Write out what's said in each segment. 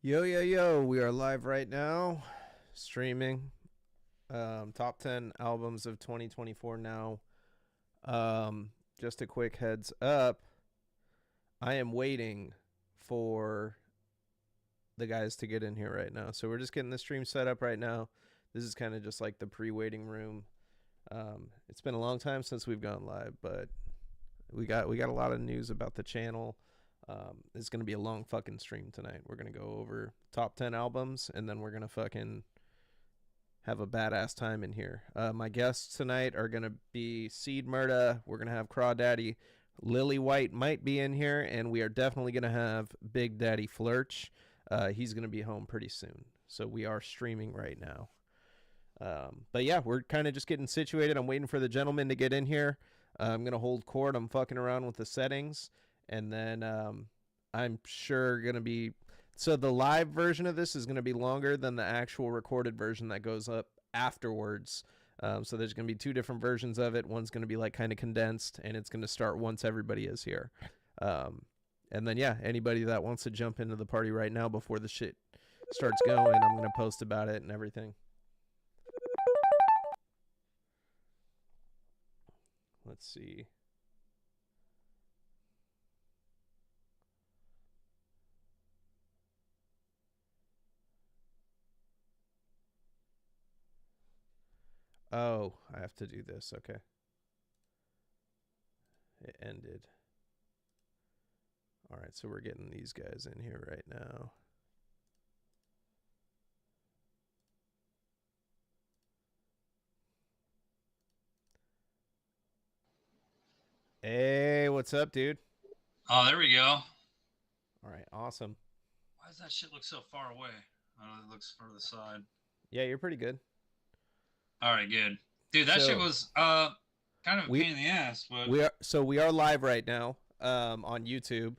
Yo, yo, yo, we are live right now, streaming. Top 10 albums of 2024 now. Just a quick heads up. I am waiting for the guys to get in here right now. So we're just getting the stream set up right now. This is kind of just like the pre-waiting room. It's been a long time since we've gone live, but we got a lot of news about the channel. It's going to be a long fucking stream tonight. We're going to go over top 10 albums, and then we're going to fucking have a badass time in here. My guests tonight are going to be Seed Murda. We're going to have Crawdaddy. Lily White might be in here, and we are definitely going to have Big Daddy Flurch. He's going to be home pretty soon. So we are streaming right now. But yeah, we're kind of just getting situated. I'm waiting for the gentleman to get in here. I'm going to hold court. I'm fucking around with the settings. And then I'm sure going to be... So the live version of this is going to be longer than the actual recorded version that goes up afterwards. So there's going to be two different versions of it. One's going to be like kind of condensed, and it's going to start once everybody is here. And then, yeah, anybody that wants to jump into the party right now before the shit starts going, I'm going to post about it and everything. Let's see. Oh, I have to do this. Okay. It ended. All right, so we're getting these guys in here right now. Hey, what's up, dude? Oh, there we go. All right, awesome. Why does that shit look so far away? Oh, it looks further side. Yeah, you're pretty good. All right, good. Dude, that shit was kind of a pain in the ass, but we are live right now on YouTube.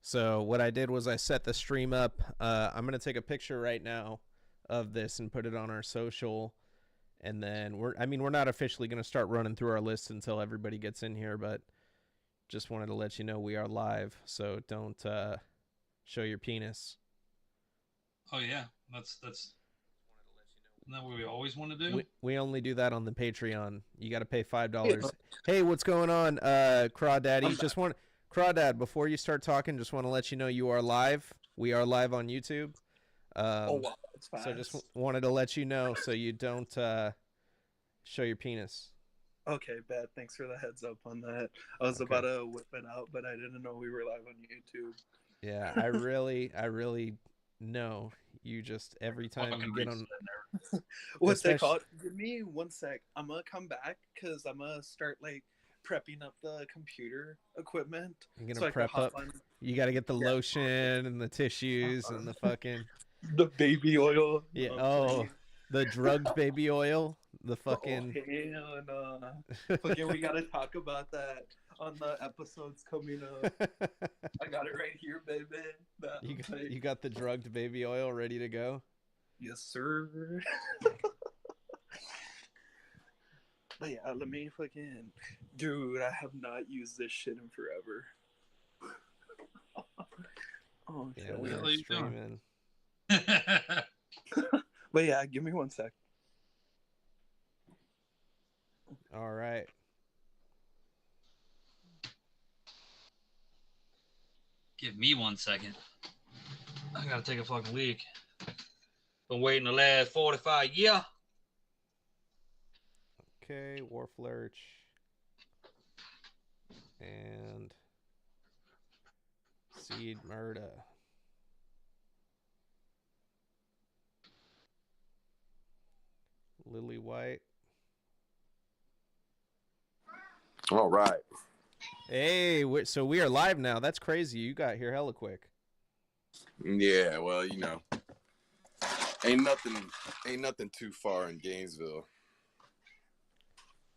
So what I did was I set the stream up. I'm gonna take a picture right now of this and put it on our social, and then we're not officially gonna start running through our list until everybody gets in here, but just wanted to let you know we are live. So don't show your penis. Oh yeah, that's isn't that what we always want to do? We only do that on the Patreon. You got to pay $5. Yeah. Hey, what's going on, Crawdaddy? Crawdad, before you start talking, just want to let you know you are live. We are live on YouTube. Oh wow, that's fast. So just wanted to let you know so you don't show your penis. Okay, bad. Thanks for the heads up on that. I was about to whip it out, but I didn't know we were live on YouTube. Yeah, I really know. You just every time you get on. What's that called? Give me 1 sec. I'm gonna come back because I'm gonna start like prepping up the computer equipment. You're gonna prep up. You got to get the lotion and the tissues and the fucking the baby oil. Yeah. Oh, the drugged baby oil. The fucking. Oh, hell no. Fucking, we gotta talk about that on the episodes coming up. I got it right here, baby. You got the drugged baby oil ready to go? Yes, sir. But yeah, let me fucking... Dude, I have not used this shit in forever. Oh, yeah, we are streaming. But yeah, give me 1 sec. All right. Give me 1 second. I gotta take a fucking leak. Been waiting the last 45 years. Okay, Warflurch. And Seed Murda. Lily White. All right. Hey, so we are live now. That's crazy. You got here hella quick. Yeah, well, you know, ain't nothing too far in Gainesville.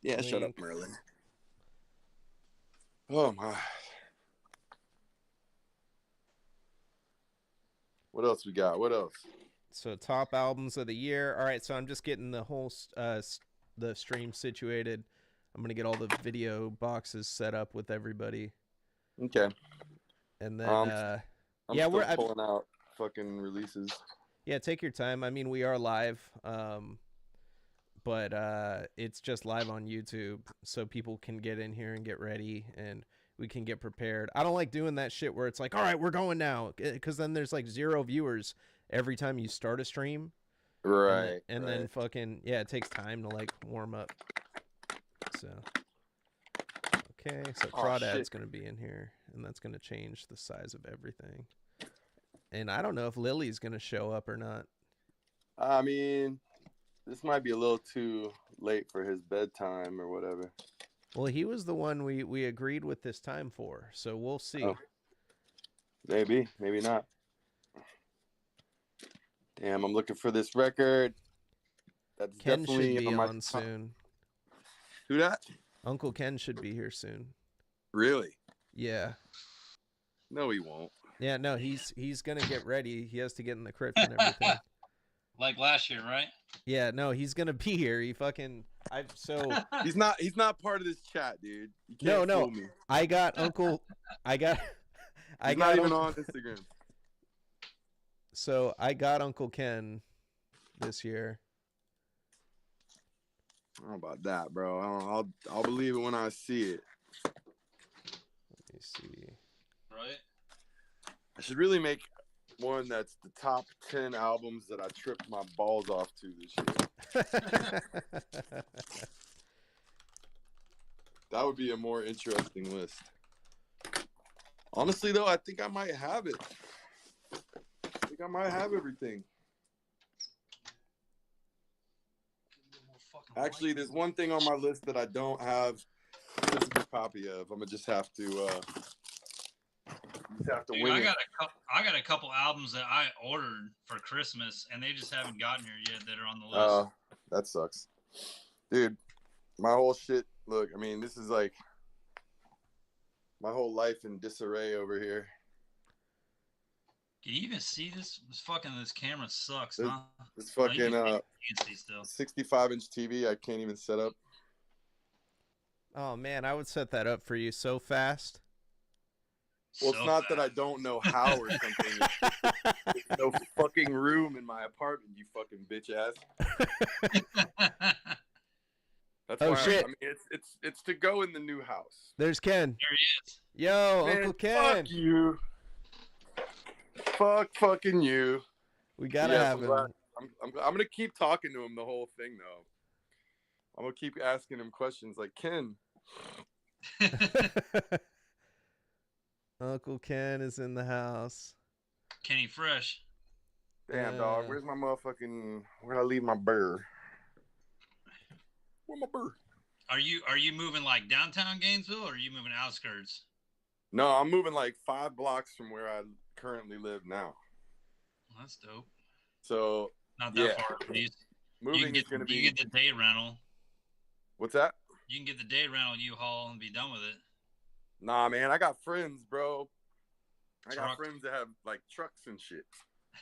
Yeah, shut up, Merlin. Oh my. What else we got? What else? So top albums of the year. All right, so I'm just getting the whole the stream situated. I'm gonna get all the video boxes set up with everybody. Okay. And then yeah, we're pulling out. fucking releases. Yeah, take your time. I mean, we are live, but it's just live on YouTube, so people can get in here and get ready, and we can get prepared. I don't like doing that shit where it's like, all right, we're going now, because then there's like 0 viewers every time you start a stream. Right. And then fucking, yeah, it takes time to like warm up. So, okay, so Crawdad's going to be in here, and that's going to change the size of everything. And I don't know if Lily's going to show up or not. I mean, this might be a little too late for his bedtime or whatever. Well, he was the one we agreed with this time for, so we'll see. Oh. Maybe not. Damn, I'm looking for this record. That's Ken definitely should be my on soon. Who that? Uncle Ken should be here soon. Really? Yeah. No, he won't. Yeah, no, he's gonna get ready. He has to get in the crypt and everything. Like last year, right? Yeah, no, he's gonna be here. He fucking He's not part of this chat, dude. You can't no. fool me. I got He's not even on Instagram. So I got Uncle Ken this year. I don't know about that, bro. I'll believe it when I see it. Let me see. Right. I should really make one that's the top 10 albums that I tripped my balls off to this year. That would be a more interesting list. Honestly, though, I think I might have it. I think I might have everything. Actually, there's one thing on my list that I don't have a physical copy of. I'm gonna just have to Dude, wing it. I got a couple albums that I ordered for Christmas, and they just haven't gotten here yet that are on the list. That sucks. Dude, my whole shit, look, I mean, this is like my whole life in disarray over here. Can you even see this? This camera sucks, This- huh? This fucking You can see still. 65-inch TV I can't even set up. Oh man, I would set that up for you so fast. Well, it's not that I don't know how or something. There's no fucking room in my apartment, you fucking bitch ass. That's Oh, why shit. I mean, it's to go in the new house. There's Ken. There he is. Yo, Man, Uncle Ken. Fuck you. Fuck fucking you. We gotta Yes, have him. I'm gonna keep talking to him the whole thing though. I'm gonna keep asking him questions like, Ken. Uncle Ken is in the house. Kenny Fresh. Damn dog, where's my motherfucking? Where'd I leave my burr? Where's my burr? Are you moving like downtown Gainesville, or are you moving outskirts? No, I'm moving like 5 blocks from where I currently live now. That's dope. So Not that far. Moving is gonna be. You get the day rental. What's that? You can get the day rental U-Haul and be done with it. Nah, man, I got friends, bro. I got Truck. friends that have like trucks and shit.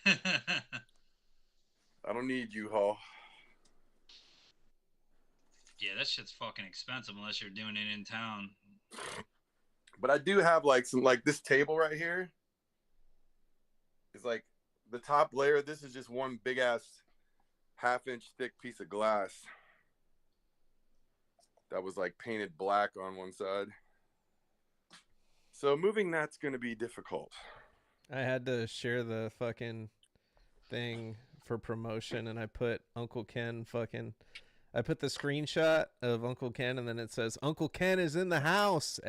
I don't need U-Haul. Yeah, that shit's fucking expensive unless you're doing it in town. But I do have like some, like this table right here is like the top layer. This is just one big ass 1/2-inch thick piece of glass that was like painted black on one side. So moving that's going to be difficult. I had to share the fucking thing for promotion, and I put Uncle Ken I put the screenshot of Uncle Ken, and then it says, Uncle Ken is in the house! !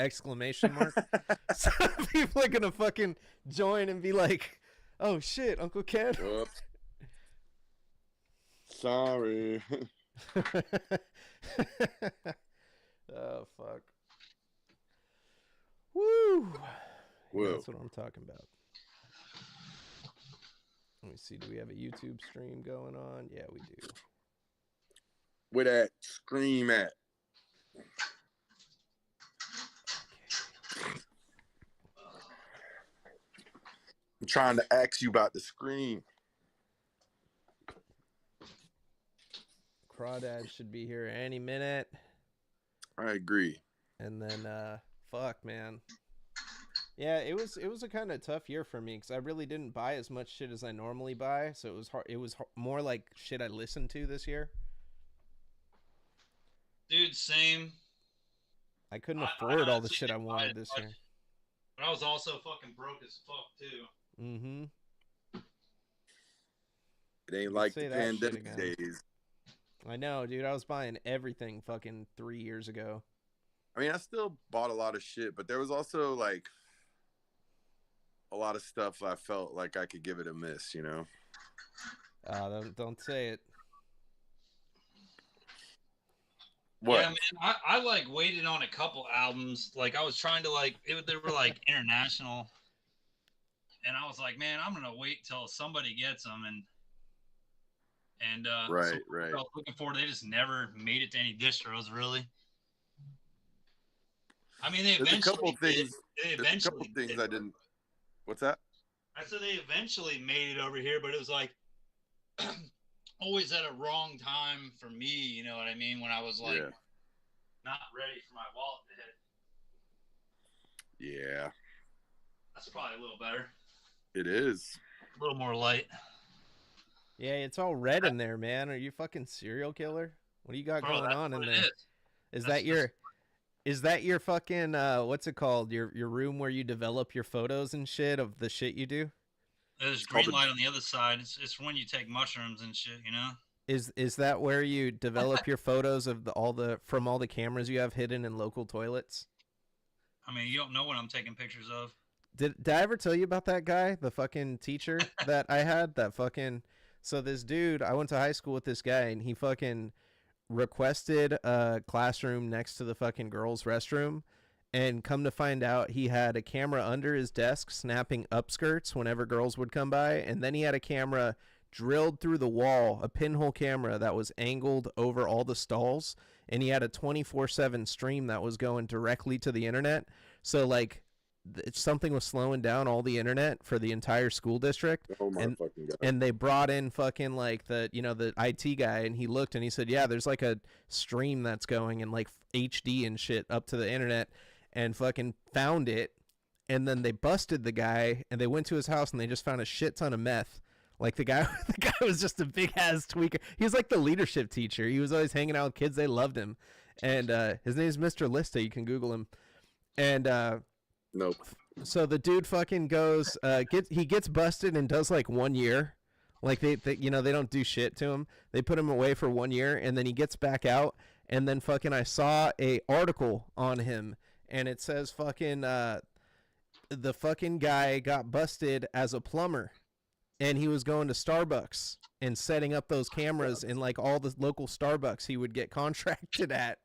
So people are gonna fucking join and be like, oh shit, Uncle Ken. Whoops. Sorry. Oh, fuck. Woo! Whoa. That's what I'm talking about. Let me see. Do we have a YouTube stream going on? Yeah, we do. Where that scream at? I'm trying to ask you about the scream. Crawdad should be here any minute. I agree. And then, fuck, man. Yeah, it was a kind of tough year for me because I really didn't buy as much shit as I normally buy, so it was hard. It was more like shit I listened to this year. Dude, same. I couldn't I afford all the honestly shit I didn't buy wanted it this much, year. but I was also fucking broke as fuck too. Mm-hmm. It ain't You could like the say that shit pandemic again. days. I know, dude. I was buying everything fucking 3 years ago. I mean, I still bought a lot of shit, but there was also like a lot of stuff I felt like I could give it a miss, you know? Don't say it. What? Yeah, man. I like waited on a couple albums. Like I was trying to they were like international, and I was like, man, I'm gonna wait till somebody gets them, and so Right, right. I was looking forward. They just never made it to any distros, really. I mean, they There's a eventually couple did. things. They There's a couple eventually things did. I didn't. What's that? I said they eventually made it over here, but it was like always at a wrong time for me. You know what I mean? When I was like Yeah. not ready for my wallet to hit. Yeah, That's probably a little better. it is. A little more light. Yeah, it's all red in there, man. Are you fucking serial killer? What do you got Bro, going that's on in what it there? is. Is That's that your fucking what's it called? Your room where you develop your photos and shit of the shit you do? there's called green light on the other side. It's when you take mushrooms and shit, you know? Is that where you develop your photos of all the cameras you have hidden in local toilets? I mean, you don't know what I'm taking pictures of. Did I ever tell you about that guy, the fucking teacher that I had? That fucking so this dude, I went to high school with this guy, and he fucking requested a classroom next to the fucking girls' restroom, and come to find out, he had a camera under his desk snapping upskirts whenever girls would come by, and then he had a camera drilled through the wall, a pinhole camera that was angled over all the stalls, and he had a 24/7 stream that was going directly to the internet. So like something was slowing down all the internet for the entire school district, Oh my and fucking god! and they brought in fucking like the IT guy, and he looked and he said, yeah, there's like a stream that's going in like HD and shit up to the internet, and fucking found it. And then they busted the guy, and they went to his house, and they just found a shit ton of meth. Like the guy the guy was just a big ass tweaker. He was like the leadership teacher. He was always hanging out with kids. They loved him. And his name's Mr. Lista. You can Google him. And Nope. so the dude fucking goes, he gets busted and does like 1 year. Like they they don't do shit to him. They put him away for 1 year, and then he gets back out. And then fucking I saw a article on him, and it says fucking the fucking guy got busted as a plumber, and he was going to Starbucks and setting up those cameras in like all the local Starbucks he would get contracted at.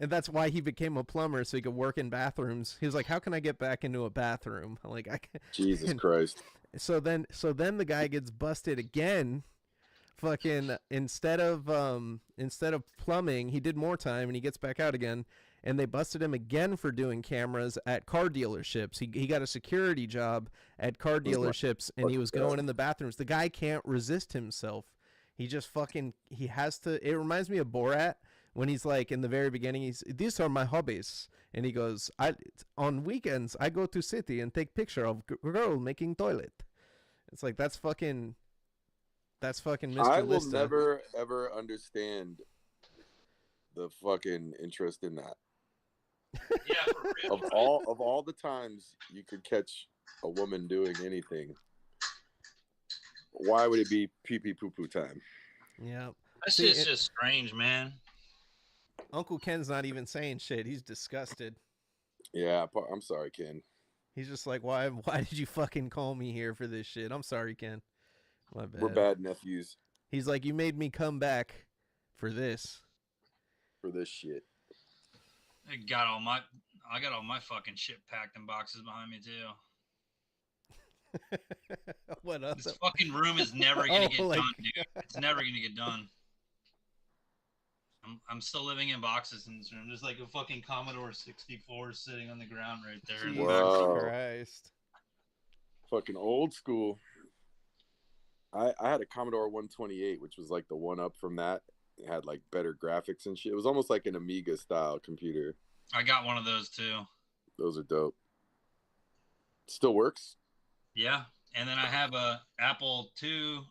And that's why he became a plumber, so he could work in bathrooms. He was like, "How can I get back into a bathroom?" Like, I can. Jesus Christ. So then the guy gets busted again. Fucking instead of plumbing, he did more time, and he gets back out again. And they busted him again for doing cameras at car dealerships. He got a security job at car dealerships, and he was going in the bathrooms. The guy can't resist himself. He just fucking he has to. It reminds me of Borat when he's like in the very beginning. These are my hobbies, and he goes, on weekends I go to city and take picture of girl making toilet. It's like that's fucking Mr. I will Lista. never ever understand the fucking interest in that. Yeah, for real. Of all the times you could catch a woman doing anything, why would it be pee pee poo poo time? Yeah. That See, shit's just strange, man. Uncle Ken's not even saying shit. He's disgusted. Yeah, I'm sorry, Ken. He's just like, why did you fucking call me here for this shit? I'm sorry, Ken. My bad. We're bad nephews He's like, you made me come back for this. for this shit. I got all my fucking shit packed in boxes behind me too. What else? This fucking room is never gonna get Oh, like- done, dude. It's never gonna get done. I'm still living in boxes in this room. There's like a fucking Commodore 64 sitting on the ground right there. Jesus Wow. Christ. Fucking old school. I had a Commodore 128, which was like the one up from that. It had like better graphics and shit. It was almost like an Amiga style computer. I got one of those too. Those are dope. Still works? Yeah. And then I have a Apple 2E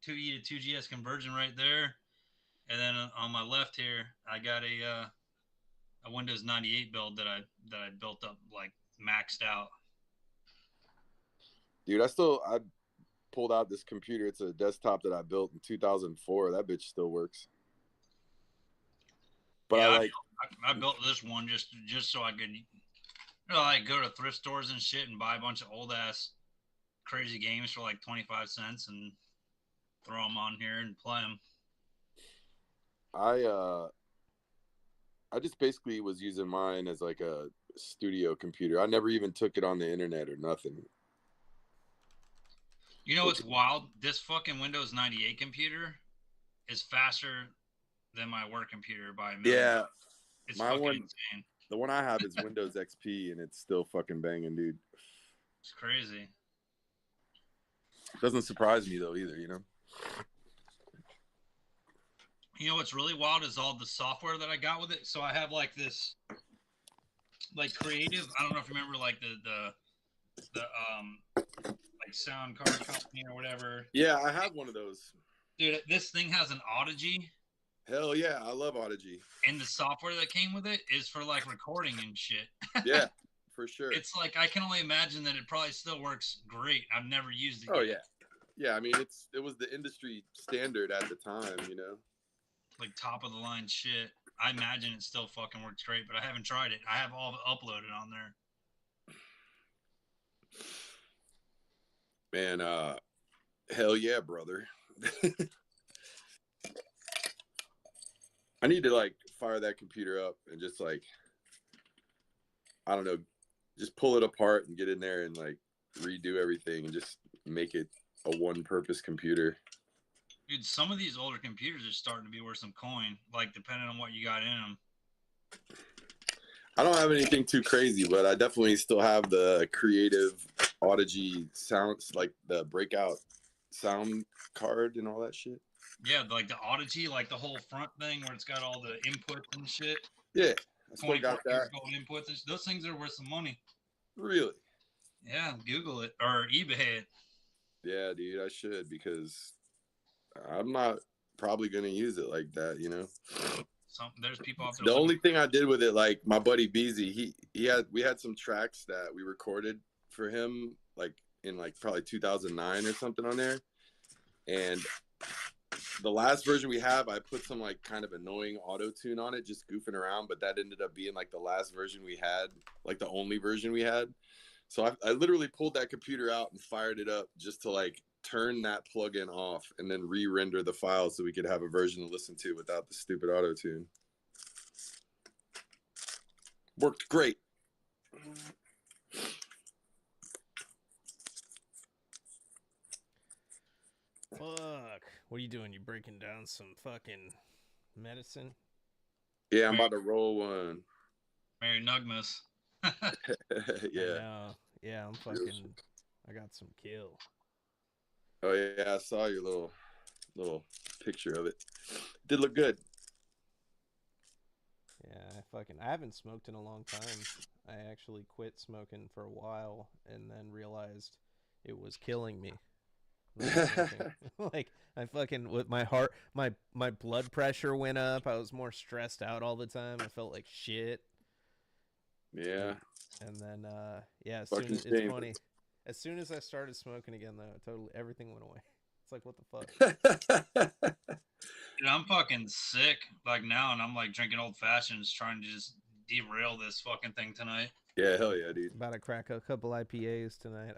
to 2GS conversion right there. And then on my left here, I got a Windows 98 build that I built up like maxed out. Dude, I pulled out this computer. It's a desktop that I built in 2004. That bitch still works. But yeah, I I built this one just so I could, like go to thrift stores and shit and buy a bunch of old ass crazy games for like 25 cents and throw them on here and play them. I just basically was using mine as like a studio computer. I never even took it on the internet or nothing. You know what's wild? This fucking Windows 98 computer is faster than my work computer by a million. Yeah. It's my fucking one, insane. The one I have is Windows XP, and it's still fucking banging, dude. It's crazy. Doesn't surprise me though either, you know. You know what's really wild is all the software that I got with it. So I have like this, like creative. I don't know if you remember like the like sound card company or whatever. Yeah, I have one of those. Dude, this thing has an Audigy. Hell yeah, I love Audigy. And the software that came with it is for like recording and shit. Yeah, for sure. It's like I can only imagine that it probably still works great. I've never used it. Oh yet. yeah. I mean, it was the industry standard at the time, you know. Like top of the line shit. I imagine it still fucking works great, but I haven't tried it. I have all of it uploaded on there. Man, hell yeah, brother. I need to like fire that computer up and just like, I don't know, just pull it apart and get in there and like redo everything and just make it a one-purpose computer. Dude, some of these older computers are starting to be worth some coin, like depending on what you got in them. I don't have anything too crazy, but I definitely still have the creative Audigy sounds, like the breakout sound card and all that shit. Yeah, like the Audigy, like the whole front thing where it's got all the inputs and shit. Yeah, I still got that. Gold inputs. Those things are worth some money. Really? Yeah, Google it or eBay it. Yeah, dude, I should, because I'm not probably gonna use it like that, you know. There's people out there. The only thing I did with it, like my buddy Beezy, we had some tracks that we recorded for him, like in like probably 2009 or something on there, and the last version we have, I put some like kind of annoying auto tune on it, just goofing around, but that ended up being like the last version we had, like the only version we had. So I literally pulled that computer out and fired it up just to like turn that plugin off and then re-render the file so we could have a version to listen to without the stupid auto tune. Worked great. Fuck. What are you doing? You breaking down some fucking medicine? Yeah, I'm about to roll one. Mary Nugmas. Yeah. Yeah, I'm fucking. I got some kill. Oh yeah, I saw your little picture of it. Did look good. Yeah, I haven't smoked in a long time. I actually quit smoking for a while and then realized it was killing me. Like I fucking, with my heart, my blood pressure went up. I was more stressed out all the time. I felt like shit. Yeah. And then yeah, It's funny. As soon as I started smoking again, though, everything went away. It's like, what the fuck? Dude, I'm fucking sick like now, and I'm like drinking old fashions, trying to just derail this fucking thing tonight. Yeah, hell yeah, dude. About to crack a couple IPAs tonight.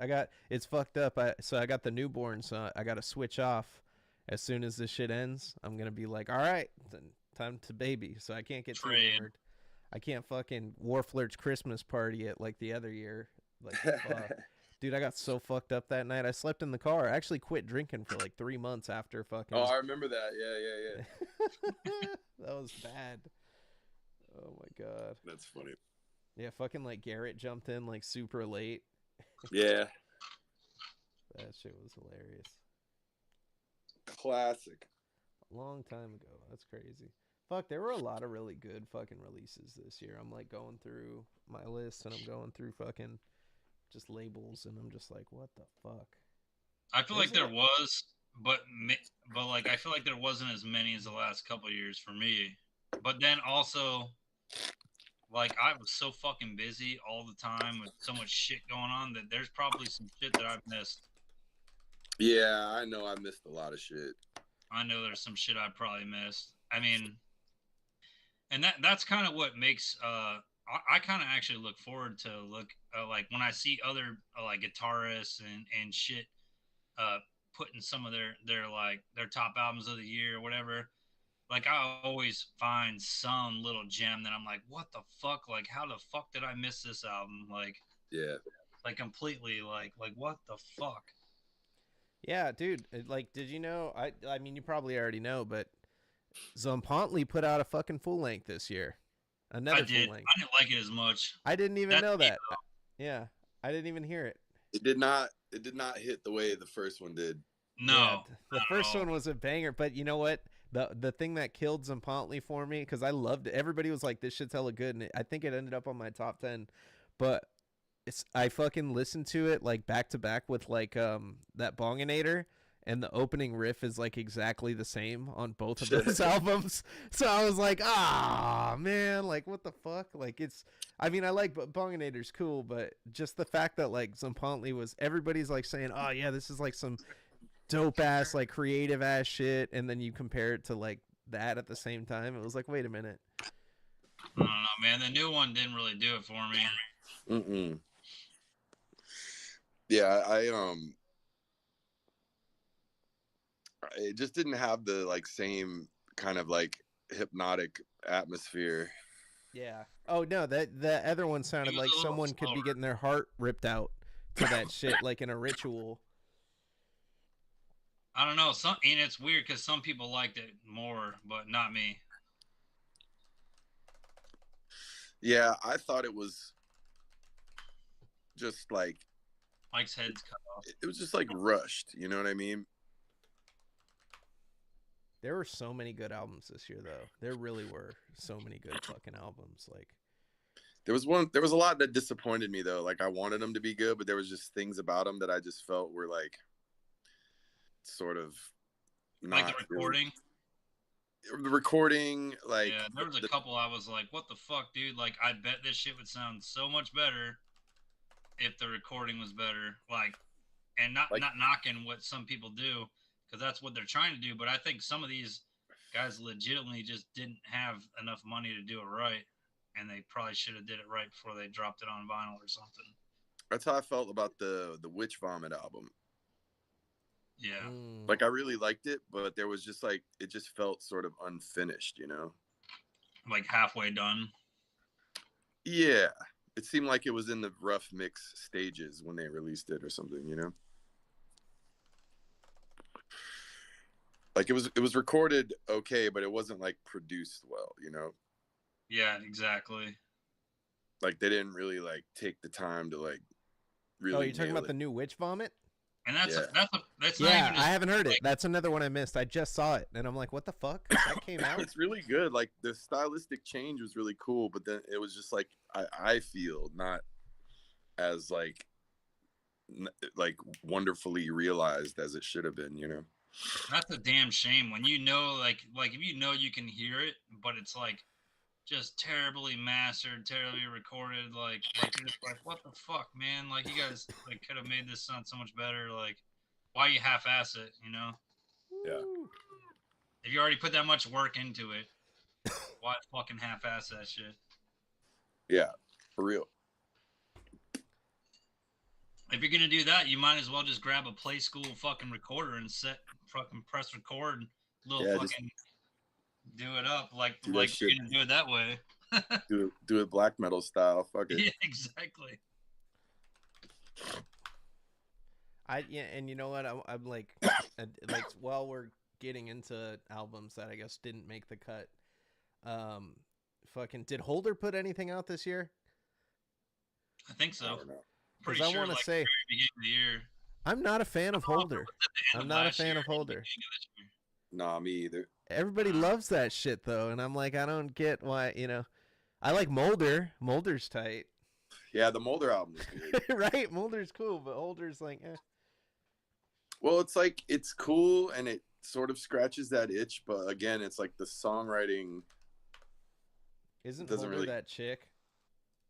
It's fucked up. So I got the newborn, so I got to switch off. As soon as this shit ends, I'm gonna be like, all right, then time to baby. So I can't get too hammered. I can't fucking Warflirt's Christmas party it like the other year. Like, fuck. Dude, I got so fucked up that night. I slept in the car. I actually quit drinking for like 3 months after fucking. Oh, I remember that. Yeah. That was bad. Oh my god. That's funny. Yeah, fucking like Garrett jumped in like super late. Yeah. That shit was hilarious. Classic. A long time ago. That's crazy. Fuck, there were a lot of really good fucking releases this year. I'm like going through my list and I'm going through fucking just labels, and I'm just like, what the fuck? I feel There's like there was, but like I feel like there wasn't as many as the last couple of years for me. But then also, like I was so fucking busy all the time with so much shit going on that there's probably some shit that I've missed. Yeah, I know I missed a lot of shit. I know there's some shit I probably missed. I mean, and that's kind of what makes I kind of actually look forward to like when I see other like guitarists and shit putting some of their top albums of the year or whatever. Like I always find some little gem that I'm like, what the fuck? Like how the fuck did I miss this album? Yeah. Like completely like what the fuck? Yeah, dude. Like, did you know? I mean, you probably already know, but Zompantli put out a fucking full length this year. Another I did. full length. I didn't like it as much. I didn't even know that. Though. Yeah, I didn't even hear it. It did not hit the way the first one did. No. Yeah, the first one was a banger, but you know what? The thing that killed Zompantli for me, because I loved it. Everybody was like, "This shit's hella good," and I think it ended up on my top 10. But I fucking listened to it like back to back with like that Bonginator, and the opening riff is like exactly the same on both of those albums. So I was like, ah, man, like what the fuck? Like I mean, I like Bonginator's cool, but just the fact that like Zompantli was, everybody's like saying, oh yeah, this is like some dope ass, like creative ass shit, and then you compare it to like that at the same time. It was like, wait a minute. I don't know, man. The new one didn't really do it for me. Yeah, it just didn't have the like same kind of like hypnotic atmosphere. Yeah. Oh no, the other one sounded like someone could be getting their heart ripped out to that shit, like in a ritual. I don't know. And it's weird because some people liked it more, but not me. Yeah, I thought it was just like Mike's head's cut off. It was just like rushed. You know what I mean? There were so many good albums this year, though. There really were so many good fucking albums. Like, there was a lot that disappointed me though. Like I wanted them to be good, but there was just things about them that I just felt were like sort of not like the recording. The recording, like yeah, there was a couple I was like, what the fuck, dude? Like, I bet this shit would sound so much better if the recording was better. Like, and not knocking what some people do, because that's what they're trying to do. But I think some of these guys legitimately just didn't have enough money to do it right, and they probably should have did it right before they dropped it on vinyl or something. That's how I felt about the Witch Vomit album. Yeah. Like I really liked it, but there was just like, it just felt sort of unfinished, you know? Like halfway done. Yeah. It seemed like it was in the rough mix stages when they released it or something, you know? Like it was recorded okay, but it wasn't like produced well, you know? Yeah, exactly. Like they didn't really like take the time to like really. Oh, you're talking about the new Witch Vomit? And that's yeah, not even I haven't heard it. That's another one I missed. I just saw it, and I'm like, what the fuck? That came out. It's really good. Like the stylistic change was really cool, but then it was just like I feel not as like wonderfully realized as it should have been, you know. That's a damn shame when you know like if you know you can hear it, but it's like just terribly mastered, terribly recorded, like you're just like, what the fuck, man? Like you guys like could have made this sound so much better. Like, why you half-ass it, you know? Yeah. If you already put that much work into it, why fucking half-ass that shit? Yeah, for real. If you're gonna do that, you might as well just grab a Play School fucking recorder and fucking press record, fucking. Do it up like you're gonna do it that way. do it black metal style. Fuck it. Yeah, exactly. And you know what? I'm like, while we're getting into albums that I guess didn't make the cut, fucking did Holder put anything out this year? I think so. I don't know. Pretty sure. I want to say, beginning of the year. I'm not a fan of Holder. I'm not a fan of Holder. Nah, me either. Everybody loves that shit though, and I'm like, I don't get why. You know, I like Mulder. Mulder's tight. Yeah, the Mulder album was good. Right? Mulder's cool, but Holder's like, eh. Well, it's like it's cool and it sort of scratches that itch, but again, it's like the songwriting Isn't doesn't Holder really. that chick?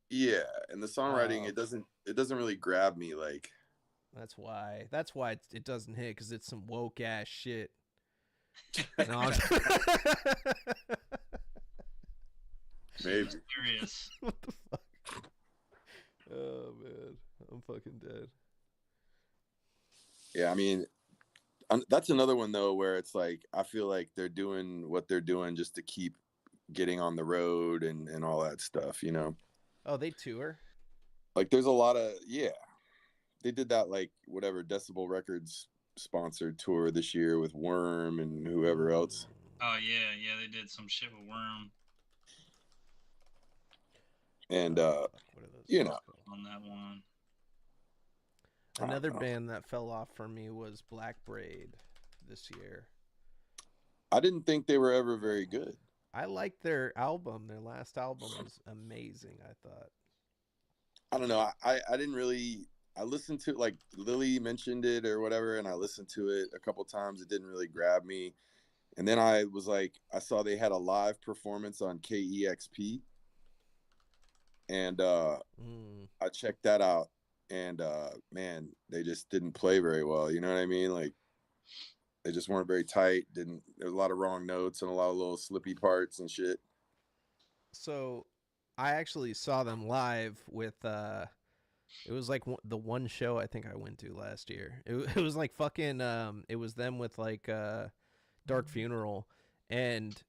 Yeah, and the songwriting Oh, it doesn't really grab me like. that's why. That's why it doesn't hit, because it's some woke ass shit. No, Maybe. Serious. what the fuck? Oh man, I'm fucking dead. Yeah, I mean, that's another one though where it's like I feel like they're doing what they're doing just to keep getting on the road and all that stuff, you know. Oh, they tour? Like there's a lot of they did that like whatever Decibel Records sponsored tour this year with Worm and whoever else. Oh yeah, they did some shit with Worm And What are those you guys know, called? on that one. Another know. band that fell off for me was Black Braid this year. I didn't think they were ever very good. I liked their album. Their last album was amazing, I thought. I don't know. I didn't really. I listened to like Lily mentioned it or whatever, and I listened to it a couple times. It didn't really grab me, and then I was like, I saw they had a live performance on KEXP, and I checked that out, and man, they just didn't play very well. You know what I mean? Like they just weren't very tight. Didn't There was a lot of wrong notes and a lot of little slippy parts and shit. So I actually saw them live with it was like the one show I think I went to last year. It was like fucking it was them with like Dark Funeral, and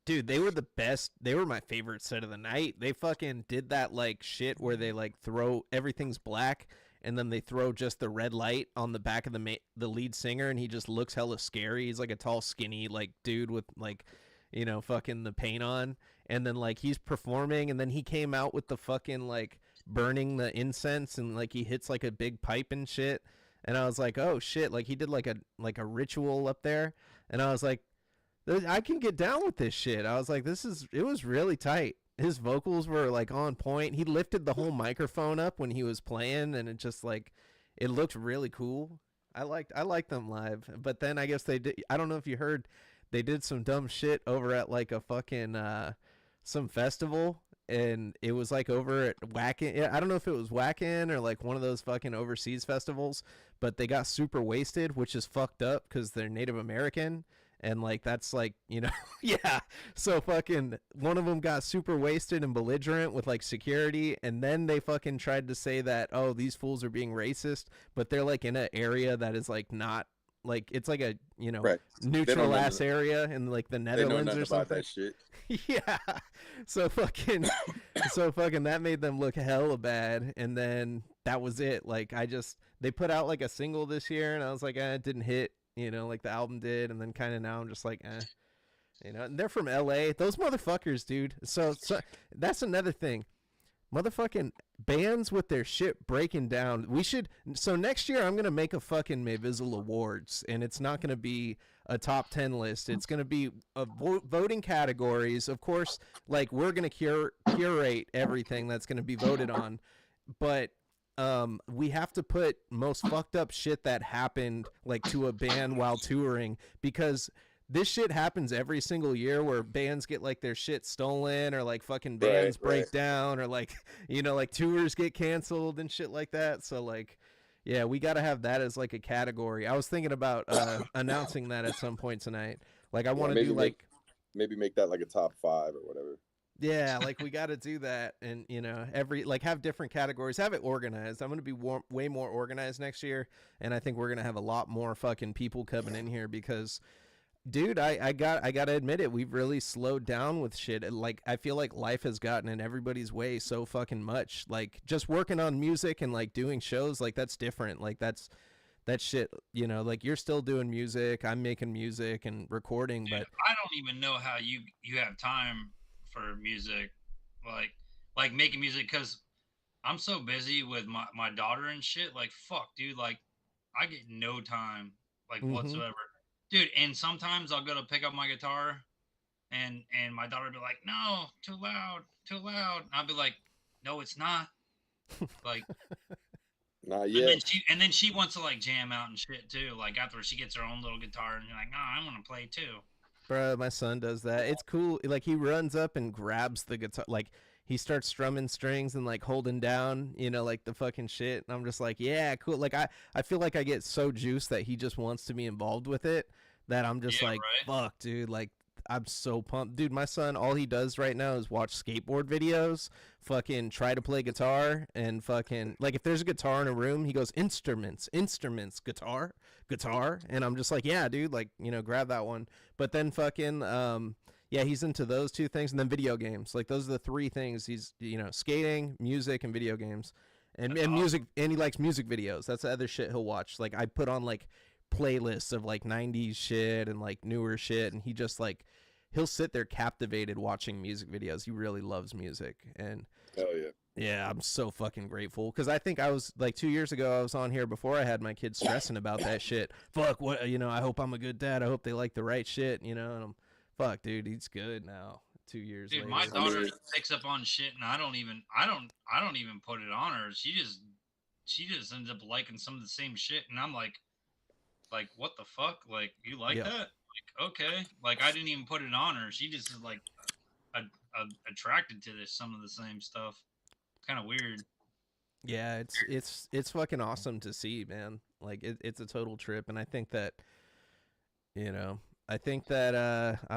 dude, they were the best. They were my favorite set of the night. They fucking did that like shit where they like throw everything's black and then they throw just the red light on the back of the lead singer, and he just looks hella scary. He's like a tall, skinny like dude with like, you know, fucking the paint on, and then like he's performing, and then he came out with the fucking like burning the incense, and like he hits like a big pipe and shit. And I was like, oh shit, like he did like a ritual up there, and I was like, I can get down with this shit. I was like, it was really tight. His vocals were like on point. He lifted the whole microphone up when he was playing, and it just like, it looked really cool. I liked them live. But then I guess they did. I don't know if you heard, they did some dumb shit over at like a fucking some festival, and it was like over at Whackin'. I don't know if it was Whackin' or like one of those fucking overseas festivals, but they got super wasted, which is fucked up because they're Native American. And like that's like, you know, yeah. So fucking one of them got super wasted and belligerent with like security, and then they fucking tried to say that, oh, these fools are being racist, but they're like in an area that is like not like, it's like a, you know, Right. neutral ass area in like the Netherlands or something. About that shit. Yeah. So fucking that made them look hella bad, and then that was it. Like they put out like a single this year, and I was like, it didn't hit. You know, like the album did, and then kind of now I'm just like, you know, and they're from LA. Those motherfuckers, dude. So that's another thing. Motherfucking bands with their shit breaking down. So next year I'm going to make a fucking Mayvizzle Awards, and it's not going to be a top 10 list. It's going to be voting categories. Of course, like we're going to curate everything that's going to be voted on, but we have to put most fucked up shit that happened like to a band while touring, because this shit happens every single year where bands get like their shit stolen, or like fucking bands break down, or like, you know, like tours get canceled and shit like that. So like, yeah, we got to have that as like a category. I was thinking about announcing that at some point tonight. Like I want to do like maybe make that like a top 5 or whatever. Yeah, like we got to do that, and you know, have different categories, have it organized. I'm going to be way more organized next year, and I think we're going to have a lot more fucking people coming in here because, dude, I got to admit it, we've really slowed down with shit. Like I feel like life has gotten in everybody's way so fucking much. Like just working on music and like doing shows, like that's different. Like that shit, you know, like you're still doing music, I'm making music and recording, Dude, but I don't even know how you have time for music, like making music, because I'm so busy with my daughter and shit. Like fuck, dude, like I get no time like whatsoever, dude. And sometimes I'll go to pick up my guitar, and my daughter will be like, no, too loud, and I'll be like, no, it's not. Like, Not and yet. then she wants to like jam out and shit too. Like after she gets her own little guitar, and you're like, oh, I want to play too. Bro, my son does that. It's cool. Like he runs up and grabs the guitar. Like he starts strumming strings and like holding down, like the fucking shit. And I'm just like, yeah, cool. Like I feel like I get so juiced that he just wants to be involved with it that I'm just Yeah, like, right. fuck, dude. Like I'm so pumped. Dude, my son, all he does right now is watch skateboard videos, fucking try to play guitar, and fucking, like, if there's a guitar in a room, he goes, instruments, guitar, guitar. And I'm just like, yeah, dude, like, grab that one. But then fucking, yeah, he's into those two things, and then video games. Like, those are the three things he's, skating, music, and video games. And, That's and music, awesome. and he likes music videos. That's the other shit he'll watch. Like, I put on, like, playlists of like 90s shit and like newer shit, and he just like he'll sit there captivated watching music videos. He really loves music. And Hell yeah. yeah, I'm so fucking grateful, because I think I was like 2 years ago I was on here before I had my kids stressing about that shit. Fuck, what, I hope I'm a good dad, I hope they like the right shit, and I'm fuck, dude, he's good now 2 years Dude, later. my daughter I mean, picks up on shit, and I don't even put it on her. She just ends up liking some of the same shit, and I'm like, what the fuck? Like, you like Yeah. that? Like, okay. Like, I didn't even put it on her. She just is like attracted to some of the same stuff. Kind of weird. Yeah, it's fucking awesome to see, man. Like it's a total trip, and I think that I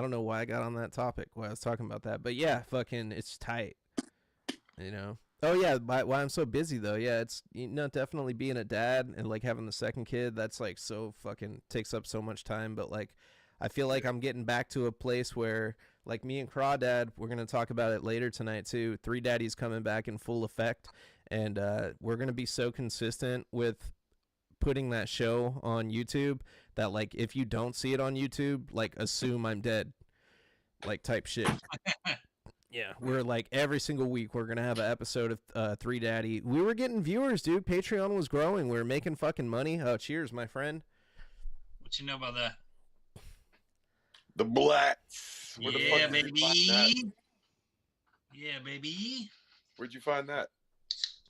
don't know why I got on that topic, why I was talking about that, but yeah, fucking it's tight. Oh yeah, why I'm so busy though. Yeah, it's definitely being a dad and like having the second kid, that's like so fucking takes up so much time, but like I feel like I'm getting back to a place where like me and Crawdad, we're going to talk about it later tonight too. Three Daddy's coming back in full effect, and we're going to be so consistent with putting that show on YouTube that like if you don't see it on YouTube, like assume I'm dead. Like type shit. Yeah, we're like every single week we're gonna have an episode of Three Daddy. We were getting viewers, dude. Patreon was growing. We were making fucking money. Oh, cheers, my friend. What you know about that? the blacks. Where the Yeah, fuck did you find that? baby. Yeah, baby. Where'd you find that?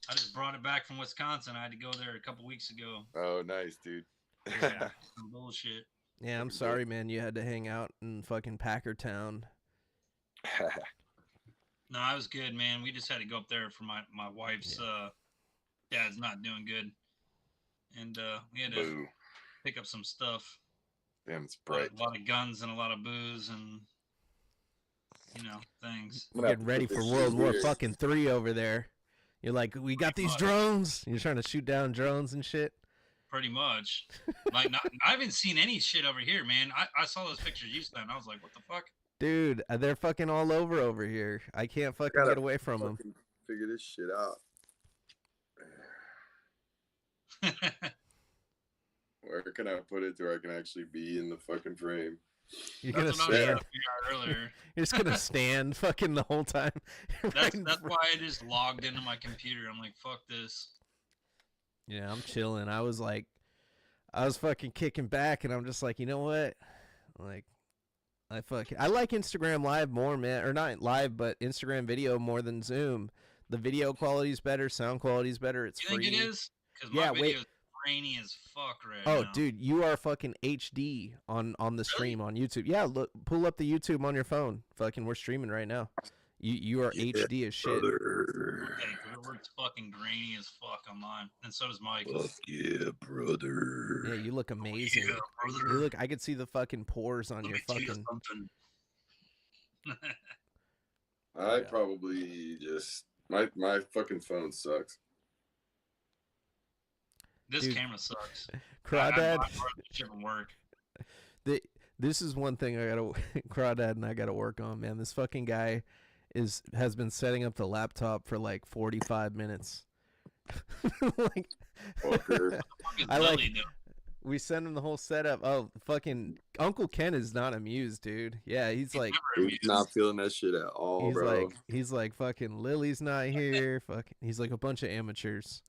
I just brought it back from Wisconsin. I had to go there a couple weeks ago. Oh, nice, dude. Yeah, some bullshit. Yeah, I'm sorry, man. You had to hang out in fucking Packertown. No, I was good, man. We just had to go up there for my wife's dad's not doing good, and we had to Boo. pick up some stuff. Damn, it's bright. A lot of guns and a lot of booze and things. Getting ready for World War fucking 3 over there. You're like, we got these drones. You're trying to shoot down drones and shit. Pretty much. Like, I haven't seen any shit over here, man. I saw those pictures you sent. I was like, what the fuck? Dude, they're fucking all over here. I can't fucking get away from them. Figure this shit out. Where can I put it to where I can actually be in the fucking frame? You're gonna stand. You're just gonna stand fucking the whole time. That's why I just logged into my computer. I'm like, fuck this. Yeah, I'm chilling. I was fucking kicking back, and I'm just like, you know what? Like, I like Instagram Live more, man. Or not live, but Instagram video more than Zoom. The video quality's better, sound quality's better. It's free. You think it is? Because my video is grainy as fuck right now. Oh, dude, you are fucking HD on the stream on YouTube. Yeah, look, pull up the YouTube on your phone. Fucking, we're streaming right now. You are HD as shit. Okay, it's fucking grainy as fuck on mine, and so does Mike. Fuck yeah, brother. Yeah, you look amazing. Yeah, brother. You look. I could see the fucking pores on your fucking. I probably just my fucking phone sucks. This camera sucks. Crawdad. Shouldn't work. This is one thing Crawdad and I gotta work on, man. This fucking guy has been setting up the laptop for like 45 minutes. Like, we send him the whole setup. Oh, fucking Uncle Ken is not amused, dude. Yeah, he's like, he's not feeling that shit at all, bro. He's like, fucking Lily's not here. Fucking, he's like a bunch of amateurs.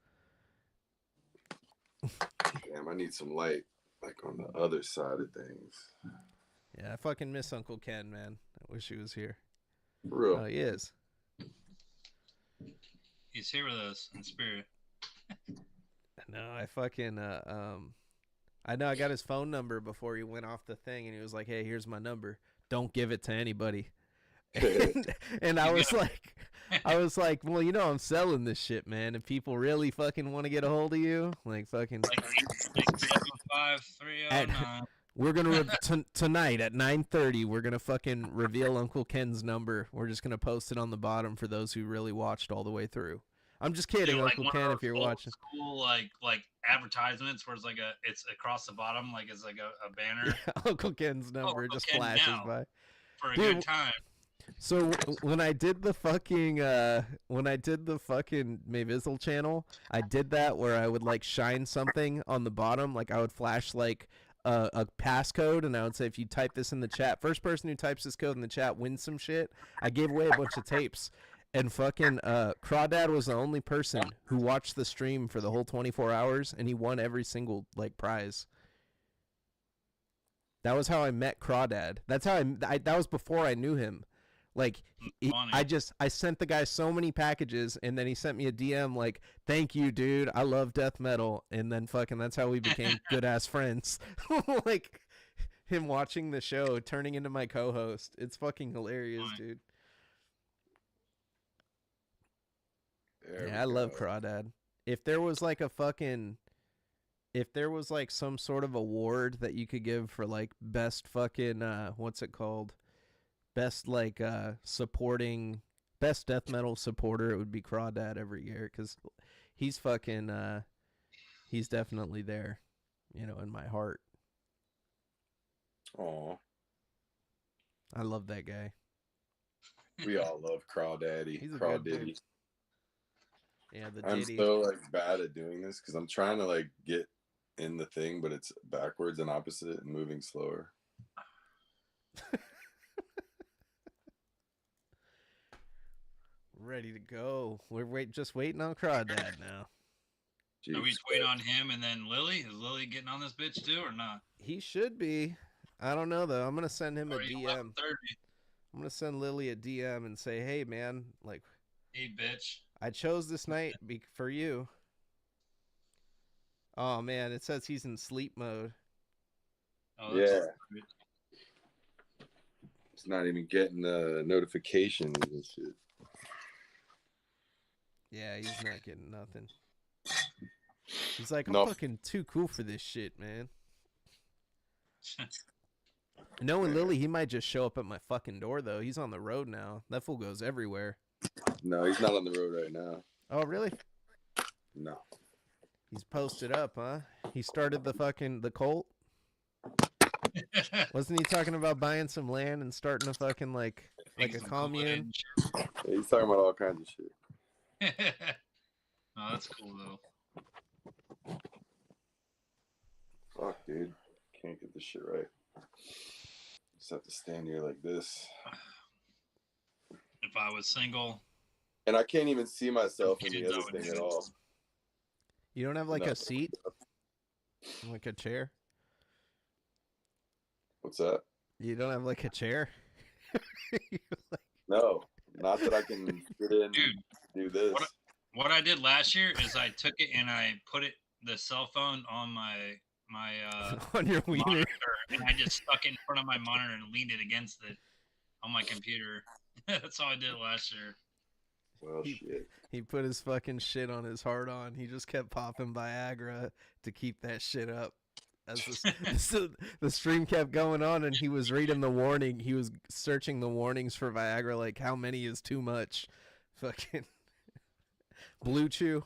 Damn, I need some light, like on the other side of things. Yeah, I fucking miss Uncle Ken, man. I wish he was here. For real. Oh, he is. He's here with us in spirit. No, I fucking I know I got his phone number before he went off the thing, and he was like, "Hey, here's my number. Don't give it to anybody." And I was like, well, you know, I'm selling this shit, man. If people really fucking want to get a hold of you, like fucking, Like 867-5309. we're gonna tonight at 9:30, we're gonna fucking reveal Uncle Ken's number. We're just gonna post it on the bottom for those who really watched all the way through. I'm just kidding, Dude, like Uncle one Ken, of if you're those old watching. school like advertisements where it's like it's across the bottom, like it's like a banner. Yeah, Uncle Ken's number Uncle just Ken flashes now. by. For a Dude, good time. So when I did the fucking Mayvizzle channel, I did that where I would like shine something on the bottom, like I would flash like a passcode, and I would say, if you type this in the chat, first person who types this code in the chat wins some shit. I gave away a bunch of tapes, and fucking Crawdad was the only person who watched the stream for the whole 24 hours, and he won every single like prize. That was how I met Crawdad. That's how I that was before I knew him. Like I sent the guy so many packages, and then he sent me a DM like, "Thank you, dude. I love death metal." And then fucking that's how we became good ass friends. Like him watching the show, turning into my co-host. It's fucking hilarious, dude. Yeah, I love Crawdad. If there was like some sort of award that you could give for like best fucking what's it called? Best like supporting best death metal supporter, it would be Crawdad every year, because he's fucking he's definitely there, you know, in my heart. Aw. I love that guy. We all love Crawdaddy. He's a Crawdaddy. good dude. Yeah, the I'm Diddy. so like bad at doing this because I'm trying to like get in the thing, but it's backwards and opposite and moving slower. Ready to go. We're just waiting on Crawdad now. Are we just waiting on him and then Lily? Is Lily getting on this bitch too or not? He should be. I don't know though. I'm gonna send him a DM. 11:30. I'm gonna send Lily a DM and say, "Hey man, like, hey bitch, I chose this night for you." Oh man, it says he's in sleep mode. Oh, yeah. It's not even getting the notifications and shit. Yeah, he's not getting nothing. He's like, I'm fucking too cool for this shit, man. Knowing Lily, he might just show up at my fucking door, though. He's on the road now. That fool goes everywhere. No, he's not on the road right now. Oh, really? No. He's posted up, huh? He started the cult? Wasn't he talking about buying some land and starting a fucking, like a commune? Yeah, he's talking about all kinds of shit. Oh, that's cool, though. Fuck, dude. Can't get this shit right. Just have to stand here like this. If I was single. And I can't even see myself in the other thing at all. You don't have like a seat? Like a chair? What's that? You don't have like a chair? No, not that I can fit in. Dude, do this. What I did last year is I took it and I put the cell phone on my on your wiener, monitor, and I just stuck it in front of my monitor and leaned it against it on my computer. That's all I did last year. Well, shit. He put his fucking shit on his hard on. He just kept popping Viagra to keep that shit up. As the stream kept going on, and he was reading the warning. He was searching the warnings for Viagra, like how many is too much. Fucking Blue Chew.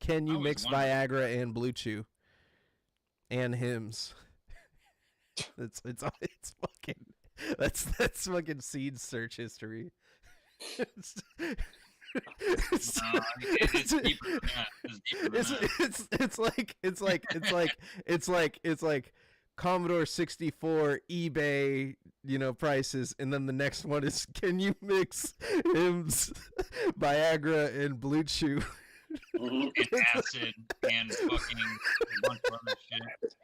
Can you mix Viagra and Blue Chew and hymns? It's fucking that's fucking seed search history. It's like Commodore 64 eBay, prices, and then the next one is, can you mix hymns, Viagra, and Blue Chew? And acid and fucking a bunch of other shit.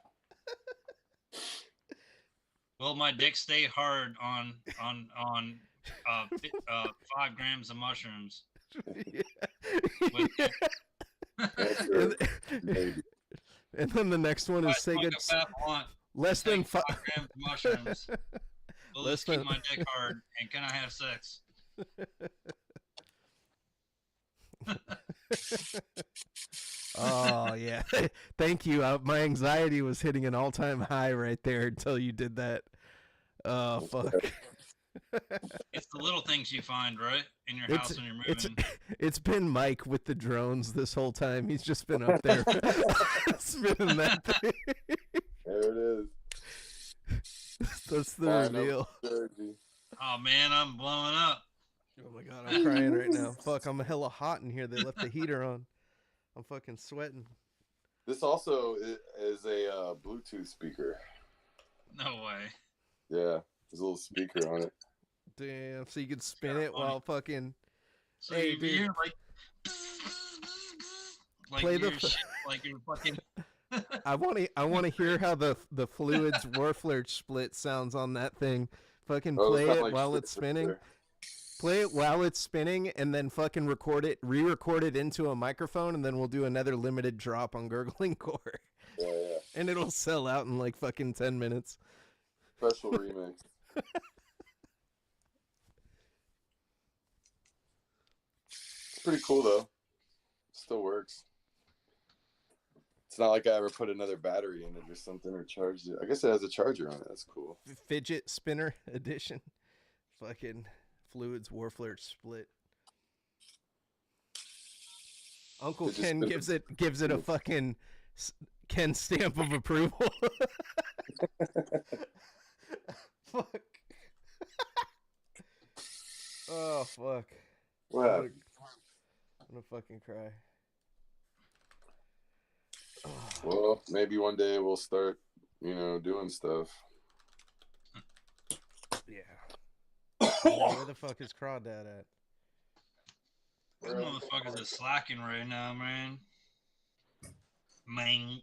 Will my dick stay hard on 5 grams of mushrooms? and, and then the next one is say good. Less than 5 grams of mushrooms. Will Less this keep than- my dick hard? And can I have sex? Oh yeah, thank you. My anxiety was hitting an all-time high right there until you did that. Oh fuck. It's the little things you find, right? In your house when you're moving. It's been Mike with the drones this whole time. He's just been up there spinning that thing. There it is. That's the Flying reveal. over Jersey. Oh man, I'm blowing up. Oh my god, I'm crying right now. Fuck, I'm hella hot in here. They left the heater on. I'm fucking sweating. This also is a Bluetooth speaker. No way. Yeah, there's a little speaker on it. Damn, so you could spin it while fucking. So Hey, you dude. hear like Play you're the- shit, like you're fucking. I want to hear how the fluids Warflurch split sounds on that thing. Fucking Oh, play sound it like while shit it's for spinning. sure. Play it while it's spinning, and then fucking re-record it into a microphone, and then we'll do another limited drop on Gurgling Core, Yeah, yeah. and it'll sell out in like fucking 10 minutes. Special remix. It's pretty cool though. Still works. It's not like I ever put another battery in it or something or charged it. I guess it has a charger on it. That's cool. Fidget spinner edition. Fucking fluids Warflurch split. Uncle Fidget Ken spinner. gives it a fucking Ken stamp of approval. Fuck. Oh fuck. What happened? I'm gonna fucking cry. Well, maybe one day we'll start, doing stuff. Yeah. Where the fuck is Crawdad at? These motherfuckers are slacking right now, man. Mank.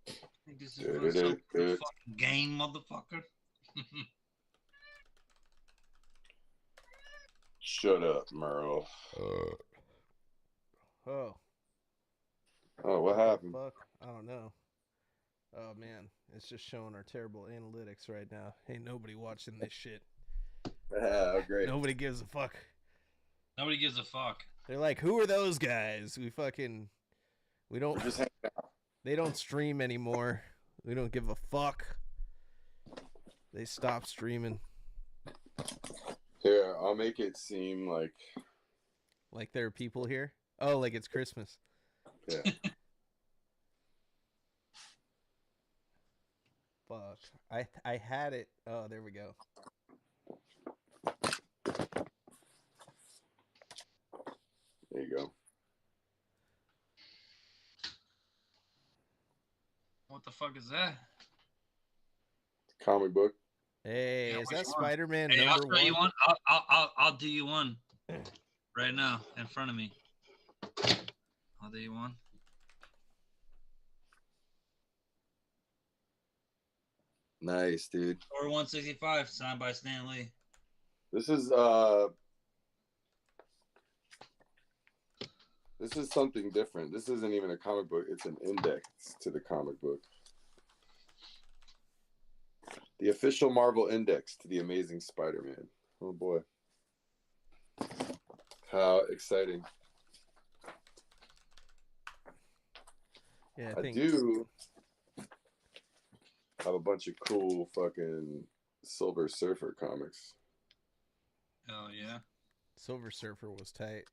Think this is for some fucking game, motherfucker. Shut up, Merle. Oh. Oh, what happened? Fuck. I don't know. Oh man, it's just showing our terrible analytics right now. Ain't nobody watching this shit. Oh, great. Nobody gives a fuck. Nobody gives a fuck. They're like, who are those guys? We don't. Just hang out. They don't stream anymore. We don't give a fuck. They stopped streaming. Here, I'll make it seem like there are people here. Oh, like it's Christmas. Yeah. Fuck. I had it. Oh, there we go. There you go. What the fuck is that? Comic book. Hey, Yeah, is which that one? Spider-Man Hey, I'll number show you one? one. I'll do you one right now in front of me. I'll do you one. Nice, dude. Or 165, signed by Stan Lee. This is something different. This isn't even a comic book. It's an index to the comic book. The official Marvel index to the Amazing Spider-Man. Oh boy. How exciting. Yeah, I do have a bunch of cool fucking Silver Surfer comics. Oh yeah. Silver Surfer was tight.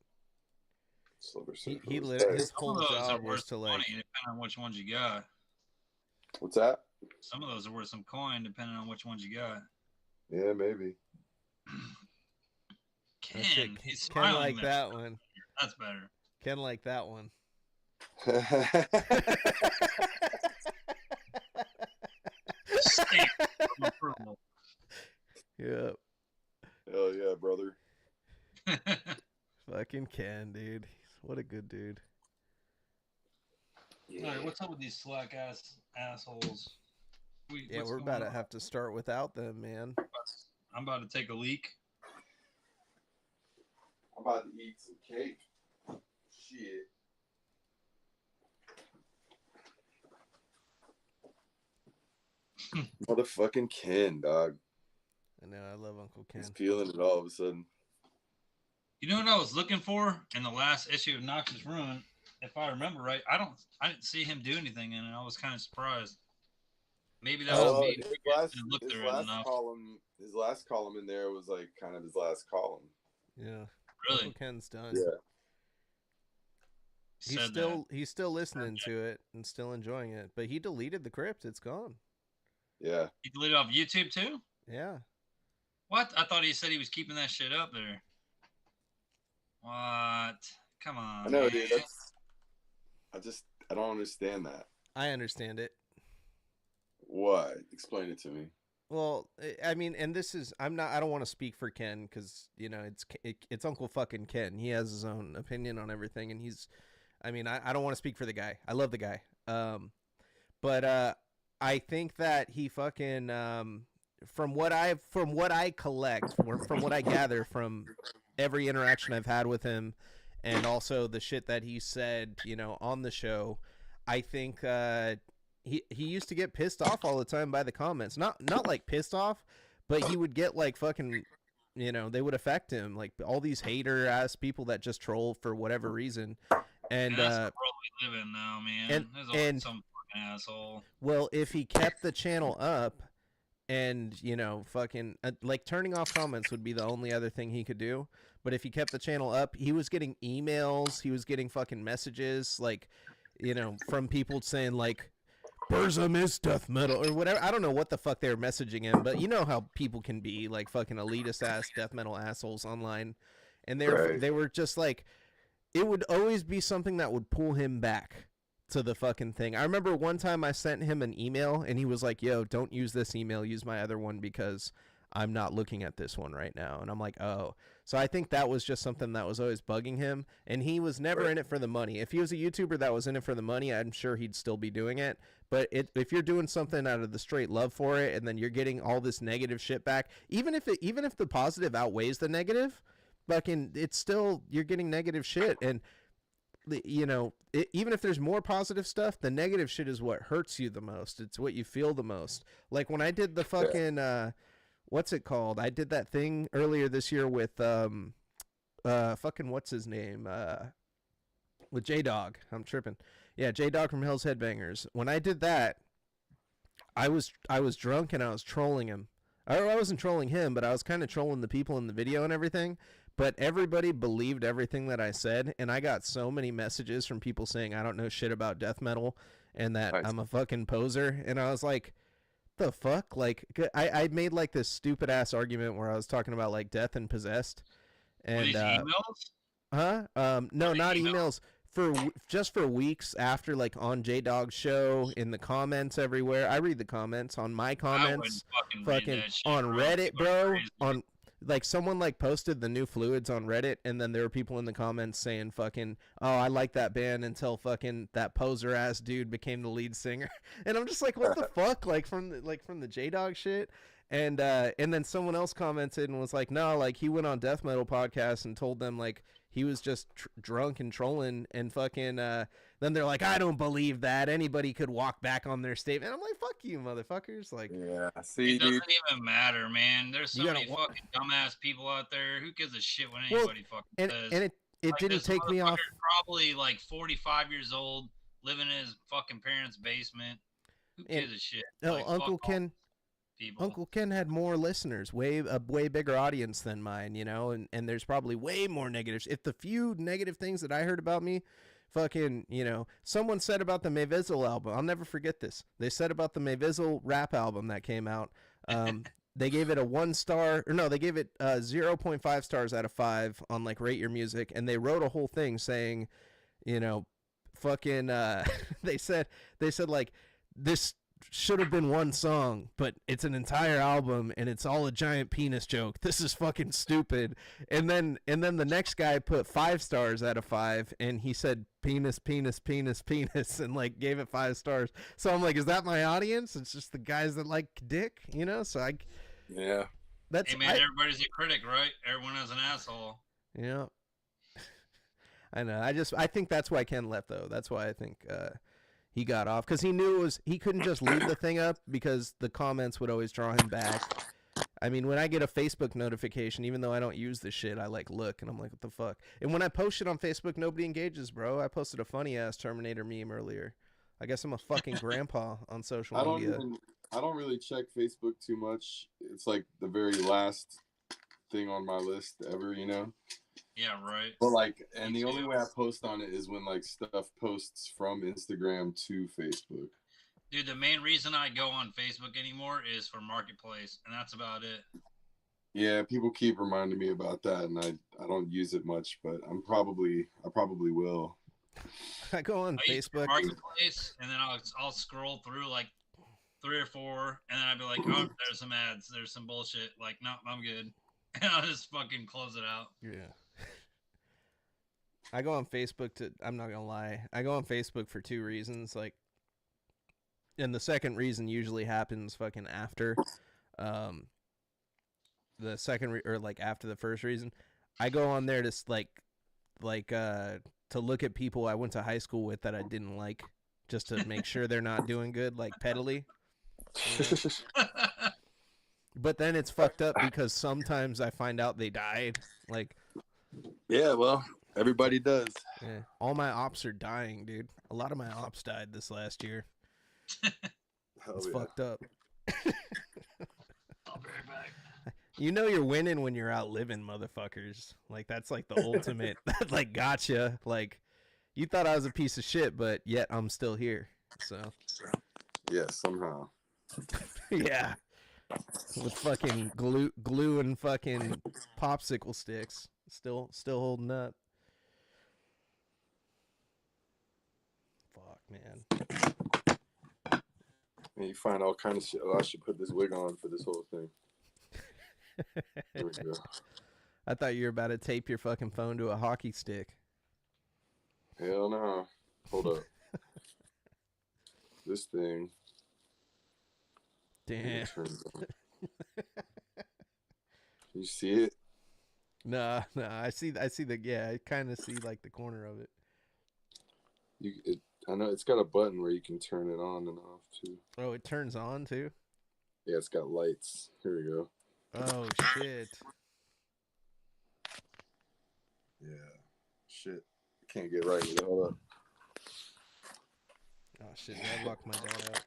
Silver Surfer. He was lit tight. his Some whole of those job are was worth to money, like. depending on which ones you got. What's that? Some of those are worth some coin, depending on which ones you got. Yeah, maybe. That shit, He's Ken smiling like there. that one. That's better. Ken like that one. Stamp of approval. Yep. Hell yeah, brother. Fucking Ken, dude. What a good dude. All right, what's up with these slack ass assholes? Yeah, What's we're going about to on? have to start without them, man. I'm about to take a leak. I'm about to eat some cake. Shit. Motherfucking Ken, dog. I know, I love Uncle Ken. He's feeling it all of a sudden. You know what I was looking for in the last issue of Noxious Ruin? If I remember right, I didn't see him do anything in it. I was kind of surprised. Maybe that was me. His last column in there was like kind of his last column. Yeah. Really? Uncle Ken's done. Yeah. He's still listening to it and still enjoying it, but he deleted the crypt. It's gone. Yeah. He deleted off YouTube too? Yeah. What? I thought he said he was keeping that shit up there. What? Come on. I know, man. dude. I don't understand that. I understand it. What? Explain it to me. Well, I mean, and this is I don't want to speak for Ken because you know it's Uncle fucking Ken. He has his own opinion on everything, and I don't want to speak for the guy. I love the guy. But I think that he fucking from what I collect, from what I gather from every interaction I've had with him, and also the shit that he said, you know, on the show, I think he used to get pissed off all the time by the comments. Not like pissed off, but he would get like fucking, you know, they would affect him, like all these hater ass people that just troll for whatever reason. And that's the world we live in now, man. There's always some fucking asshole. Well, if he kept the channel up, and you know, fucking like turning off comments would be the only other thing he could do. But if he kept the channel up, he was getting emails, he was getting fucking messages, like, you know, from people saying like, Burzum is death metal or whatever. I don't know what the fuck they were messaging him, but you know how people can be, like fucking elitist ass death metal assholes online, and they were just like, it would always be something that would pull him back to the fucking thing. I remember one time I sent him an email and he was like, yo, don't use this email, use my other one because I'm not looking at this one right now. And I'm like, oh. So I think that was just something that was always bugging him, and he was never in it for the money. If he was a YouTuber that was in it for the money, I'm sure he'd still be doing it. But if you're doing something out of the straight love for it, and then you're getting all this negative shit back, even if the positive outweighs the negative, fucking, it's still, you're getting negative shit. And you know, even if there's more positive stuff, the negative shit is what hurts you the most. It's what you feel the most. Like when I did the fucking what's it called? I did that thing earlier this year with fucking what's his name? With J-Dog. I'm tripping. Yeah, J-Dog from Hell's Headbangers. When I did that, I was drunk and I was trolling him. I wasn't trolling him, but I was kind of trolling the people in the video and everything. But everybody believed everything that I said, and I got so many messages from people saying I don't know shit about death metal and that I'm a fucking poser. And I was like, the fuck? Like, I made like this stupid ass argument where I was talking about like death and possessed. And these emails? No, not emails. Just for weeks after, like on J-Dog's show, in the comments everywhere. I read the comments on my comments, fucking on Reddit, bro. On like someone like posted the new Fluids on Reddit, and then there were people in the comments saying fucking, oh, I like that band until fucking that poser ass dude became the lead singer. And I'm just like, what the fuck? Like from the J-Dog shit. And then someone else commented and was like, no, like he went on Death Metal podcast and told them like he was just drunk and trolling, and fucking then they're like, I don't believe that anybody could walk back on their statement. I'm like, fuck you motherfuckers. Like, yeah, see, it doesn't even matter, man. There's so many fucking dumbass people out there. Who gives a shit what anybody fucking says? And it like, didn't take me off. Probably like 45 years old, living in his fucking parents' basement. Who gives a shit? No, like, Uncle Ken. People. Uncle Ken had more listeners, a way bigger audience than mine, you know, and there's probably way more negatives. If the few negative things that I heard about me, fucking, you know, someone said about the Mayvizzle album, I'll never forget this. They said about the Mayvizzle rap album that came out, they gave it a 1 star, or no, they gave it 0.5 stars out of 5 on like Rate Your Music, and they wrote a whole thing saying, you know, fucking, they said like, this should have been 1 song, but it's an entire album and it's all a giant penis joke. This is fucking stupid. And then the next guy put 5 stars out of 5, and he said penis, penis, penis, penis, and like gave it 5 stars. So I'm like, is that my audience? It's just the guys that like dick, you know? So yeah. That's Hey man, everybody's a critic, right? Everyone is an asshole. Yeah. I know. I think that's why Ken left though. That's why I think he got off, because he knew he couldn't just leave the thing up because the comments would always draw him back. I mean, when I get a Facebook notification, even though I don't use the shit, I like look and I'm like, what the fuck? And when I post shit on Facebook, nobody engages, bro. I posted a funny ass Terminator meme earlier. I guess I'm a fucking grandpa on social media. I don't really check Facebook too much. It's like the very last thing on my list ever, you know. Yeah, right. But like, and the only way I post on it is when like stuff posts from Instagram to Facebook. Dude, the main reason I go on Facebook anymore is for Marketplace, and that's about it. Yeah, people keep reminding me about that, and I don't use it much, but I probably will. I go on Facebook Marketplace, and then I'll scroll through like 3 or 4, and then I'd be like, oh, there's some ads, there's some bullshit. Like, no, I'm good, and I'll just fucking close it out. Yeah. I go on Facebook I'm not gonna lie, I go on Facebook for 2 reasons, like, and the second reason usually happens fucking after the second or like after the first reason. I go on there to to look at people I went to high school with that I didn't like, just to make sure they're not doing good, like pettily. But then it's fucked up because sometimes I find out they died. Like, yeah, well, everybody does. Yeah, all my ops are dying, dude. A lot of my ops died this last year. It's fucked up. I'll be right back. You know you're winning when you're out living, motherfuckers. Like, that's like the ultimate. Like, gotcha. Like, you thought I was a piece of shit, but yet I'm still here. So. Yeah, somehow. Yeah. With fucking glue and fucking popsicle sticks. Still holding up. Fuck, man. And you find all kind of shit. Oh, I should put this wig on for this whole thing. There we go. I thought you were about to tape your fucking phone to a hockey stick. Hell no. Hold up. This thing. Damn. You see it? No, I see I kind of see like the corner of it. I know it's got a button where you can turn it on and off too. Oh, it turns on too? Yeah, it's got lights. Here we go. Oh shit. Yeah. Shit. Can't get right with it. Hold up. Oh shit, I locked my dad out.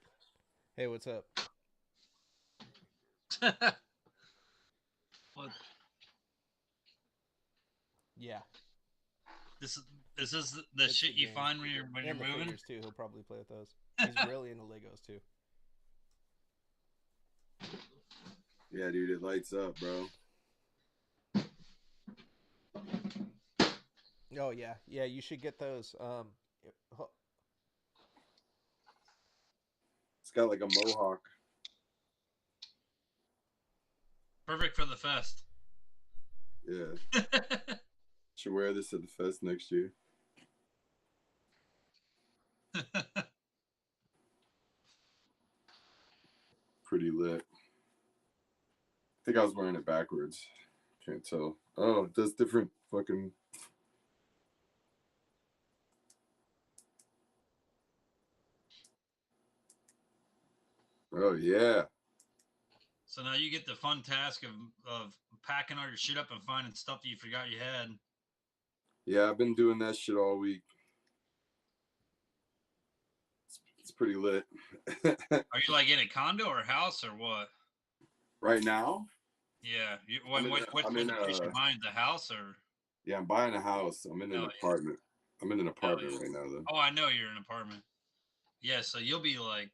Hey, what's up? What? Yeah. This is the It's shit the you game. find when you're And the moving. figures too. He'll probably play with those. He's really into Legos too. Yeah, dude, it lights up, bro. Oh yeah, you should get those. It's got like a mohawk. Perfect for the fest. Yeah. Should wear this at the fest next year. Pretty lit. I think I was wearing it backwards. Can't tell. Oh, it does different fucking. Oh yeah. So now you get the fun task of packing all your shit up and finding stuff that you forgot you had. Yeah, I've been doing that shit all week. It's pretty lit. Are you like in a condo or a house or what? Right now? Yeah. I'm in What place you buying? The house or? Yeah, I'm buying a house. I'm in an apartment. I'm in an apartment right now, though. Oh, I know you're in an apartment. Yeah, so you'll be like,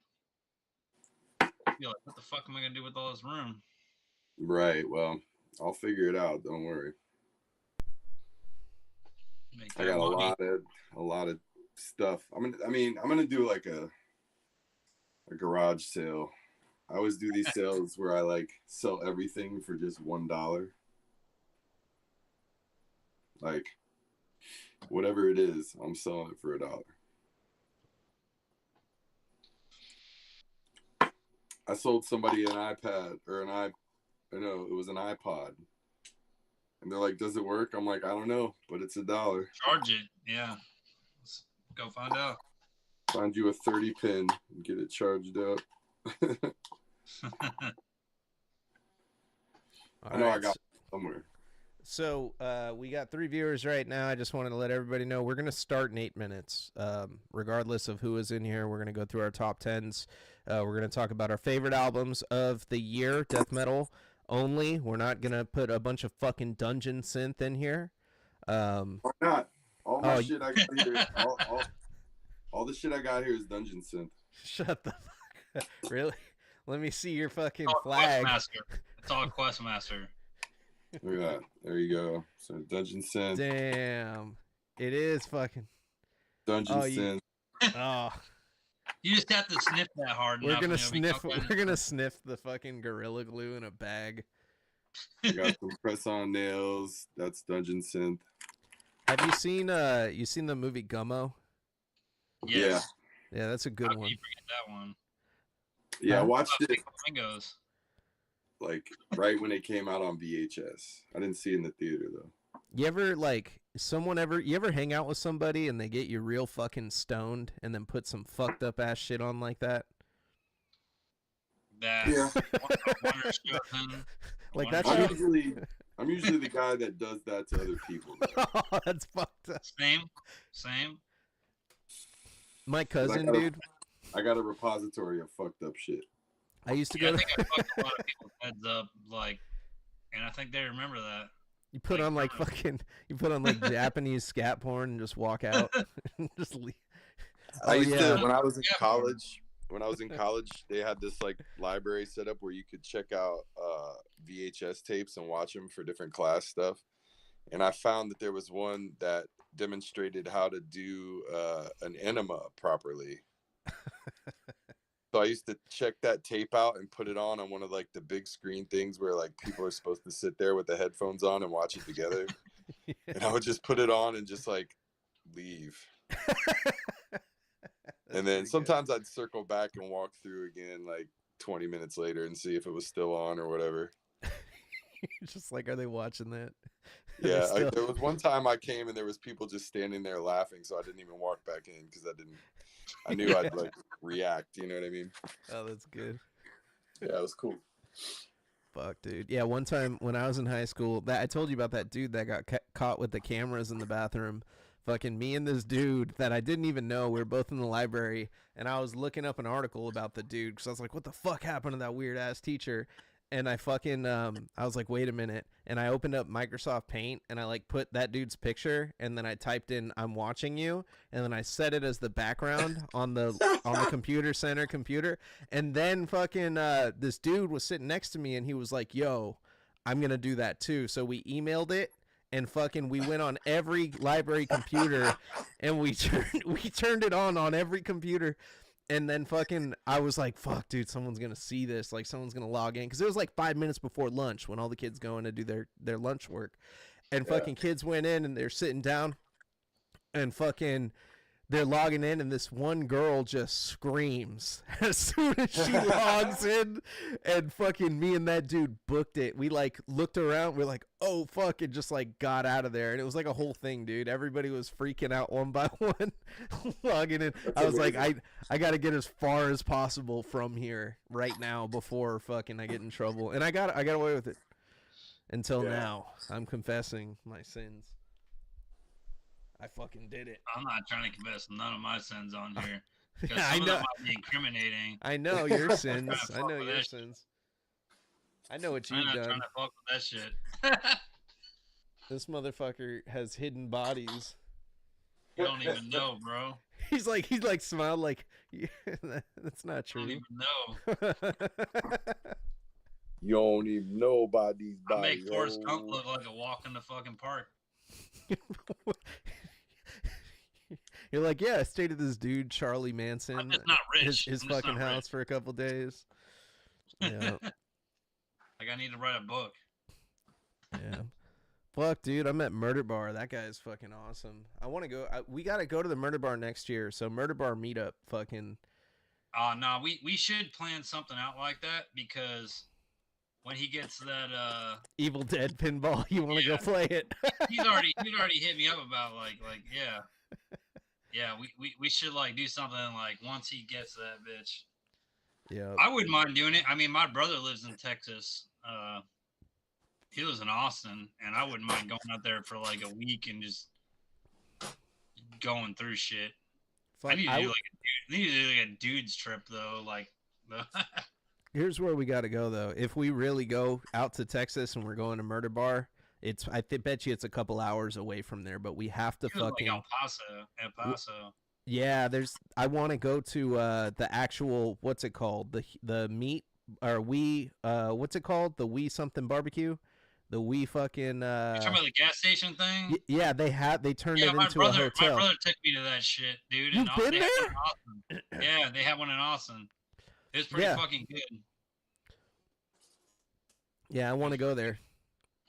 what the fuck am I gonna do with all this room? Right. Well, I'll figure it out. Don't worry. I got a lot of stuff. I'm gonna do like a garage sale. I always do these sales where I like sell everything for just $1. Like whatever it is, I'm selling it for $1. I sold somebody an iPad or an I know, it was an iPod. And they're like, does it work? I'm like, I don't know, but it's $1. Charge it. Yeah. Let's go find out. Find you a 30 pin and get it charged up. I know I got it somewhere. So we got 3 viewers right now. I just wanted to let everybody know we're going to start in 8 minutes. Regardless of who is in here, we're going to go through our top 10s. We're going to talk about our favorite albums of the year, death metal only. We're not going to put a bunch of fucking dungeon synth in here. Why not? All my shit I got here, all the shit I got here is dungeon synth. Shut the fuck up. Really? Let me see your fucking It's all flag. Questmaster. It's all Questmaster. Look at that. There you go. So dungeon synth. Damn. It is fucking. Dungeon synth. Oh. You just have to sniff that hard We're enough. gonna sniff. We're gonna sniff the fucking Gorilla Glue in a bag. I got some press-on nails. That's dungeon synth. Have you seen the movie Gummo? Yes. Yeah, that's a good How can one. you forget that one? Yeah, I watched Oh, it Flamingos. like right when it came out on VHS. I didn't see it in the theater though. You ever you ever hang out with somebody and they get you real fucking stoned and then put some fucked up ass shit on like that? Yeah. Wonder Chosen. Like that's I'm usually the guy that does that to other people. Oh, that's fucked up. Same. My cousin, dude. I got a repository of fucked up shit. I used to I go think I fucked a lot of people's heads up, like, and I think they remember that. You put on like Japanese scat porn and just walk out. Just leave. I used to when I was in college. When I was in college, they had this like library set up where you could check out VHS tapes and watch them for different class stuff. And I found that there was one that demonstrated how to do an enema properly. So I used to check that tape out and put it on one of like the big screen things where like people are supposed to sit there with the headphones on and watch it together. Yeah. And I would just put it on and just like leave. And then sometimes I'd circle back and walk through again like 20 minutes later and see if it was still on or whatever. Just like, are they watching that? Yeah, there was one time I came and there was people just standing there laughing, so I didn't even walk back in because I knew I'd like react. You know what I mean? Oh, that's good. Yeah, it was cool. Fuck, dude. Yeah, one time when I was in high school, I told you about that dude that got caught with the cameras in the bathroom. Fucking me and this dude that I didn't even know. We were both in the library, and I was looking up an article about the dude because I was like, what the fuck happened to that weird ass teacher? And I fucking I was like, wait a minute. And I opened up Microsoft Paint and I like put that dude's picture and then I typed in I'm watching you and then I set it as the background on the computer center computer. And then fucking this dude was sitting next to me and he was like, yo, I'm gonna do that too. So we emailed it and fucking we went on every library computer and we turned it on every computer. And then fucking, I was like, fuck, dude, someone's going to see this. Like, someone's going to log in. Because it was like 5 minutes before lunch when all the kids go in to do their lunch work. And fucking kids went in and they're sitting down. And fucking, they're logging in. And this one girl just screams as soon as she logs in. And fucking me and that dude booked it. We like looked around. We're like, oh, fuck. And just like got out of there. And it was like a whole thing, dude. Everybody was freaking out one by one logging in. I was like, I got to get as far as possible from here right now before fucking I get in trouble. And I got away with it until now. I'm confessing my sins. I fucking did it. I'm not trying to confess none of my sins on here. I know. Might be incriminating. I know your sins. I know your sins. I know what you've I'm not done. trying to fuck with that shit. This motherfucker has hidden bodies. You don't even know, bro. He's like smiled like, yeah, that's not true. You don't even know. You don't even know about these I bodies. make Forrest Gump look like a walk in the fucking park. You're like, yeah, I stayed at this dude Charlie Manson, I'm just not rich. his I'm just fucking not house rich. for a couple days. Yeah, Like I need to write a book. yeah. Fuck, dude, I'm at Murder Bar. That guy is fucking awesome. I want to go. We got to go to the Murder Bar next year. So Murder Bar meetup, fucking. No, we should plan something out like that because when he gets that Evil Dead pinball. You want to go play it? he's already hit me up about yeah, we should like do something like once he gets that bitch. Yeah. I wouldn't mind doing it. I mean, my brother lives in Texas. He lives in Austin, and I wouldn't mind going out there for like a week and just going through shit. Fuck, I need to do like a dude's trip though. Like, here's where we got to go though. If we really go out to Texas and we're going to Murder Bar, bet you it's a couple hours away from there. But we have to fucking like El Paso. Yeah, I want to go to the actual, what's it called? The meat or what's it called? The We something barbecue. The We fucking You're talking about the gas station thing? Yeah, they turned it into a hotel. My brother took me to that shit, dude. You've been there? Yeah, they have one in Austin. It's pretty fucking good. Yeah, I want to go there.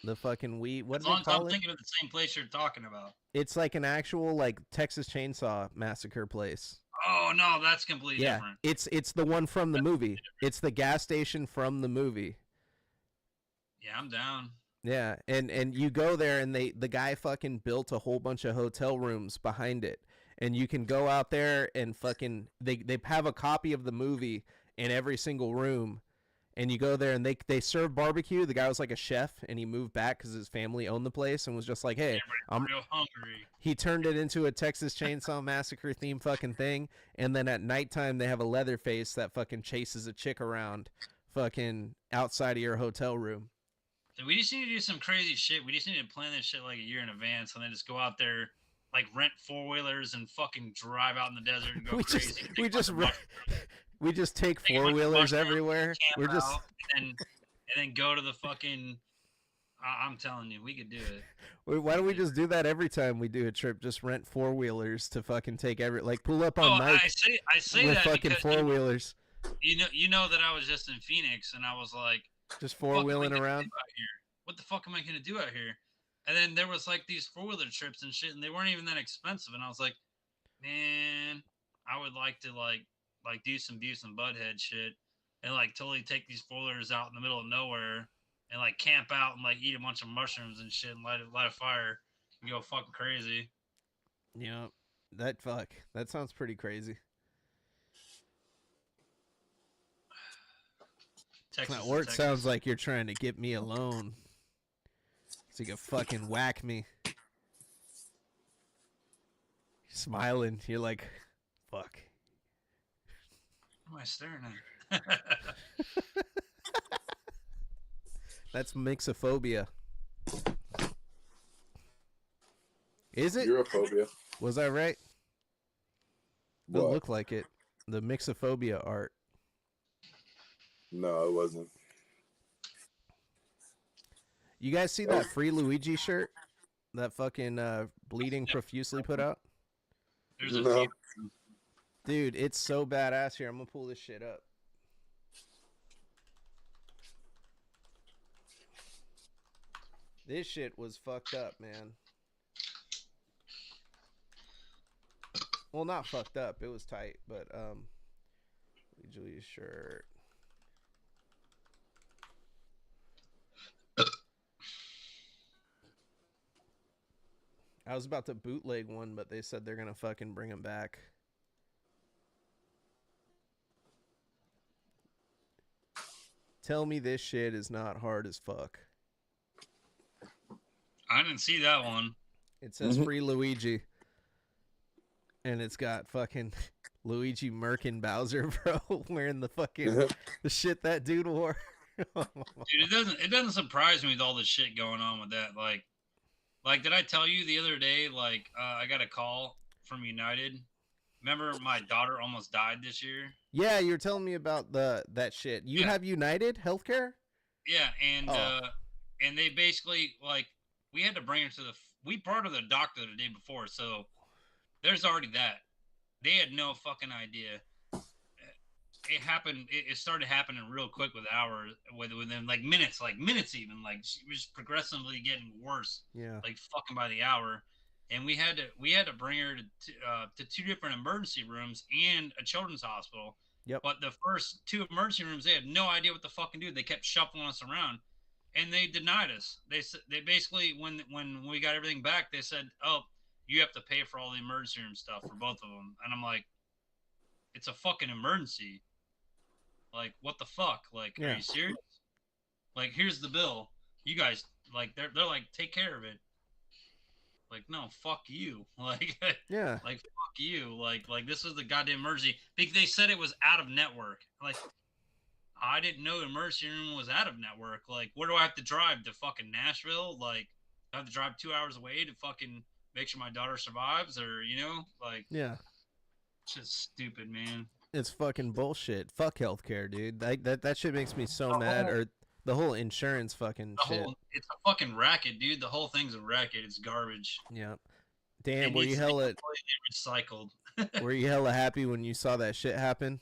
The fucking what do they call it? I'm thinking of the same place you're talking about. It's like an actual like Texas Chainsaw Massacre place. Oh no, that's completely different. It's the one from the movie. It's the gas station from the movie. Yeah, I'm down. Yeah, and you go there and the guy fucking built a whole bunch of hotel rooms behind it. And you can go out there and fucking they have a copy of the movie in every single room. And you go there and they serve barbecue. The guy was like a chef and he moved back because his family owned the place and was just like, hey, I'm real hungry. He turned it into a Texas Chainsaw Massacre theme fucking thing. And then at nighttime they have a Leatherface that fucking chases a chick around fucking outside of your hotel room. So we just need to do some crazy shit. We just need to plan this shit like a year in advance and then just go out there, like rent 4-wheelers and fucking drive out in the desert and go crazy. We just take 4-wheelers everywhere. We're just and then go to the fucking. I'm telling you, we could do it. Why don't we just do that every time we do a trip? Just rent 4-wheelers to fucking take pull up on Mike. I say with that fucking because 4-wheelers. You know that I was just in Phoenix and I was like, just 4-wheeling around. What the fuck am I gonna do out here? And then there was like these 4-wheeler trips and shit, and they weren't even that expensive. And I was like, man, I would like to like do some Beavis and Butthead shit and like totally take these 4-wheelers out in the middle of nowhere and like camp out and like eat a bunch of mushrooms and shit and light a fire and go fucking crazy. Yeah, that sounds pretty crazy. Texas, or it sounds like you're trying to get me alone so you can fucking whack me. You're smiling. You're like, fuck. What am I staring at? That's mixophobia. Is it? Europhobia. Was I right? What? Doesn't look like it. The mixophobia art. No, it wasn't. You guys see that Free Luigi shirt that fucking Bleeding Profusely put out? There's a No. Dude, it's so badass. Here, I'm gonna pull this shit up. This shit was fucked up, man. Well, not fucked up. It was tight, but Julia's shirt. I was about to bootleg one, but they said they're gonna fucking bring him back. Tell me this shit is not hard as fuck. I didn't see that one. It says Free Luigi. And it's got fucking Luigi Merkin Bowser, bro, wearing the fucking the shit that dude wore. Dude, it doesn't surprise me with all the shit going on with that. Like did I tell you the other day, like I got a call from United? Remember my daughter almost died this year? Yeah, you were telling me about that shit. You have United Healthcare? Yeah, and they basically like we had to bring her to we brought her to the doctor the day before, so there's already that. They had no fucking idea. It happened. It started happening real quick within like minutes even. Like she was progressively getting worse. Yeah. Like fucking by the hour, and we had to bring her to 2 different emergency rooms and a children's hospital. Yep. But the first 2 emergency rooms, they had no idea what to fucking do. They kept shuffling us around, and they denied us. They basically, when we got everything back, they said, "Oh, you have to pay for all the emergency room stuff for both of them." And I'm like, "It's a fucking emergency. Like, what the fuck? Like, are you serious? Like, here's the bill. You guys, like, they're like, take care of it." Like, no, fuck you. Like, Yeah. like fuck you. Like this is the goddamn emergency. They said it was out of network. Like, I didn't know emergency room was out of network. Like, where do I have to drive to fucking Nashville? Like, I have to drive 2 hours away to fucking make sure my daughter survives, or like, Yeah. it's just stupid, man. It's fucking bullshit. Fuck healthcare, dude. That shit makes me so mad. Or the whole insurance fucking shit. It's a fucking racket, dude. The whole thing's a racket. It's garbage. Yeah. Damn, It were needs you to be hella completely recycled? were you hella happy when you saw that shit happen?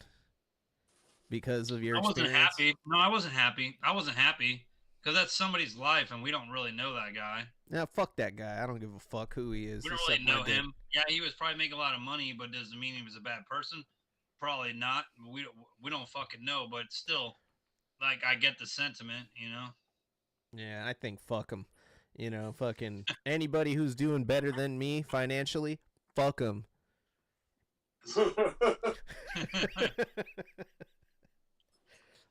Because of your I wasn't experience? happy. No, I wasn't happy. I wasn't happy because that's somebody's life, and we don't really know that guy. Yeah, fuck that guy. I don't give a fuck who he is. We don't He really sucked my know dick. him. Yeah, he was probably making a lot of money, but doesn't mean he was a bad person. Probably not. We don't fucking know, but still, like, I get the sentiment, Yeah, I think fuck him. You know, fucking anybody who's doing better than me financially, fuck him.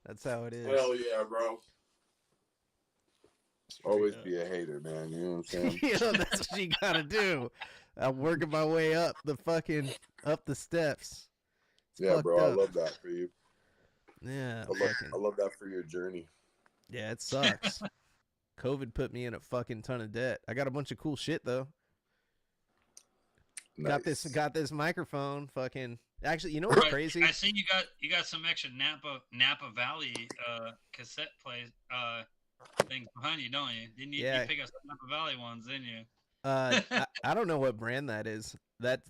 That's how it is. Hell yeah, bro. Always be a hater, man. You know what I'm saying? You know, that's what you gotta do. I'm working my way up the steps. It's Yeah, bro. up. I love that for you. Yeah, I love that for your journey. Yeah, it sucks. COVID put me in a fucking ton of debt. I got a bunch of cool shit though. Nice. Got this microphone. Fucking actually, you know what's crazy? I see you got some extra Napa Valley cassette plays things behind you, don't you? Didn't you, you pick up some Napa Valley ones, didn't you? I don't know what brand that is.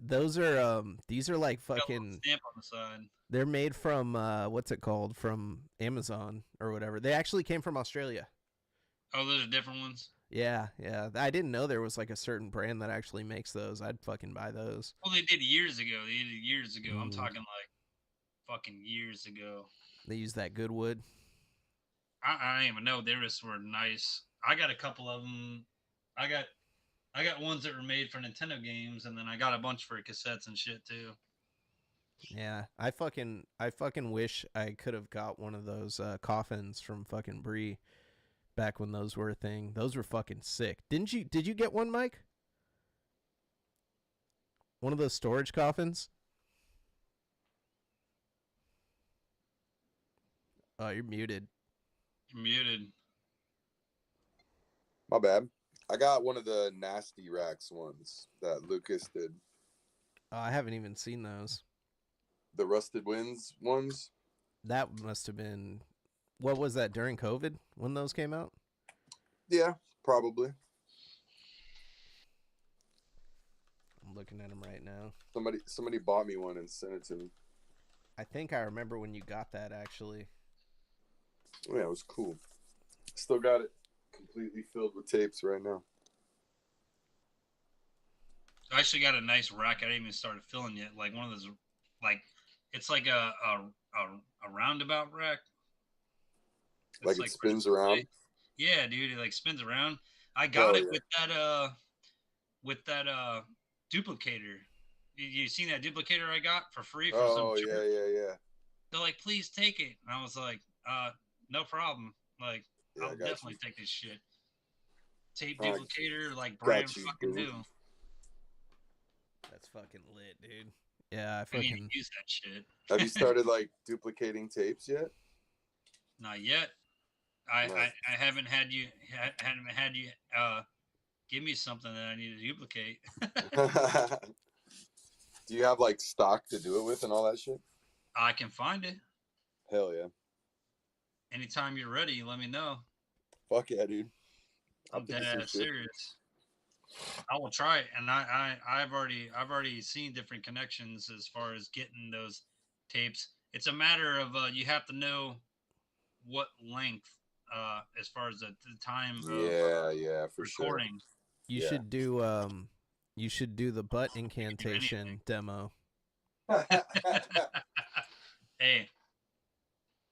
Those are these are like fucking stamp on the side. They're made from what's it called? From Amazon or whatever. They actually came from Australia. Oh, those are different ones? Yeah. I didn't know there was like a certain brand that actually makes those. I'd fucking buy those. Well, they did years ago. I'm talking like fucking years ago. They use that good wood. I don't even know. They just were nice. I got a couple of them. I got ones that were made for Nintendo games, and then I got a bunch for cassettes and shit too. Yeah, I fucking wish I could have got one of those coffins from fucking Brie back when those were a thing. Those were fucking sick. Did you get one, Mike? One of those storage coffins? Oh, you're muted. You're muted. My bad. I got one of the Nasty Racks ones that Lucas did. Oh, I haven't even seen those. The Rusted Winds ones? That must have been... What was that, during COVID when those came out? Yeah, probably. I'm looking at them right now. Somebody bought me one and sent it to me. I think I remember when you got that, actually. Yeah, it was cool. Still got it completely filled with tapes right now. I actually got a nice rack. I didn't even start filling yet. Like one of those, like it's like a roundabout rack. Like it spins around. Yeah, dude, it like spins around. I got it with that duplicator. You seen that duplicator I got for free for some yeah. They're like, please take it. And I was like, no problem. Like, I'll definitely take this shit. Tape duplicator, like brand fucking new. That's fucking lit, dude. Yeah, I fucking need to use that shit. Have you started like duplicating tapes yet? Not yet. I haven't had you give me something that I need to duplicate. Do you have like stock to do it with and all that shit? I can find it. Hell yeah. Anytime you're ready, let me know. Fuck yeah, dude. I'm dead serious. I will try it, and I've already seen different connections as far as getting those tapes. It's a matter of you have to know what length as far as the time of for recording. Sure. You should do the butt incantation demo. Hey,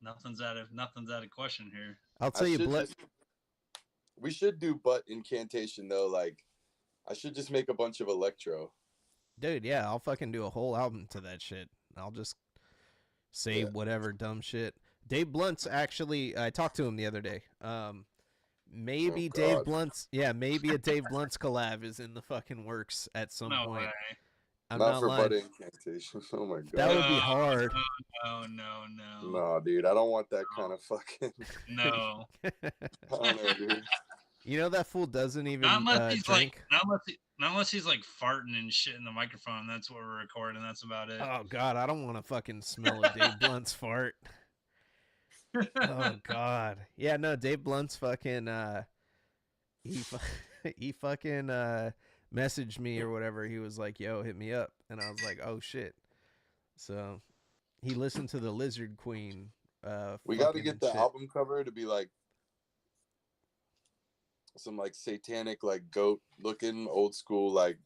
Nothing's out of question here. I'll tell you, we should do butt incantation though. Like, I should just make a bunch of electro. Dude, yeah, I'll fucking do a whole album to that shit. I'll just say whatever dumb shit. Dave Blunt's actually, I talked to him the other day. Maybe Dave Blunt's, maybe a Dave Blunt's collab is in the fucking works at some point. Way. I'm not for lying. butt incantation. Oh my god, that would be hard. No. No, dude, I don't want that kind of fucking. No. I don't know, dude. You know that fool doesn't even not unless he's drink. Not unless he's like farting and shit in the microphone. That's what we're recording. That's about it. Oh god, I don't want to fucking smell a Dave Blunt's fart. Oh god, yeah, no, Dave Blunt's fucking he fucking messaged me or whatever. He was like, "Yo, hit me up," and I was like, "Oh shit." So he listened to the Lizard Queen. We got to get the album cover to be like some like satanic, like goat looking, old school, like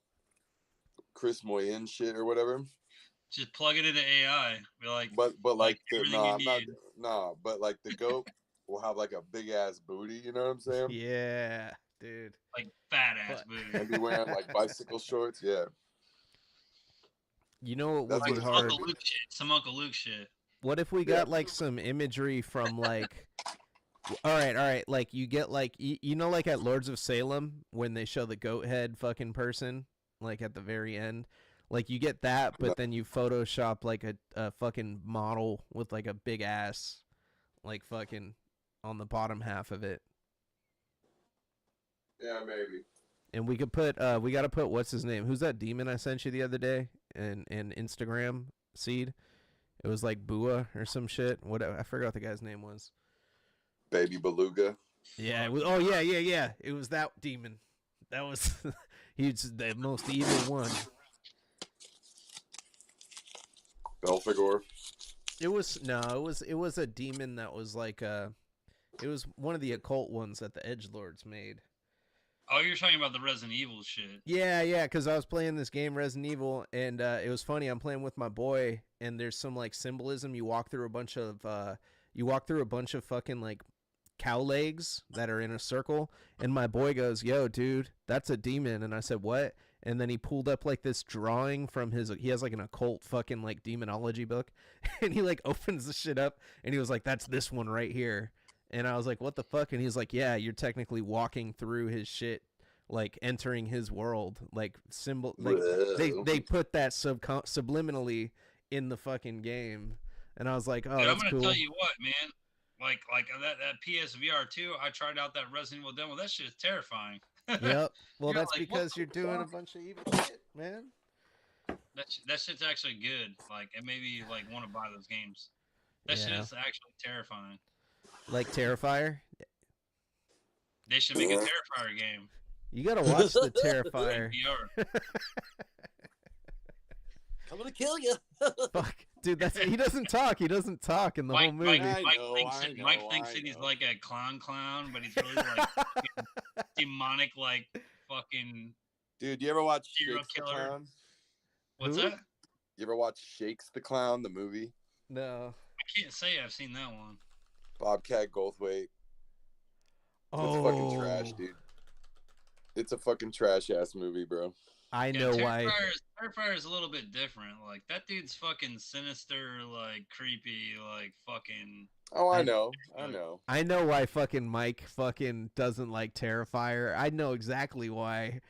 Chris Moyen shit or whatever. Just plug it into AI. Be like, but like the, but like the goat will have like a big ass booty. You know what I'm saying? Yeah, dude. Like fat ass booty. And be wearing like bicycle shorts. Yeah. You know what would like be hard? Some Uncle Luke shit. What if we got like some imagery from like? All right. Like you get like you know like at Lords of Salem when they show the goat head fucking person like at the very end, like you get that, but then you Photoshop like a fucking model with like a big ass, like fucking on the bottom half of it. Yeah, maybe. And we could put we got to put what's his name? Who's that demon I sent you the other day in Instagram seed? It was like Bua or some shit. What I forgot what the guy's name was. Baby Beluga. Yeah, it was. Oh yeah. It was that demon. That was he's the most evil one. Belphegor. It was a demon that was like it was one of the occult ones that the Edgelords made. Oh, you're talking about the Resident Evil shit. Yeah, because I was playing this game Resident Evil, and it was funny. I'm playing with my boy, and there's some like symbolism. You walk through a bunch of fucking like cow legs that are in a circle, and my boy goes, "Yo, dude, that's a demon." And I said, "What?" And then he pulled up like this drawing from he has like an occult fucking like demonology book, and he like opens the shit up, and he was like, "That's this one right here." And I was like, "What the fuck?" And he's like, "Yeah, you're technically walking through his shit, like entering his world, like symbol, like they put that subliminally in the fucking game." And I was like, "Oh, dude, that's cool." I'm gonna tell you what, man. Like that PSVR 2, I tried out that Resident Evil demo. That shit is terrifying. Yep. Well, that's like, because you're doing a bunch of evil shit, man. That shit's actually good. Like, it made me like want to buy those games. That shit is actually terrifying. Like Terrifier? They should make a Terrifier game. You gotta watch the Terrifier. I'm gonna kill you. Fuck, dude, he doesn't talk. He doesn't talk in the whole movie. Mike thinks that he's like a clown, but he's really like demonic, like fucking. Dude, you ever watch serial Shakes killer? the Clown? What's that? You ever watch Shakes the Clown, the movie? No. I can't say I've seen that one. Bobcat Goldthwait. Oh, it's fucking trash, dude. It's a fucking trash ass movie, bro. I know why. Terrifier is a little bit different. Like that dude's fucking sinister, like creepy, like fucking. Oh, I know. I know why fucking Mike fucking doesn't like Terrifier. I know exactly why.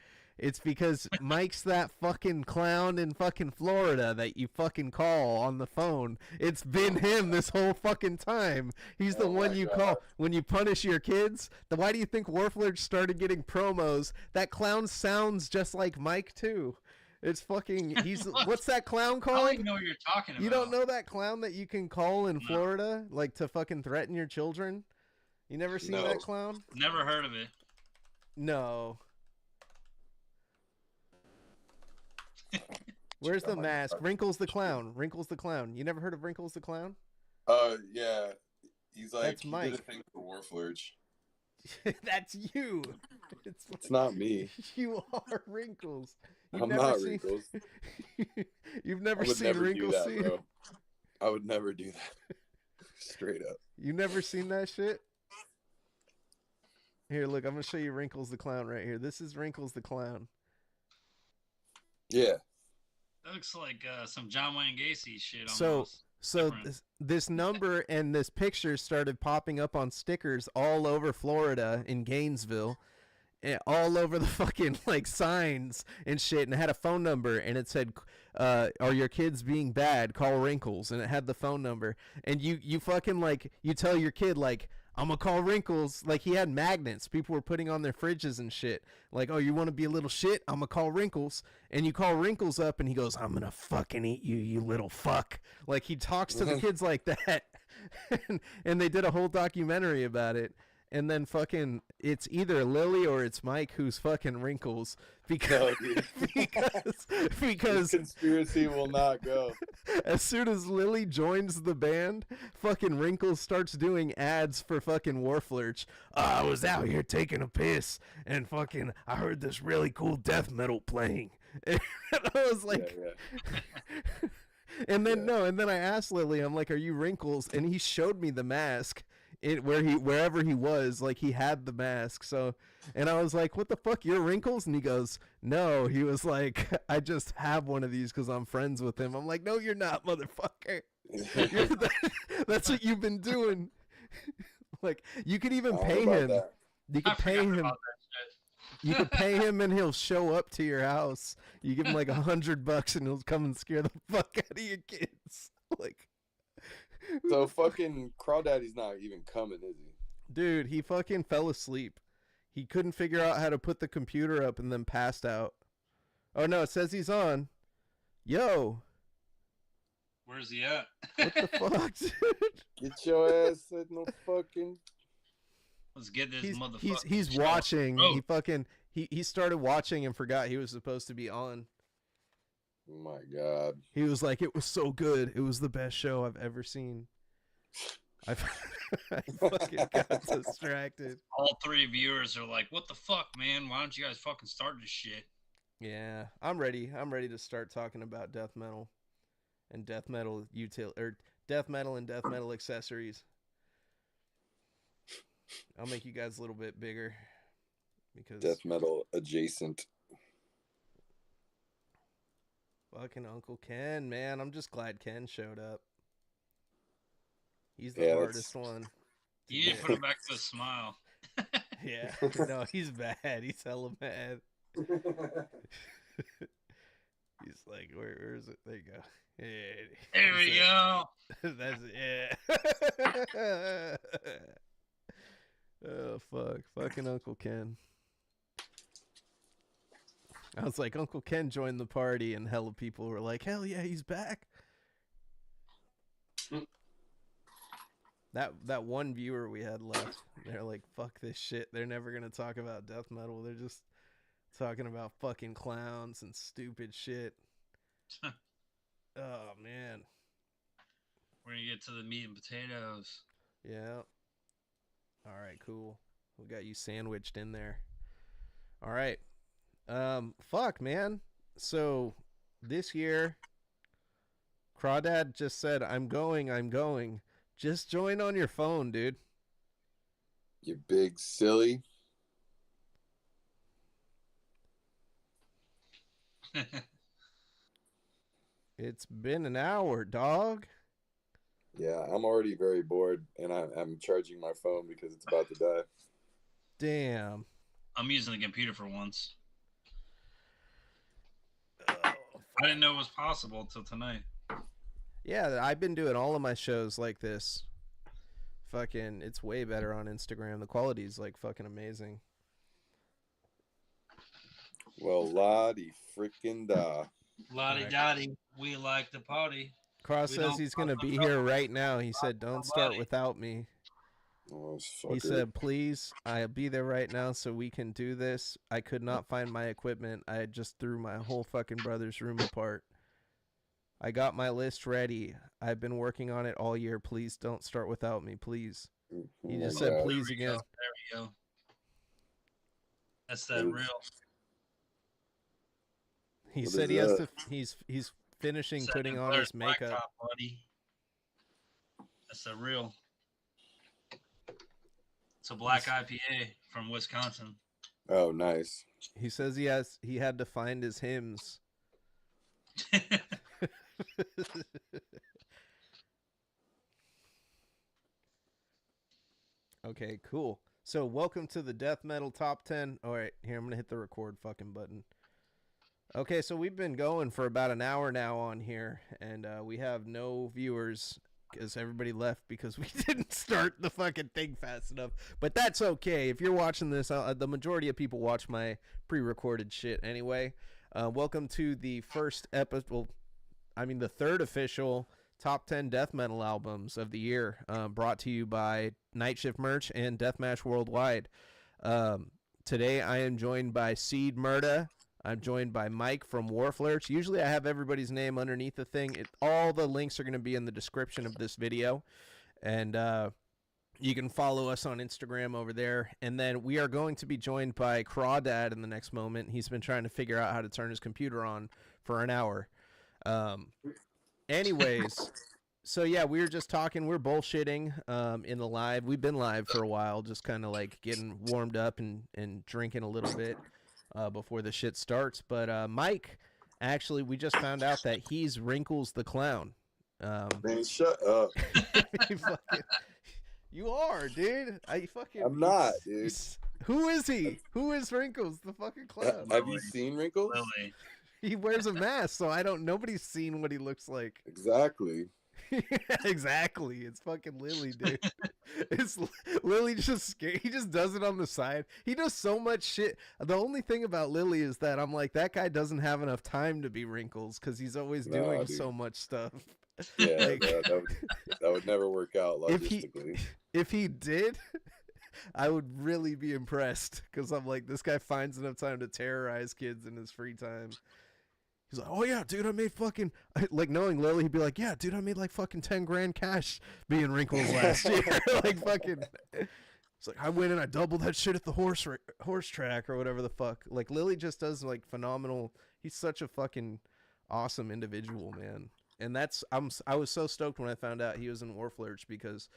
It's because Mike's that fucking clown in fucking Florida that you fucking call on the phone. It's been him this whole fucking time. He's the one you call when you punish your kids. Why do you think Warflurch started getting promos? That clown sounds just like Mike too. It's fucking, what's that clown called? I don't even know what you're talking about. You don't know that clown that you can call in Florida, like to fucking threaten your children? You never seen that clown? Never heard of it. No. Where's the mask? Wrinkles the clown. Wrinkles the clown. You never heard of Wrinkles the clown? Yeah. He's like, that's Mike. He did a thing for Warflurch. That's you. It's not me. You are Wrinkles. I'm not Wrinkles. You've never seen Wrinkles. I would never do that. Straight up. You never seen that shit? Here, look, I'm gonna show you Wrinkles the Clown right here. This is Wrinkles the Clown. Yeah. That looks like some John Wayne Gacy shit. So Different. this number and this picture started popping up on stickers all over Florida in Gainesville, and all over the fucking like signs and shit, and it had a phone number, and it said, "Are your kids being bad? Call Wrinkles," and it had the phone number, and you fucking like you tell your kid like, I'm gonna call Wrinkles. Like, he had magnets people were putting on their fridges and shit. Like, oh, you want to be a little shit? I'm gonna call Wrinkles. And you call Wrinkles up and he goes, I'm gonna fucking eat you, you little fuck. Like, he talks to the kids like that. and they did a whole documentary about it. And then fucking, it's either Lily or it's Mike who's fucking Wrinkles. Because, because This conspiracy will not go. as soon as Lily joins the band, fucking Wrinkles starts doing ads for fucking Warflurch. I was out here taking a piss, and fucking I heard this really cool death metal playing. And I was like, Yeah. and then I asked Lily, I'm like, are you Wrinkles? And he showed me the mask. Wherever he was, like, he had the mask. So, and I was like, what the fuck, you're Wrinkles? And he goes, no. He was like, I just have one of these because I'm friends with him. I'm like, no, you're not, motherfucker. That's what you've been doing. Like, you could even pay him. You could pay him. You could pay him and he'll show up to your house. You give him like $100 and he'll come and scare the fuck out of your kids. Like, So fucking Crawdaddy's not even coming, is he? dude, he fucking fell asleep. He couldn't figure out how to put the computer up and then passed out. Oh no, it says he's on. Yo. Where's he at? What the fuck, dude? Get your ass at no fucking. Let's get this motherfucker. He's watching. He fucking he started watching and forgot he was supposed to be on. Oh my god. He was like, it was so good. It was the best show I've ever seen. I fucking got distracted. All three viewers are like, what the fuck, man? Why don't you guys fucking start this shit? Yeah, I'm ready. I'm ready to start talking about death metal and death metal death metal and death metal accessories. I'll make you guys a little bit bigger because Death metal adjacent. fucking Uncle Ken, man. I'm just glad Ken showed up. He's the hardest one. You need to put him back to a smile. Yeah. No, he's bad. He's hella mad. He's like, where is it? There you go. Yeah, There we go. that's it. Yeah. Oh, fuck. Fucking Uncle Ken. I was like, Uncle Ken joined the party, and hella people were like, hell yeah, he's back. That one viewer we had left, they're like, fuck this shit. They're never going to talk about death metal. They're just talking about fucking clowns and stupid shit. Oh, man. We're going to get to the meat and potatoes. Yeah. All right, cool. We got you sandwiched in there. All right. Fuck, man. So this year, Crawdad just said, I'm going. Just join on your phone, dude. You big silly. It's been an hour, dog. Yeah, I'm already very bored, and I'm charging my phone because it's about to die. Damn. I'm using the computer for once. Oh, I didn't know it was possible until tonight. yeah, I've been doing all of my shows like this. Fucking, it's way better on Instagram. The quality is like fucking amazing. Well, la-di frickin' da. Lottie Dottie, we like to party. Cross says he's going to be here right now. He said, don't start without me. Oh, He said, please, I'll be there right now so we can do this. I could not find my equipment. I just threw my whole fucking brother's room apart. I got my list ready. I've been working on it all year. Please don't start without me, please. He just said, please again. There we go. That's that real. He What said is he has that? to. He's finishing Second putting on third his makeup. blacktop, buddy. That's a real. It's a black IPA from Wisconsin. Oh, nice. He says he had to find his hymns. Okay, cool. So welcome to the Death Metal Top 10. All right, here, I'm going to hit the record fucking button. Okay, so we've been going for about an hour now on here, and we have no viewers because everybody left because we didn't start the fucking thing fast enough. But that's okay. If you're watching this, the majority of people watch my pre-recorded shit anyway. Welcome to the first episode, well, I mean the third official Top 10 Death Metal Albums of the year, brought to you by Night Shift Merch and Deathmatch Worldwide. Today I am joined by Seed Murda. I'm joined by Mike from Warflirts. Usually I have everybody's name underneath the thing. All the links are going to be in the description of this video. And you can follow us on Instagram over there. And then we are going to be joined by Crawdad in the next moment. He's been trying to figure out how to turn his computer on for an hour. Anyways, so yeah, we were just talking. We're bullshitting in the live. We've been live for a while, just kind of like getting warmed up and drinking a little bit before the shit starts. But Mike, actually, we just found out that he's Wrinkles the Clown. Man, shut up. You are, dude. I'm not, dude. Who is he? Who is Wrinkles the fucking clown? Have you seen Wrinkles? Lily. He wears a mask, so nobody's seen what he looks like. Exactly. Exactly. It's fucking Lily, dude. It's Lily just scared. He just does it on the side. He does so much shit. The only thing about Lily is that I'm like, that guy doesn't have enough time to be Wrinkles because he's always doing so much stuff. Yeah, like, that would never work out logistically. If he did, I would really be impressed because I'm like, this guy finds enough time to terrorize kids in his free time. He's like, oh yeah, dude, I made fucking, like, knowing Lily, he'd be like, yeah, dude, I made like fucking 10 grand cash being Wrinkles last year. Like fucking, it's like, I went and I doubled that shit at the horse track or whatever the fuck. Like Lily just does like phenomenal. He's such a fucking awesome individual, man. And I was so stoked when I found out he was in Warflirts because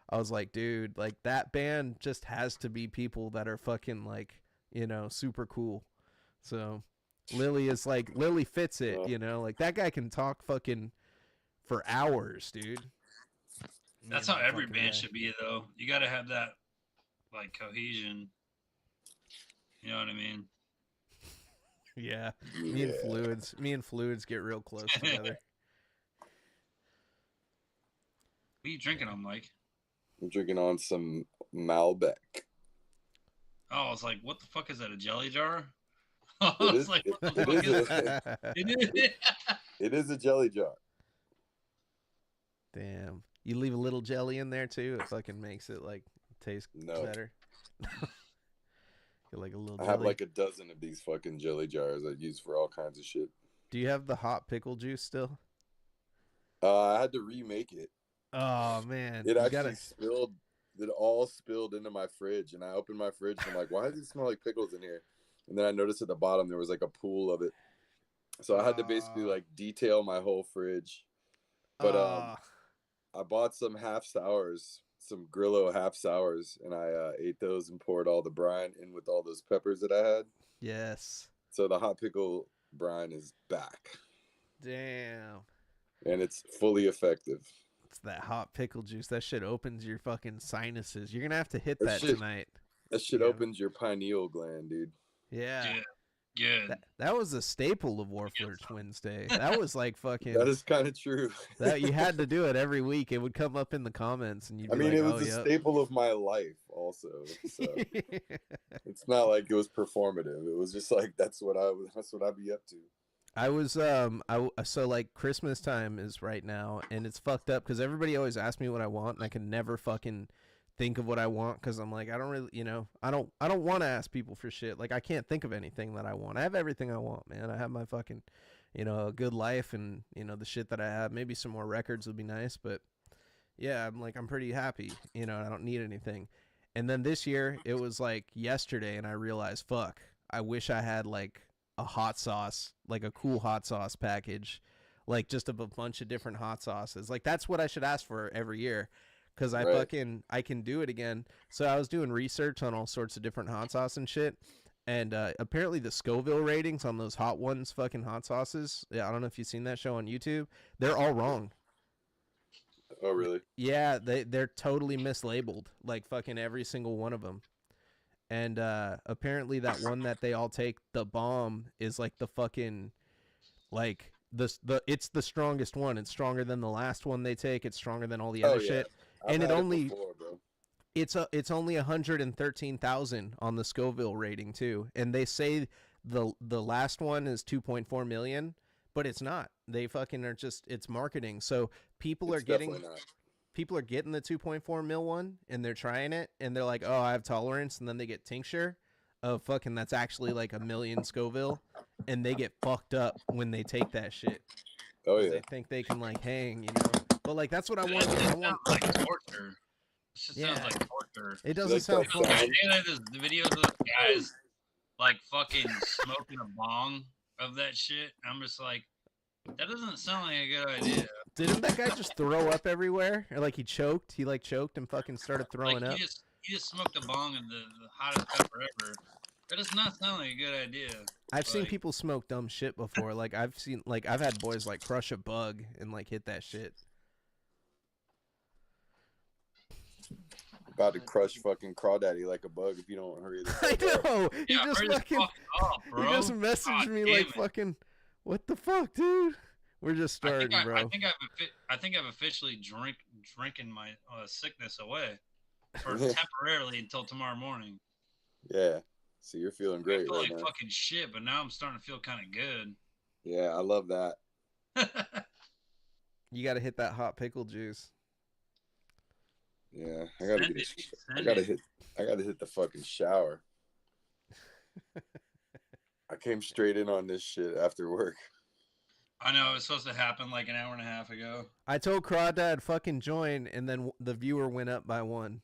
I was like, dude, like that band just has to be people that are fucking like, you know, super cool. So Lily fits it, you know, like that guy can talk fucking for hours, dude. That's how every band should be, though. You got to have that like cohesion. You know what I mean? Yeah. Me and Fluids get real close together. What are you drinking on, Mike? I'm drinking on some Malbec. Oh, I was like, what the fuck is that, a jelly jar? It is a jelly jar. Damn. You leave a little jelly in there too? It fucking makes it like taste better. Like a little I have like a dozen of these fucking jelly jars I use for all kinds of shit. Do you have the hot pickle juice still? I had to remake it. Oh man. It actually spilled. It all spilled into my fridge, and I opened my fridge and I'm like, why does it smell like pickles in here? And then I noticed at the bottom there was like a pool of it. So I had to basically like detail my whole fridge. But I bought some half sours, some Grillo half sours, and I ate those and poured all the brine in with all those peppers that I had. Yes. So the hot pickle brine is back. Damn. And it's fully effective. It's that hot pickle juice. That shit opens your fucking sinuses. You're going to have to hit that tonight. That shit opens your pineal gland, dude. Yeah. Good. That was a staple of Warflirts Wednesday. That was like fucking. That is kind of true. That you had to do it every week. It would come up in the comments, and you'd be it was a staple of my life, also. So it's not like it was performative. It was just like that's what I'd be up to. I was so like Christmas time is right now, and it's fucked up because everybody always asks me what I want, and I can never fucking think of what I want because I'm like, I don't really, I don't want to ask people for shit. Like I can't think of anything that I want. I have everything I want, man. I have my fucking, a good life and, the shit that I have. Maybe some more records would be nice, but yeah, I'm pretty happy, I don't need anything. And then this year it was like yesterday and I realized, fuck, I wish I had like a hot sauce, like a cool hot sauce package, like just of a bunch of different hot sauces. Like that's what I should ask for every year, because I Right. I can do it again. So I was doing research on all sorts of different hot sauce and shit. And apparently the Scoville ratings on those hot ones, fucking hot sauces. Yeah, I don't know if you've seen that show on YouTube. They're all wrong. Oh, really? Yeah, they're totally mislabeled, like fucking every single one of them. And apparently that one that they all take, the bomb, is like the fucking like the it's the strongest one. It's stronger than the last one they take. It's stronger than all the Oh, other yeah. shit. I've And it had only before, bro. it's only 113,000 on the Scoville rating too. And they say the last one is 2.4 million, but it's not. They fucking are just, it's marketing. So people are It's getting definitely not. people are getting the 2.4 mil one and they're trying it and they're like, oh, I have tolerance, and then they get tincture of fucking that's actually like a million Scoville, and they get fucked up when they take that shit. Oh, yeah. They think they can like hang, you know. But like that's what I want. It I want. sounds like torture. It just Yeah. sounds like torture. It doesn't Like sound that fun. sound. The videos of those guys like fucking smoking a bong of that shit. I'm just like, that doesn't sound like a good idea. Didn't that guy just throw up everywhere? Or like he choked? He like choked and fucking started throwing Like up. he just smoked a bong of the hottest pepper ever. That does not sound like a good idea. I've seen like- people smoke dumb shit before. Like I've had boys like crush a bug and like hit that shit. About to crush fucking Crawdaddy like a bug if you don't hurry the I fuck up. know. He Yeah, just hurry the fucking fuck up, bro. he just messaged God me damn like it. fucking, what the fuck, dude? We're just starting, bro. I think I've officially drinking my sickness away for Yeah. temporarily until tomorrow morning. Yeah. So you're feeling I great feel right like now. fucking shit, but now I'm starting to feel kind of good. Yeah, I love that. You got to hit that hot pickle juice. Yeah, I gotta Send get it, this. send it. I gotta hit the fucking shower. I came straight in on this shit after work. I know it was supposed to happen like an hour and a half ago. I told Crawdad fucking join, and then the viewer went up by 1.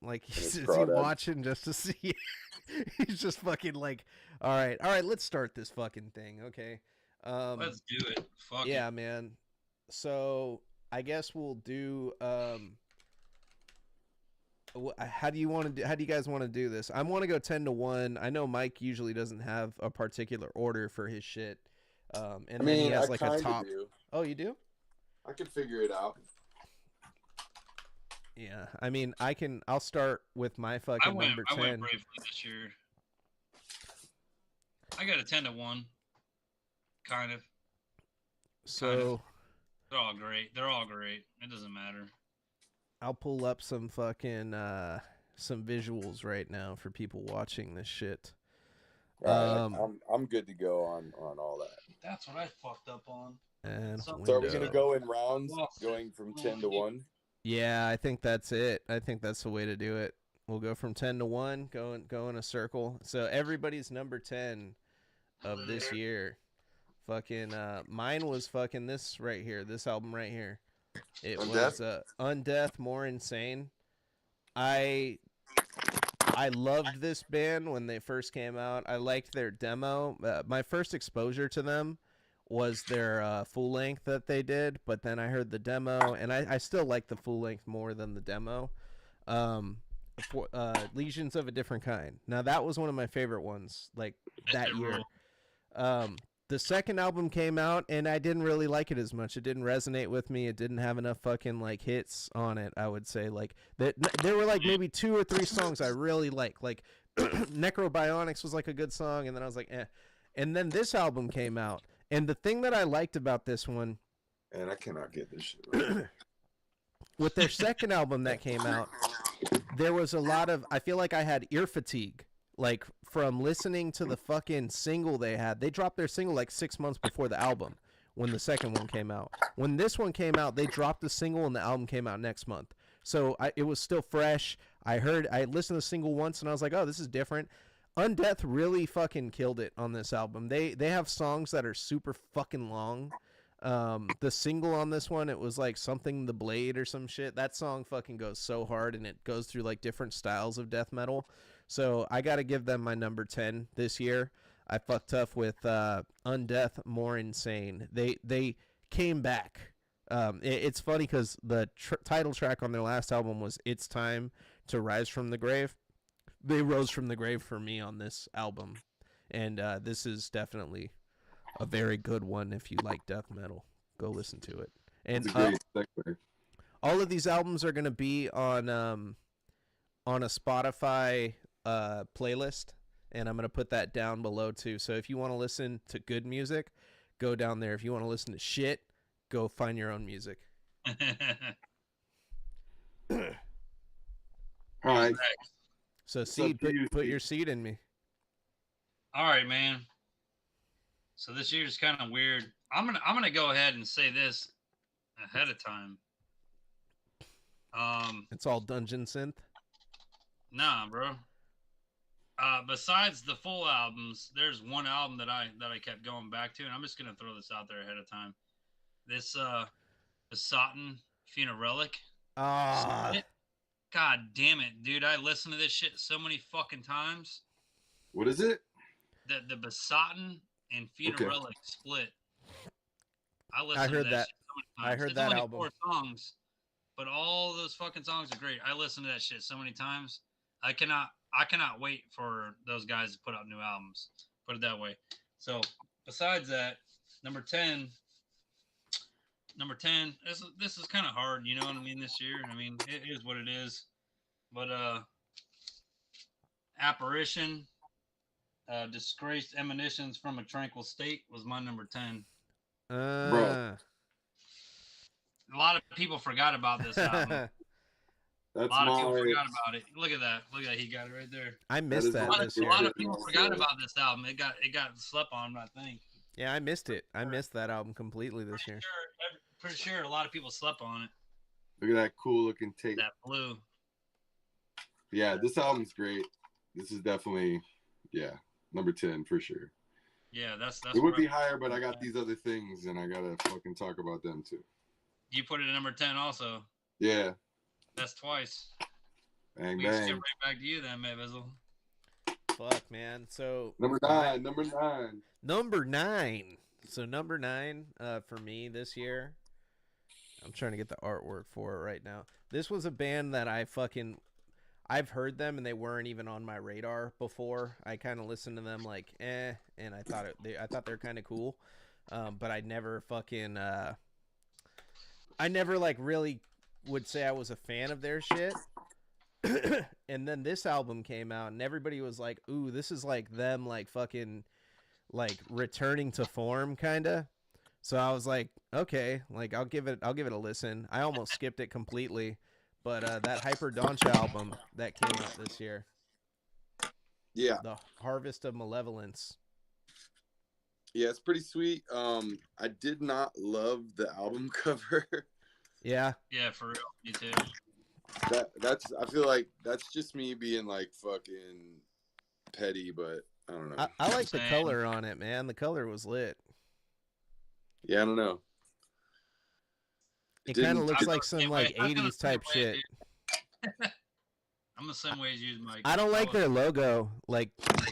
Like it's is he Crawdad. watching just to see? He's just fucking like, all right, let's start this fucking thing, okay? Let's do it. Fuck Yeah, it. man. So I guess we'll do. How do you guys want to do this? I want to go 10-1. I know Mike usually doesn't have a particular order for his shit. And I then mean, he has I like a kinda top. do. Oh, you do? I can figure it out. Yeah. I mean, I'll start with my fucking number 10. I went bravely this year. I got a 10-1. Kind of. So They're all great. They're all great. It doesn't matter. I'll pull up some fucking some visuals right now for people watching this shit. All right, I'm good to go on all that. That's what I fucked up on. And So So are we window. gonna go in rounds, Well, going from 10-1? Yeah, I think that's it. I think that's the way to do it. We'll go from 10-1, go in a circle. So everybody's number 10 of this year. Fucking mine was fucking this right here, this album right here. It Undeath? was Undeath, More Insane. I loved this band when they first came out. I liked their demo. My first exposure to them was their full length that they did, but then I heard the demo, and I still like the full length more than the demo. Legions of a Different Kind. Now that was one of my favorite ones, like that year. The second album came out, and I didn't really like it as much. It didn't resonate with me. It didn't have enough fucking like hits on it. I would say like that. There were like maybe 2 or 3 songs I really liked. Like Necrobionics was like a good song, and then I was like, eh. And then this album came out, and the thing that I liked about this one, And I cannot get this shit right. with their second album that came out, there was a lot of, I feel like I had ear fatigue, like from listening to the fucking single they had. They dropped their single like 6 months before the album when the second one came out. When this one came out, they dropped the single and the album came out next month. So it was still fresh. I listened to the single once and I was like, oh, this is different. Undeath really fucking killed it on this album. They have songs that are super fucking long. The single on this one, it was like Something the Blade or some shit. That song fucking goes so hard, and it goes through like different styles of death metal. So I got to give them my number 10 this year. I fucked tough with Undeath More Insane. They came back. It's funny because the title track on their last album was "It's Time to Rise from the Grave." They rose from the grave for me on this album, and this is definitely a very good one. If you like death metal, go listen to it. And It's a great segue. all of these albums are going to be on a Spotify playlist, and I'm going to put that down below too. So if you want to listen to good music, go down there. If you want to listen to shit, go find your own music. All right. So seed, put your seed in me. All right, man. So this year's kind of weird. I'm gonna go ahead and say this ahead of time. It's all dungeon synth. Nah, bro. Besides the full albums, there's one album that I kept going back to, and I'm just gonna throw this out there ahead of time. This Besotten Funerelic. Ah, God damn it, dude! I listened to this shit so many fucking times. What is it? The Besotten and Funerelic split. I listened heard to that. shit so many times. I heard it's that only album. 4 songs, but all those fucking songs are great. I listened to that shit so many times. I cannot wait for those guys to put out new albums. Put it that way. So besides that, number 10. This is kind of hard, you know what I mean? This year, I mean, it is what it is. But Apparition, Disgraced Emanations from a Tranquil State was my number 10. Bro. A lot of people forgot about this album. That's a lot of people forgot about it. Look at that. He got it right there. I missed that this year. A lot of people forgot about this album. It got slept on, I think. Yeah, I missed it. I missed that album completely this year. Pretty sure a lot of people slept on it. Look at that cool looking tape. That blue. Yeah, this album's great. This is definitely, number 10 for sure. Yeah, that's it would be higher, but I got these other things, and I gotta fucking talk about them too. You put it at number 10 also. Yeah. That's twice. Bang, we bang. skip right back to you then, Maybizzle. Fuck, man. So number 9. Number 9. So number 9 for me this year. I'm trying to get the artwork for it right now. This was a band that I've heard them and they weren't even on my radar before. I kind of listened to them like and I thought they're kind of cool, but I never like really would say I was a fan of their shit. And then this album came out and everybody was like, "Ooh, this is like them like fucking like returning to form kind of." So I was like, okay, like I'll give it a listen. I almost skipped it completely, but that Hyperdontia album that came out this year, the Harvest of Malevolence. Yeah, it's pretty sweet. I did not love the album cover. Yeah, for real, me too. I feel like that's just me being like fucking petty, but I don't know. I like the color on it, man. The color was lit. Yeah, I don't know. It kind of looks like some like 80s type shit. I'm the same way as you, Mike. I don't like their logo. Like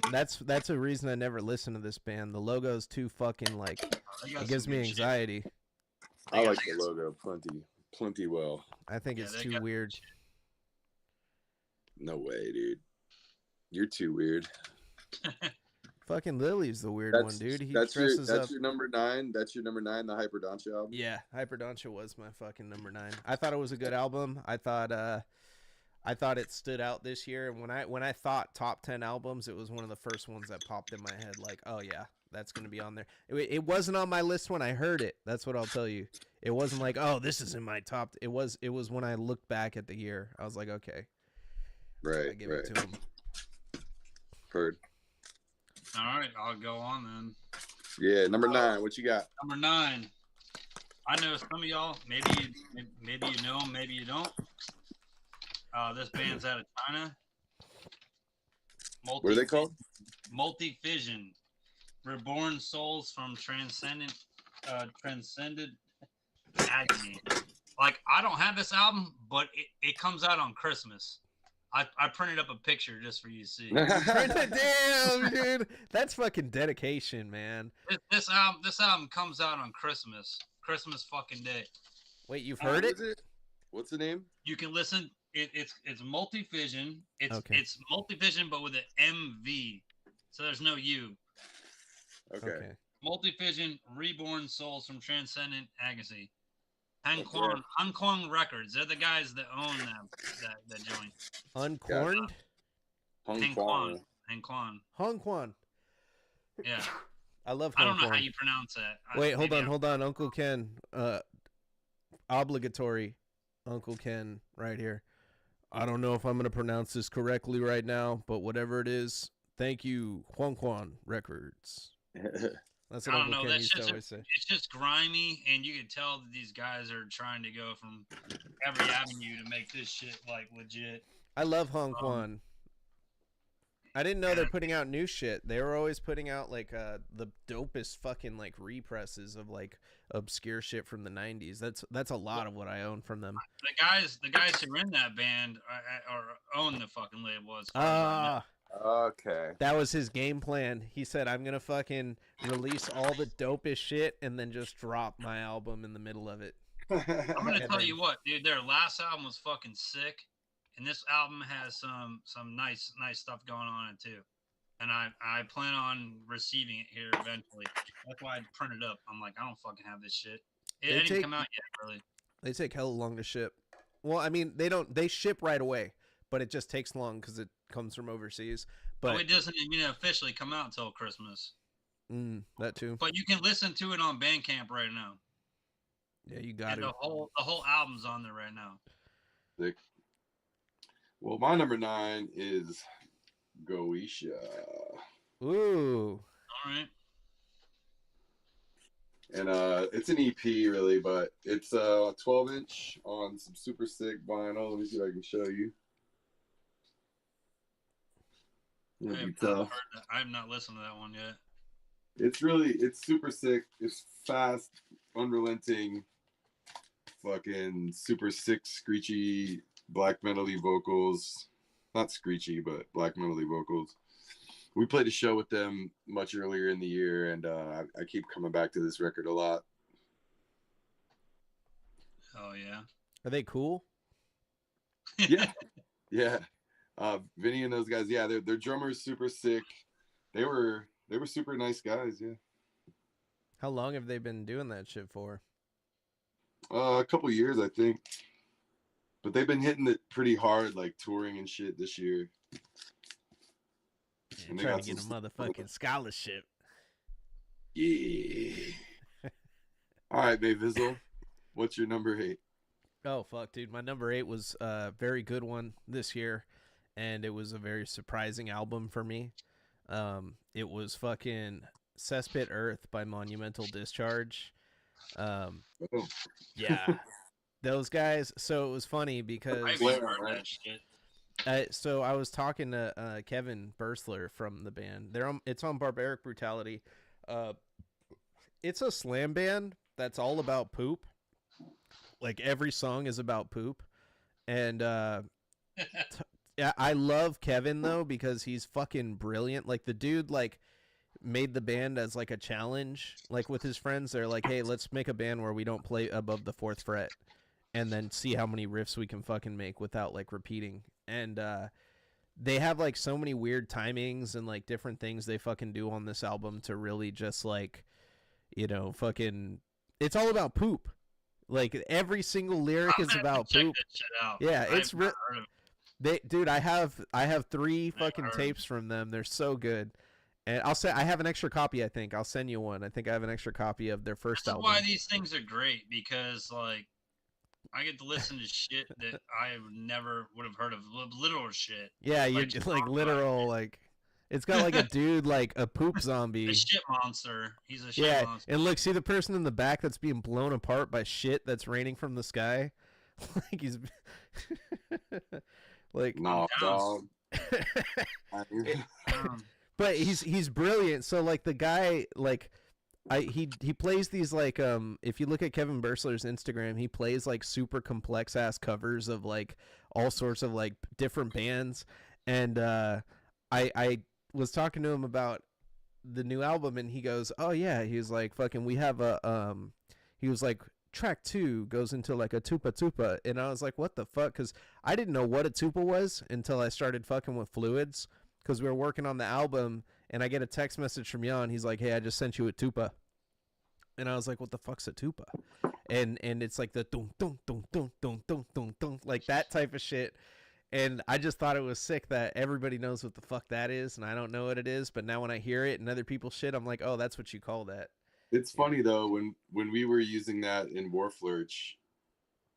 that's a reason I never listen to this band. The logo's too fucking like it gives me anxiety. I like the logo plenty well. I think it's too weird. No way, dude. You're too weird. Fucking Lily's the weird one, dude. He dresses up. That's your number 9. That's your number 9, the Hyperdontia album. Yeah, Hyperdontia was my fucking number 9. I thought it was a good album. I thought it stood out this year. And when I thought top 10 albums, it was one of the first ones that popped in my head. Like, oh yeah, that's gonna be on there. It wasn't on my list when I heard it. That's what I'll tell you. It wasn't like, oh, this is in my top. It was when I looked back at the year. I was like, okay, right, I give it to him. Heard. All right, I'll go on then. Yeah, number 9. What you got? Number 9. I know some of y'all. Maybe you know them, maybe you don't. This band's out of China. What are they called? Multi-Fission. Reborn souls from transcended agony. Like, I don't have this album, but it comes out on Christmas. I printed up a picture just for you to see. Damn, dude. That's fucking dedication, man. This album comes out on Christmas fucking day. Wait, you've heard it? What's the name? You can listen. It's Multivision. It's Multivision, but with an MV. So there's no U. Okay. Multivision, Reborn Souls from Transcendent Agassi. Uncorned Records. They're the guys that own that joint. Uncorned? Hong Kwan. Yeah. I love I Hong don't know Kwan. how you pronounce that. Wait, hold on. Uncle Ken. Obligatory. Uncle Ken right here. I don't know if I'm going to pronounce this correctly right now, but whatever it is, thank you, Hong Kwan Records. That's what Uncle Ken used to always say. It's just grimy, and you can tell that these guys are trying to go from every avenue to make this shit like legit. I love Hong Kwan. I didn't know they're putting out new shit. They were always putting out like the dopest fucking like represses of like obscure shit from the 90s. That's a lot of what I own from them. The guys who are in that band or own the fucking label. Okay. That was his game plan. He said, I'm going to fucking release all the dopest shit and then just drop my album in the middle of it. I'm going to tell you what, dude, their last album was fucking sick. And this album has some nice stuff going on in it too. And I plan on receiving it here eventually. That's why I printed up. I'm like, I don't fucking have this shit. It didn't come out yet, really. They take hella long to ship. Well, I mean, they ship right away, but it just takes long because it comes from overseas. But it doesn't even officially come out until Christmas. That too. But you can listen to it on Bandcamp right now. Yeah, you got it. The whole album's on there right now. Sick. Well, my number 9 is Goetia. Ooh. All right. And it's an EP really, but it's a 12-inch on some super sick vinyl. Let me see if I can show you. I have not listened to that one yet. It's super sick. It's fast, unrelenting, fucking super sick, screechy, black metal-y vocals. Not screechy, but black metal-y vocals. We played a show with them much earlier in the year, and I keep coming back to this record a lot. Oh, yeah. Are they cool? Yeah. Yeah. Vinny and those guys, yeah, their drummer's super sick. They were super nice guys, yeah. How long have they been doing that shit for? A couple years, I think. But they've been hitting it pretty hard, like touring and shit this year. Yeah, trying to get a motherfucking scholarship. Yeah. All right, Babe Vizzle. What's your number 8? Oh, fuck, dude. My number 8 was a very good one this year, and it was a very surprising album for me. It was fucking Cesspit Earth by Monumental Discharge. Yeah. Those guys. So it was funny because so I was talking to Kevin Bursler from the band. It's on Barbaric Brutality. It's a slam band that's all about poop. Like every song is about poop. And yeah, I love Kevin though because he's fucking brilliant. Like the dude like made the band as like a challenge. Like with his friends, they're like, "Hey, let's make a band where we don't play above the 4th fret." And then see how many riffs we can fucking make without like repeating. And they have like so many weird timings and like different things they fucking do on this album to really just like, you know, fucking. It's all about poop. Like every single lyric is about poop. Yeah, it's real. Dude, I have 3 fucking tapes from them. They're so good. And I'll say I have an extra copy. I think I'll send you one. I think I have an extra copy of their first album. That's why these things are great because like. I get to listen to shit that I never would have heard of, literal shit. Yeah, you're just like literal, like it's got like a dude like a poop zombie. A shit monster. He's a shit monster. And look, see the person in the back that's being blown apart by shit that's raining from the sky. Like he's like no dog. But he's brilliant. So like the guy like he plays these like if you look at Kevin Bursler's Instagram, he plays like super complex ass covers of like all sorts of like different bands, and I was talking to him about the new album, and he goes, oh yeah, he was like, fucking, we have a he was like, track 2 goes into like a tupa tupa, and I was like, what the fuck, because I didn't know what a tupa was until I started fucking with Fluids, because we were working on the album, and I get a text message from Jan. He's like, hey, I just sent you a tupa, and I was like, what the fuck's a tupa? And it's like the dun dun dun dun dun dun dun dun, like that type of shit. And I just thought it was sick that everybody knows what the fuck that is, and I don't know what it is. But now when I hear it and other people shit, I'm like, oh, that's what you call that. It's funny though, when we were using that in Warflurch,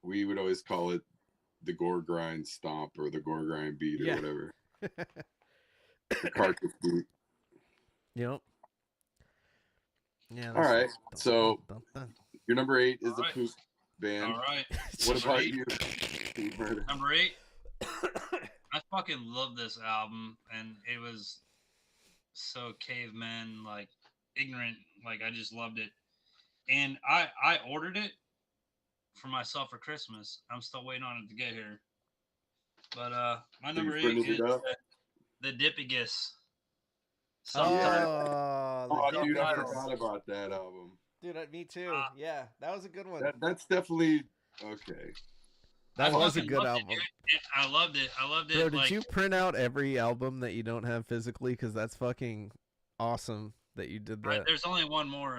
we would always call it the gore grind stomp or the gore grind beat or whatever. The carcass beat. Yep. Yeah. All right. So your number 8 is a poop band. All right. What about you? Number 8. I fucking love this album, and it was so caveman, like ignorant, like I just loved it. And I ordered it for myself for Christmas. I'm still waiting on it to get here. But my number 8 is the Dippigus. Dude, I forgot about that album. Dude, me too. Yeah, that was a good one. That's definitely okay. That was a good album. I loved it. Bro, did you print out every album that you don't have physically? Because that's fucking awesome that you did that. Right, there's only one more.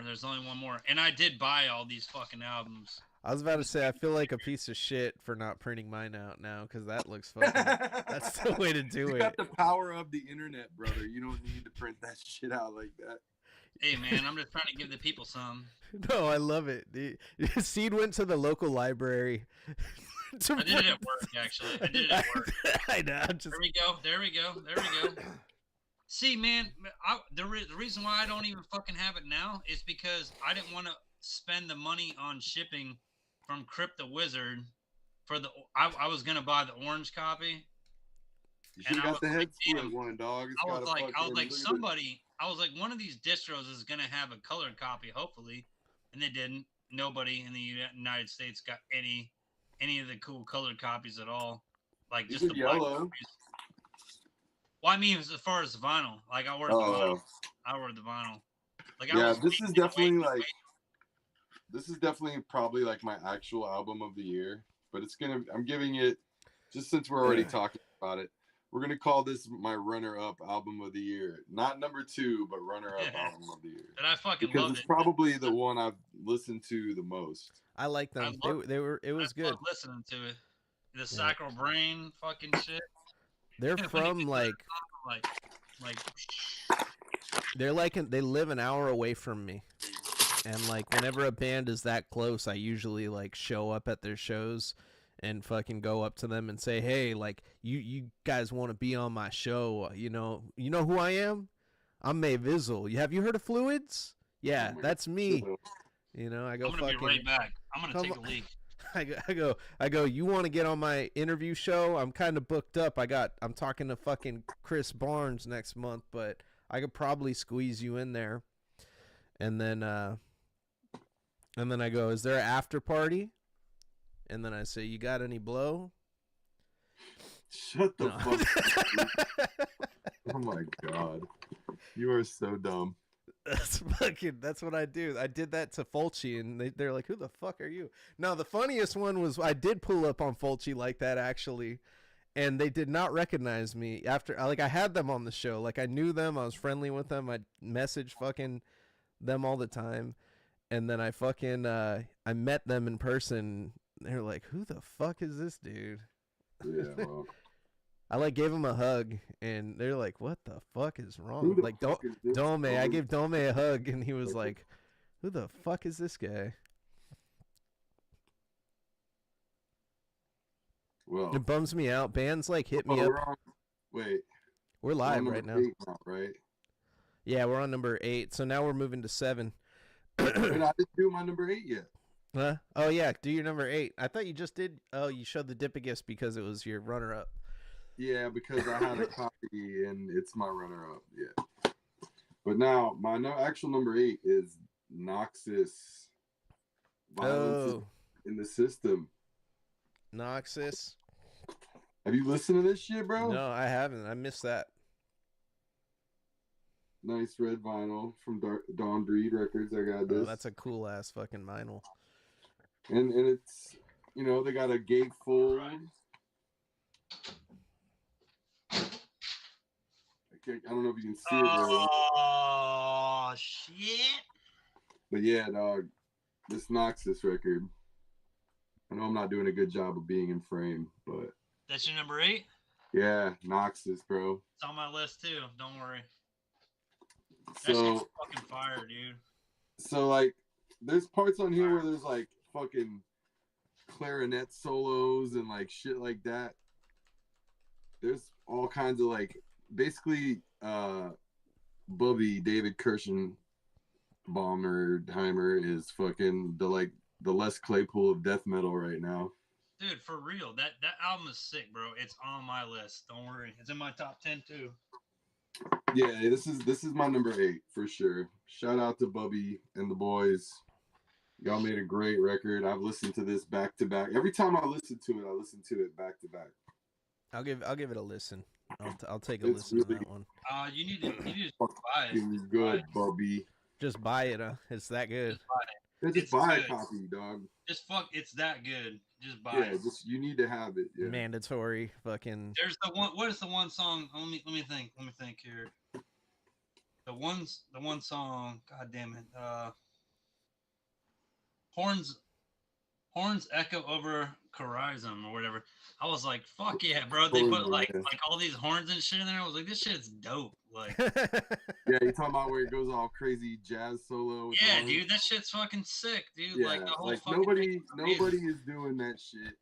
And I did buy all these fucking albums. I was about to say, I feel like a piece of shit for not printing mine out now, because that looks fucking... That's the way to do it. You got the power of the internet, brother. You don't need to print that shit out like that. Hey, man, I'm just trying to give the people some. No, I love it. Seed went to the local library. I did it at work, actually. I know. There we go. See, man, the reason why I don't even fucking have it now is because I didn't want to spend the money on shipping from Crypto Wizard for the. I was gonna buy the orange copy. You should have got the head split one, dog. I was like, one of these distros is gonna have a colored copy, hopefully, and they didn't. Nobody in the United States got any of the cool colored copies at all. Like just the black yellow. copies. Well, I mean, as far as the vinyl, like I ordered the vinyl. Like this is definitely probably like my actual album of the year. But I'm giving it, just since we're already talking about it, we're gonna call this my runner-up album of the year. Not number 2, but runner-up album of the year. And I fucking because loved it's probably the one I've listened to the most. I like them. It was good. Listening to it, the Sacral Brain fucking shit. They're from like they live an hour away from me, and like whenever a band is that close, I usually like show up at their shows and fucking go up to them and say, hey, like you guys want to be on my show? You know who I am? I'm May Vizzle. Have you heard of Fluids? Yeah, that's me. You know, I go, I'm gonna be right back. I'm gonna take a leak. I go, you want to get on my interview show? I'm kind of booked up. I'm talking to fucking Chris Barnes next month, but I could probably squeeze you in there. And then I go, is there an after party? And then I say, you got any blow? Shut the fuck up. Oh my God. You are so dumb. That's what I do. I did that to Fulci, and they're like, who the fuck are you? Now, the funniest one was I did pull up on Fulci like that, actually, and they did not recognize me after. Like, I had them on the show. Like, I knew them. I was friendly with them. I'd message fucking them all the time. And then I fucking, I met them in person. They're like, who the fuck is this dude? Yeah, well. I like gave him a hug, and they're like, "What the fuck is wrong?" Like Dome, I gave Dome a hug, and he was like, "Who the fuck is this guy?" Well, it bums me out. Bands like hit me up. We're live right now. Right? Yeah, we're on number 8. So now we're moving to 7. And I didn't do my number 8 yet. Huh? Oh yeah, do your number 8. I thought you just did. Oh, you showed the Dippigus because it was your runner-up. Yeah, because I had a copy and it's my runner-up. Yeah, but now my actual number 8 is Noxus. Violence in the System. Noxus. Have you listened to this shit, bro? No, I haven't. I missed that. Nice red vinyl from Dawn Breed Records. I got this. Oh, that's a cool ass fucking vinyl. And it's, you know, they got a gatefold. I don't know if you can see it. Oh, shit. But yeah, dog, this Noxus record. I know I'm not doing a good job of being in frame, but. That's your number 8? Yeah, Noxus, bro. It's on my list too. Don't worry. That So shit's fucking fire, dude. So like, there's parts on here where there's like fucking clarinet solos and like shit like that. There's all kinds of like, basically, Bubby David Kirschenbaumer is fucking the Les Claypool of death metal right now. Dude, for real, that album is sick, bro. It's on my list. Don't worry, it's in my top 10 too. Yeah, this is my number 8 for sure. Shout out to Bubby and the boys. Y'all made a great record. I've listened to this back to back. Every time I listen to it back to back. I'll give it a listen. I'll take a listen to that one. You need to buy it. It's good, Bubby. Just buy it. Just that good. Just buy it. Just buy a copy, dog. It's that good. Just buy it. Yeah, you need to have it. Yeah. Mandatory fucking. There's the one. What is the one song? Let me think. Let me think here. The one song. God damn it. Horns echo over Horizon or whatever. I was like, fuck yeah, bro. They put like all these horns and shit in there. I was like, this shit's dope. Like, yeah, you talking about where it goes all crazy jazz solo? Yeah, dude, that shit's fucking sick, dude. Yeah, like the whole fucking nobody is doing that shit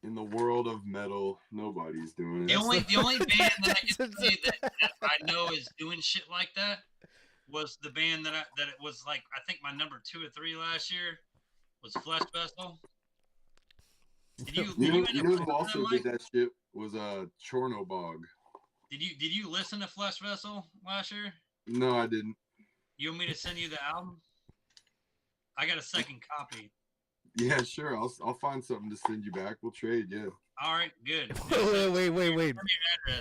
in the world of metal. Nobody's doing it. The only band that I can say that I know is doing shit like that was the band that it was like, I think my number 2 or 3 last year was Flesh Vessel. You know who also did that shit was Chornobog. Did you listen to Flesh Vessel last year? No, I didn't. You want me to send you the album? I got a second copy. Yeah, sure. I'll find something to send you back. We'll trade. Yeah. All right, good. Wait.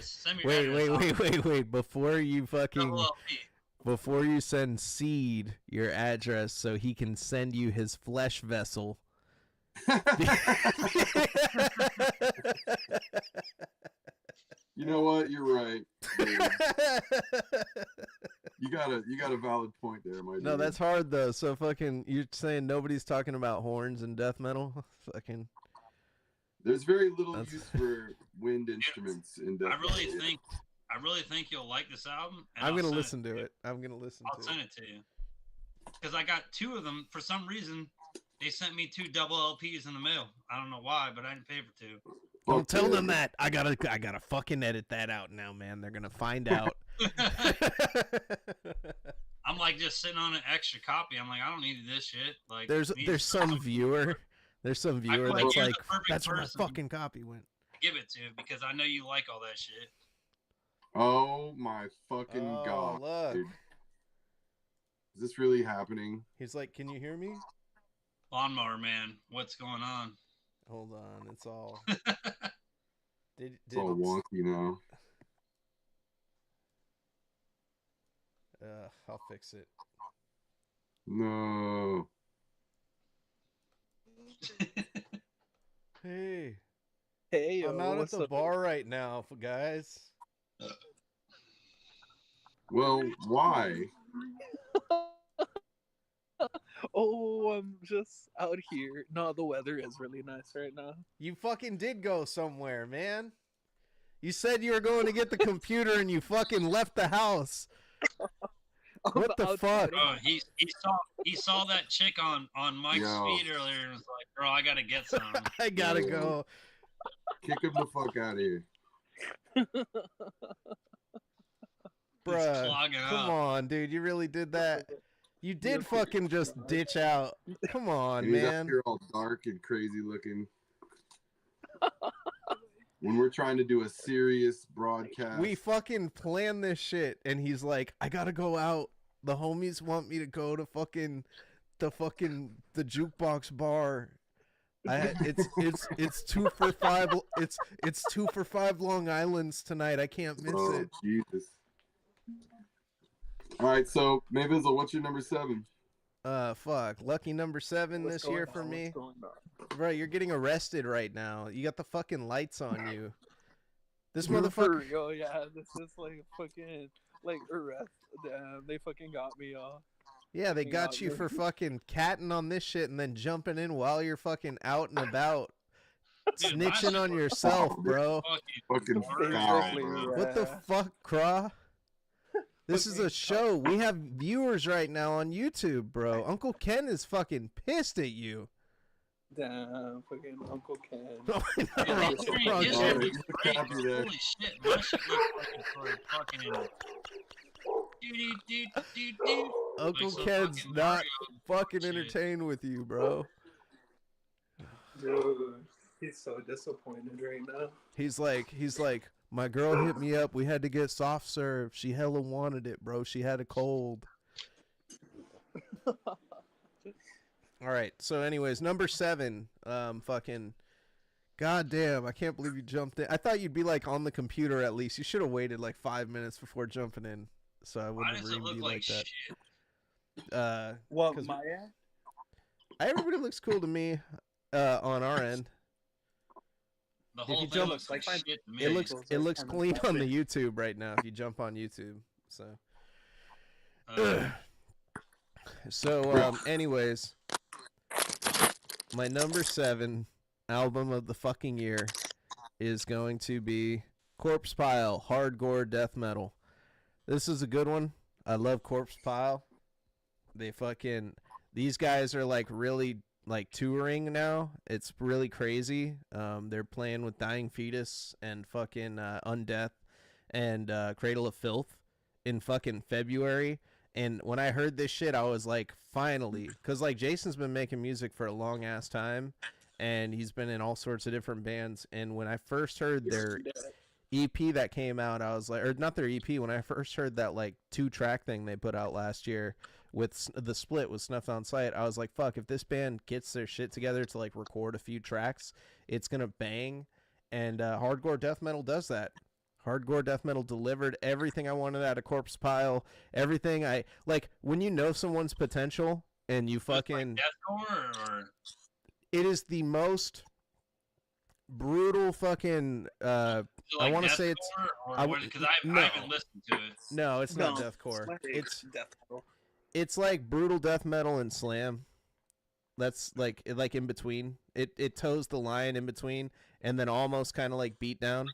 Send me your address. Wait. Before you send Seed your address so he can send you his Flesh Vessel. You know what? You're right. You got a valid point there, my dude. No, that's hard though. So fucking, you're saying nobody's talking about horns in death metal? Fucking. There's very little use for wind instruments in death metal. I really think you'll like this album. I'm gonna listen to it. I'll send it to you because I got 2 of them for some reason. They sent me 2 double LPs in the mail. I don't know why, but I didn't pay for 2. Don't tell them that. I gotta fucking edit that out now, man. They're gonna find out. I'm like just sitting on an extra copy. I'm like, I don't need this shit. Like, there's some viewer that's like, that's where my fucking copy went. Give it to because I know you like all that shit. Oh my fucking god! Look. Dude. Is this really happening? He's like, can you hear me? Lawnmower Man, what's going on? Hold on, it's all. It's all wonky now. I'll fix it. No. Hey, I'm out at the bar right now, guys. Well, why? Oh, I'm just out here. No, the weather is really nice right now. You fucking did go somewhere, man. You said you were going to get the computer and you fucking left the house. What the fuck? Oh, he saw that chick on Mike's feed earlier and was like, "Bro, I gotta get some." I gotta go. Kick him the fuck out of here. Bruh, come on, dude. You really did that? You did fucking just ditch out. Come on, man. You're all dark and crazy looking. When we're trying to do a serious broadcast. We fucking planned this shit, and he's like, I gotta go out The homies want me to go to the jukebox bar. It's 2 for $5. It's 2 for $5 Long Island's tonight. I can't miss Oh, it. Jesus. All right, so Mayvizzle, what's your number 7? Fuck. Lucky number 7 What's this going year on? for me. What's going on? Bro, you're getting arrested right now. You got the fucking lights on you. This Dude, motherfucker. For real, yeah. This is like fucking like arrest. Damn, they fucking got me, y'all. Yeah, they got you for fucking catting on this shit and then jumping in while you're fucking out and about. Dude, Snitching on yourself, bro. Fucking foul, Basically, bro. yeah. What the fuck, Craw? This is a show. We have viewers right now on YouTube, bro. Uncle Ken is fucking pissed at you. Damn, fucking Uncle Ken. Oh, Dude, wrong- history, wrong history shit. looks great. Copy there. Holy shit, my shit looks fucking. Uncle Like some Ken's fucking not Mario fucking shit. entertained with you, bro. Dude, he's so disappointed right now. He's like, my girl hit me up. We had to get soft serve. She hella wanted it, bro. She had a cold. All right. So, anyways, number 7. Fucking. Goddamn! I can't believe you jumped in. I thought you'd be like on the computer at least. You should have waited like 5 minutes before jumping in, so I Why wouldn't does have it reamed look you like like shit? that. What, 'Cause- Maya? Everybody looks cool to me. On our end, The If whole you thing jump- looks like like, shit to me. it looks Those are kinda clean on the classic. YouTube right now. If you jump on YouTube, so. Uh, So, anyways, my number 7 album of the fucking year is going to be Corpse Pile, Hardcore Death Metal. This is a good one. I love Corpse Pile. These guys are like really like touring now. It's really crazy. They're playing with Dying Fetus and fucking Undeath and Cradle of Filth in fucking February. And when I heard this shit, I was like, finally. Because, like, Jason's been making music for a long-ass time, and he's been in all sorts of different bands. And when I first heard their EP that came out, I was like, or not their EP, when I first heard that, like, 2-track thing they put out last year with the split with Snuffed on Sight, I was like, fuck, if this band gets their shit together to, like, record a few tracks, it's going to bang. And Hardcore Death Metal does that. Hardcore Death Metal delivered everything I wanted out of Corpse Pile. Everything I like when you know someone's potential and you fucking. Like deathcore or It is the most brutal fucking. I want to say it's. because I haven't listened to it. No, it's not No, deathcore. It's death metal. It's like brutal death metal and slam. That's like in between. It toes the line in between, and then almost kind of like beat down.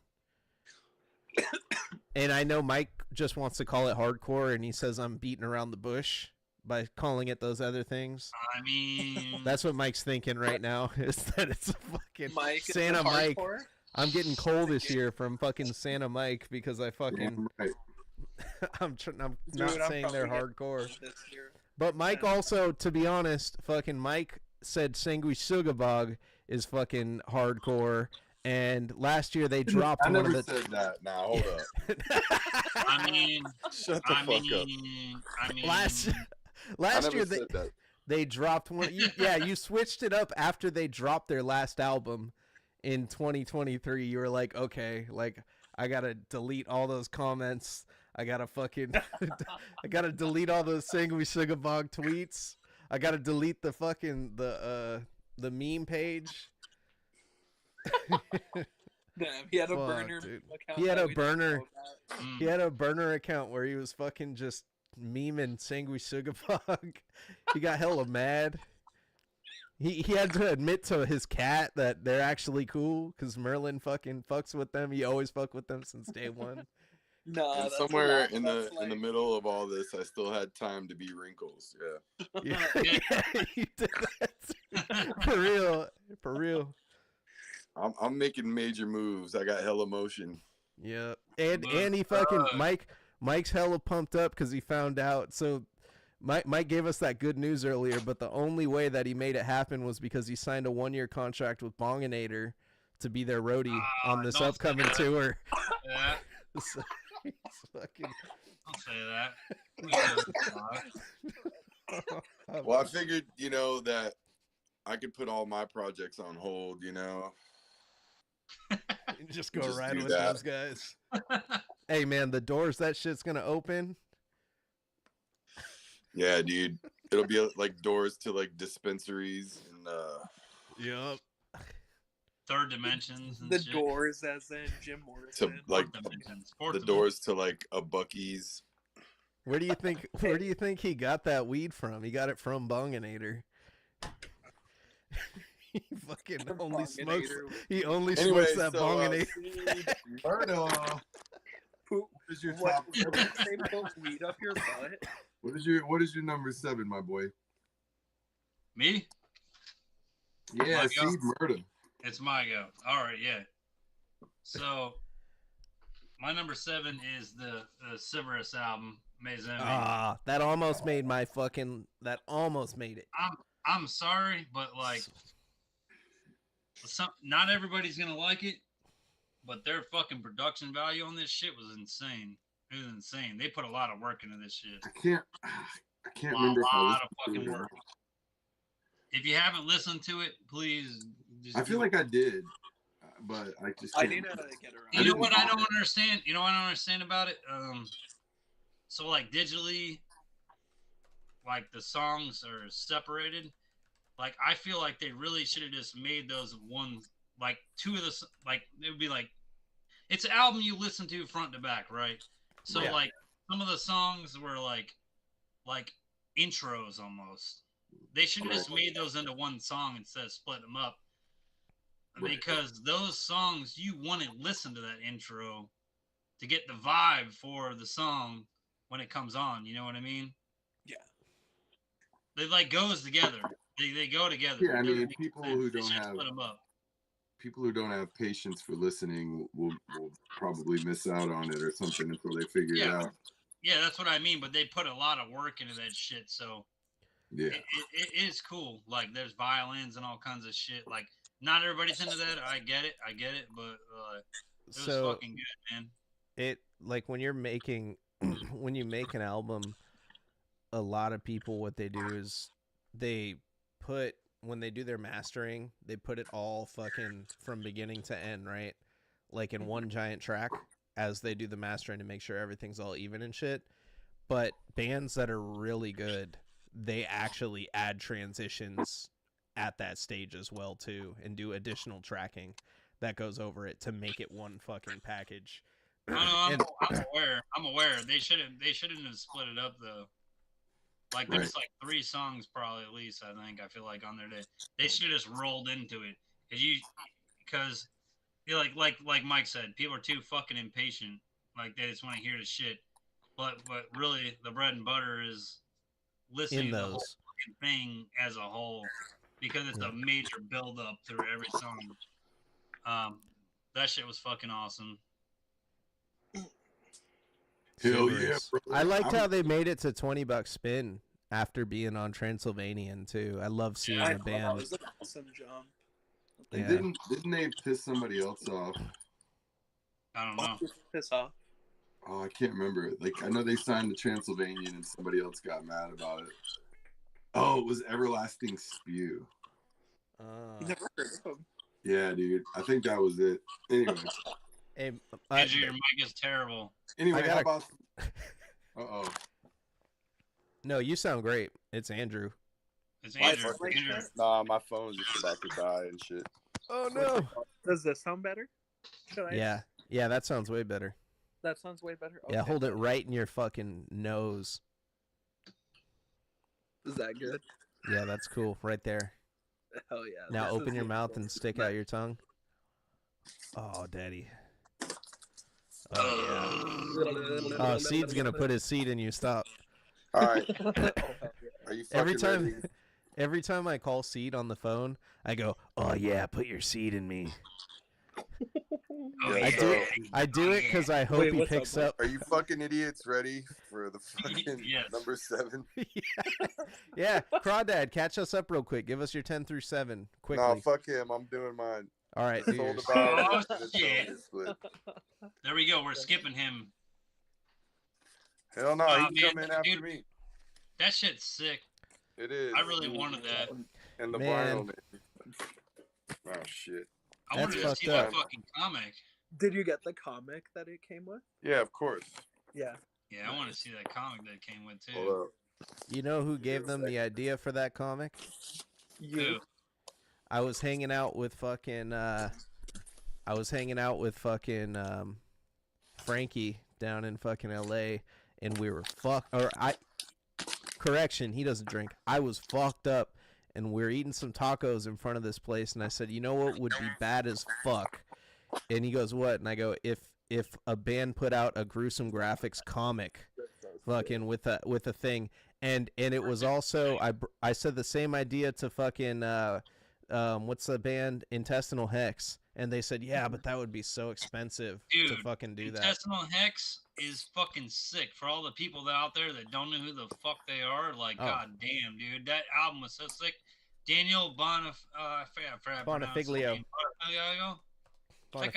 And I know Mike just wants to call it hardcore, and he says I'm beating around the bush by calling it those other things. I mean, That's what Mike's thinking right now, is that it's a fucking Mike is Santa the Mike. hardcore? I'm getting cold this year from fucking Santa Mike because I fucking Damn right. I'm Dude, not I'm saying they're probably hardcore. this year. But Mike also, to be honest, fucking Mike said Sangui Sugabog is fucking hardcore. And last year they dropped I one never of the. said that. Now hold up. I mean, Shut the fuck up. I mean, last I never year said that. they dropped one. You switched it up after they dropped their last album in 2023. You were like, okay, like I gotta delete all those comments. I gotta fucking I gotta delete all those Sangui Sugabog tweets. I gotta delete the fucking the meme page. Damn, he had a Fuck, burner dude. account. He had that a we didn't burner. know about. He had a burner account where he was fucking just memeing Sangui Sugabog. He got hella mad. He had to admit to his cat that they're actually cool because Merlin fucking fucks with them. He always fucked with them since day one. No, And that's somewhere not- in that's the middle of all this, I still had time to be Wrinkles. Yeah. Yeah, you did that. For real. For real. I'm making major moves. I got hella motion. Yeah. And he fucking Mike's hella pumped up because he found out. So Mike gave us that good news earlier, but the only way that he made it happen was because he signed a 1-year contract with Bonginator to be their roadie on this don't say upcoming that. tour. yeah. So he's fucking Don't say that. We do it live. Well, I figured, that I could put all my projects on hold, Just go Just ride do with that. those guys. Hey, man, the doors that shit's gonna open. Yeah, dude. It'll be like doors to like dispensaries and Yep. Third dimensions and The shit. Doors, as in Jim to Morrison. like Fourth dimensions. the doors to like a Bucky's. Where do you think? Where do you think he got that weed from? He got it from Bonginator. He fucking From only smokes. Bonginator. He only Anyway, smokes that Bonginator. Murder. Who? What is your What? top? They put weed up your butt? What is your number 7, my boy? Me? Yeah, My go. Seed Murder. It's my go. All right, yeah. So, my number 7 is the Severus album, Mezeme. Ah, that almost made my fucking. That almost made it. I'm sorry, but like, not everybody's gonna like it, but their fucking production value on this shit was insane. It was insane. They put a lot of work into this shit. I can't remember if I A lot listened of to fucking it or work. not. If you haven't listened to it, please. Just I feel like I did, but I just I can't. need to get around. You know what I don't understand? You know what I don't understand about it? So like digitally, like the songs are separated. Like I feel like they really should have just made those one, like two of the, like it would be like, it's an album you listen to front to back, right? So Yeah. like some of the songs were like intros almost. They should have just made those into one song instead of splitting them up. Because those songs, you want to listen to that intro to get the vibe for the song when it comes on. You know what I mean? Yeah. They like goes together. They go together. Yeah, I It mean, doesn't make people sense. who They don't should have split them up. people who don't have patience for listening will probably miss out on it or something until they figure it out. Yeah, that's what I mean. But they put a lot of work into that shit, so Yeah. it is cool. Like there's violins and all kinds of shit. Like not everybody's into that. I get it, but it was So fucking good, man. it like when you're making when you make an album, a lot of people what they do is they put when they do their mastering, they put it all fucking from beginning to end, right? Like in one giant track as they do the mastering to make sure everything's all even and shit. But bands that are really good, they actually add transitions at that stage as well too and do additional tracking that goes over it to make it one fucking package. I'm aware. They shouldn't have split it up though. Like there's like 3 songs probably at least. I think I feel like on their day they should have just rolled into it because like Mike said, people are too fucking impatient. Like they just want to hear the shit. But really, the bread and butter is listening to the whole fucking thing as a whole because it's a major build up through every song. That shit was fucking awesome. Hell yeah, I liked how they made it to $20 spin after being on Transylvanian too. I love seeing the band. That was an awesome jump. And Yeah. didn't they piss somebody else off? I don't know. Piss off. Oh, I can't remember. Like I know they signed the Transylvanian and somebody else got mad about it. Oh, it was Everlasting Spew. Never heard of him. Yeah, dude. I think that was it. Anyway. Hey, Andrew, your mic is terrible. Anyway, how about? Uh-oh. No, you sound great. It's Andrew. It's Andrew. Nah, my phone's just about to die and shit. Oh no. Does this sound better? Yeah, that sounds way better. That sounds way better. Yeah, Okay. hold it right in your fucking nose. Is that good? Yeah, that's cool. Right there. Hell yeah. Now This open is your good. mouth and stick out your tongue. Oh, daddy. Oh, yeah. Oh, Seed's gonna put his seed in you. Stop. All right. Are you fucking ready? Every time I call Seed on the phone, I go, "Oh yeah, put your seed in me." I do it because I hope he picks up. Are you fucking idiots ready for the fucking number 7? Yeah, Crawdad, catch us up real quick. Give us your 10 through 7 quickly. No, fuck him. I'm doing mine. All right. It's sold about. Oh, shit. There we go. We're skipping him. Hell no, Oh, he can man, come in after dude. me. That shit's sick. It is. I really wanted that. And the Man. vinyl, man. Oh shit. I That's wanted to fucked see up. that fucking comic. Did you get the comic that it came with? Yeah, of course. Yeah. Yeah, I want to see that comic that it came with too. Hold up. You know who gave them the idea for that comic? You. Who? I was hanging out with fucking Frankie down in fucking LA, and we were correction, he doesn't drink. I was fucked up, and we were eating some tacos in front of this place, and I said, you know what would be bad as fuck? And he goes, what? And I go, if a band put out a gruesome graphics comic, fucking with a thing, and it was also I said the same idea to fucking what's the band, Intestinal Hex, and they said, yeah, but that would be so expensive to Dude, fucking do that. Intestinal Hex is fucking sick. For all the people that out there that don't know who the fuck they are, like, Oh. god damn, dude, that album was so sick. Daniel Bonifiglio. That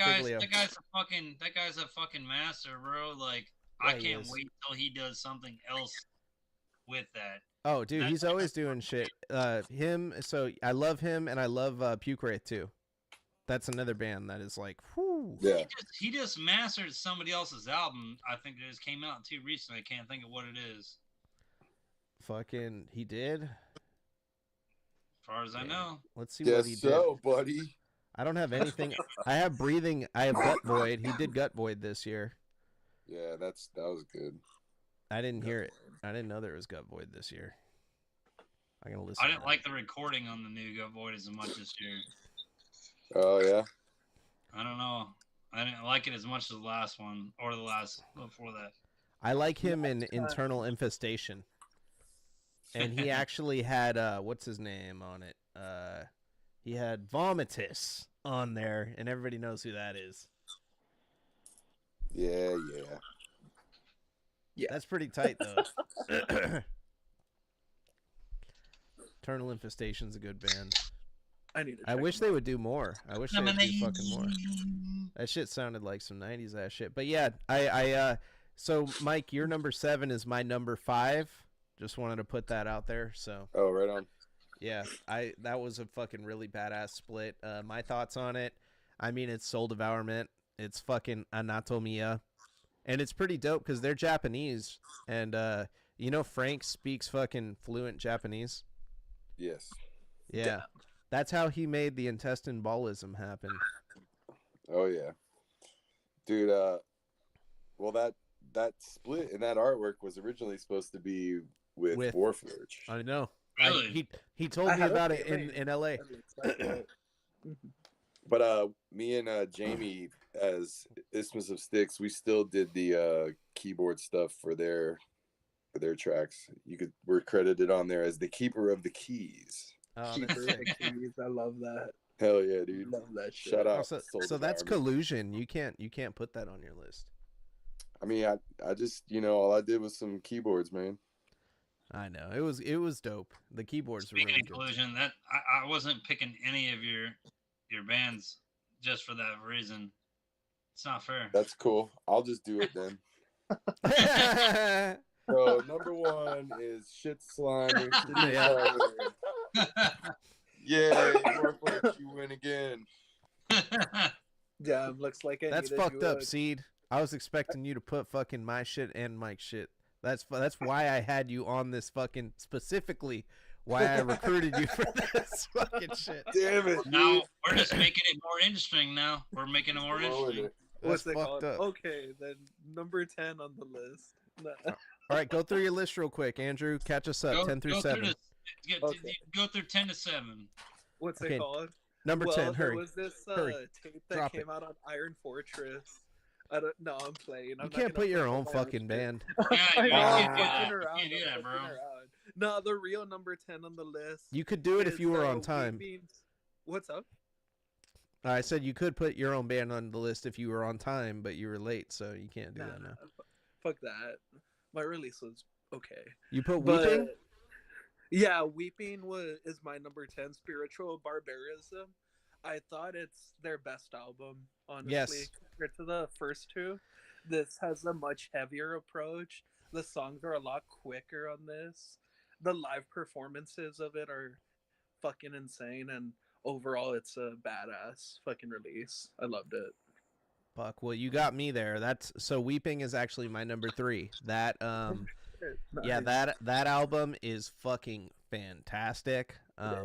guy's a fucking master, bro. Like, Yeah, I he can't is. wait till he does something else with that. Oh, dude, he's always doing shit. So I love him, and I love Puke Wraith too. That's another band that is like, whoo. Yeah. He just mastered somebody else's album. I think it just came out too recently. I can't think of what it is. Fucking, he did. As far as I know. Let's see what he Guess did. so, buddy. I don't have anything. I have breathing. I have Gut Void. He did Gut Void this year. Yeah, that was good. I didn't hear it. I didn't know there was Gut Void this year. I'm gonna listen. I to didn't that. like the recording on the new Go Void as much this year. Oh yeah. I don't know. I didn't like it as much as the last one or the last before that. I like him in Internal Infestation, and he actually had what's his name on it? He had Vomitus on there, and everybody knows who that is. Yeah. That's pretty tight though. Eternal Infestation's a good band. I wish they would do more. I wish they would do fucking more. That shit sounded like some 90s ass shit. But yeah, so Mike, your number 7 is my number 5. Just wanted to put that out there. So Oh, right on. yeah, that was a fucking really badass split. My thoughts on it, I mean, it's Soul Devourment. It's fucking Anatomia. And it's pretty dope because they're Japanese. And, Frank speaks fucking fluent Japanese. Yes. Yeah. That's how he made the intestine ballism happen. Oh yeah. Dude, well that split in that artwork was originally supposed to be with Warforged. I know. Really? He told me about it in LA. But me and Jamie as Isthmus of Sticks, we still did the keyboard stuff for their tracks. We're credited on there as the keeper of the keys. Keeper of the Keys. I love that. Hell yeah, dude. Love that shit. Shout out. So that's collusion. You can't put that on your list. I mean, I just, all I did was some keyboards, man. I know. It was dope. The keyboards were Speaking really of good. collusion, that I wasn't picking any of your bands just for that reason. It's not fair. That's cool. I'll just do it then. So number 1 is Shit Slime. Yeah, you win again. Damn, looks like That's fucked up, Seed. I was expecting you to put fucking my shit and Mike's shit. That's why I had you on this fucking specifically. Why I recruited you for this fucking shit. Damn it! Now we're just making it more interesting. Now we're making it more interesting. What's it fucked called? up. Okay, then number 10 on the list. All right, go through your list real quick, Andrew. Catch us up. 10 through 7. Go through 10 to 7. What's Okay, it called? Number 10. There Hurry. was this Hurry. tape that Drop came it. out on Iron Fortress. I don't know. I'm playing. You can't put your own fucking band. Yeah, I you know, can't I'm do that. fucking You around. can't do that, I'm bro. fucking around. No, the real number 10 on the list. You could do it if is, you were on time. What's up? I said you could put your own band on the list if you were on time, but you were late, so you can't do Nah, that now. fuck that. My release was okay. You put But Weeping? yeah, Weeping is my number 10. Spiritual Barbarism. I thought it's their best album, honestly, Yes. compared to the first two. This has a much heavier approach. The songs are a lot quicker on this. The live performances of it are fucking insane, and overall, it's a badass fucking release. I loved it. Fuck. Well, you got me there. That's so. Weeping is actually my number 3. That yeah, Nice. that album is fucking fantastic. Yeah.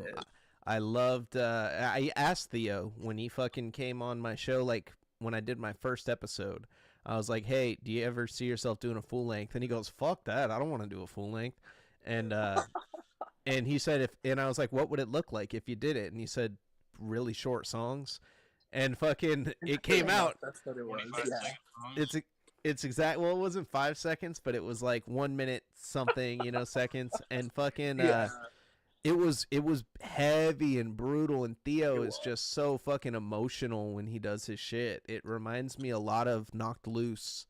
I loved. I asked Theo when he fucking came on my show, like when I did my first episode. I was like, "Hey, do you ever see yourself doing a full length?" And he goes, "Fuck that! I don't want to do a full length." And and he said, "If," and I was like, "What would it look like if you did it?" And he said, "Really short songs." And fucking, it came out. That's what it was. 25 Yeah. second songs. It's exact. Well, it wasn't 5 seconds, but it was like 1 minute something, seconds. And fucking, Yeah. it was heavy and brutal. And Theo It is just so fucking emotional when he does his shit. It reminds me a lot of Knocked Loose.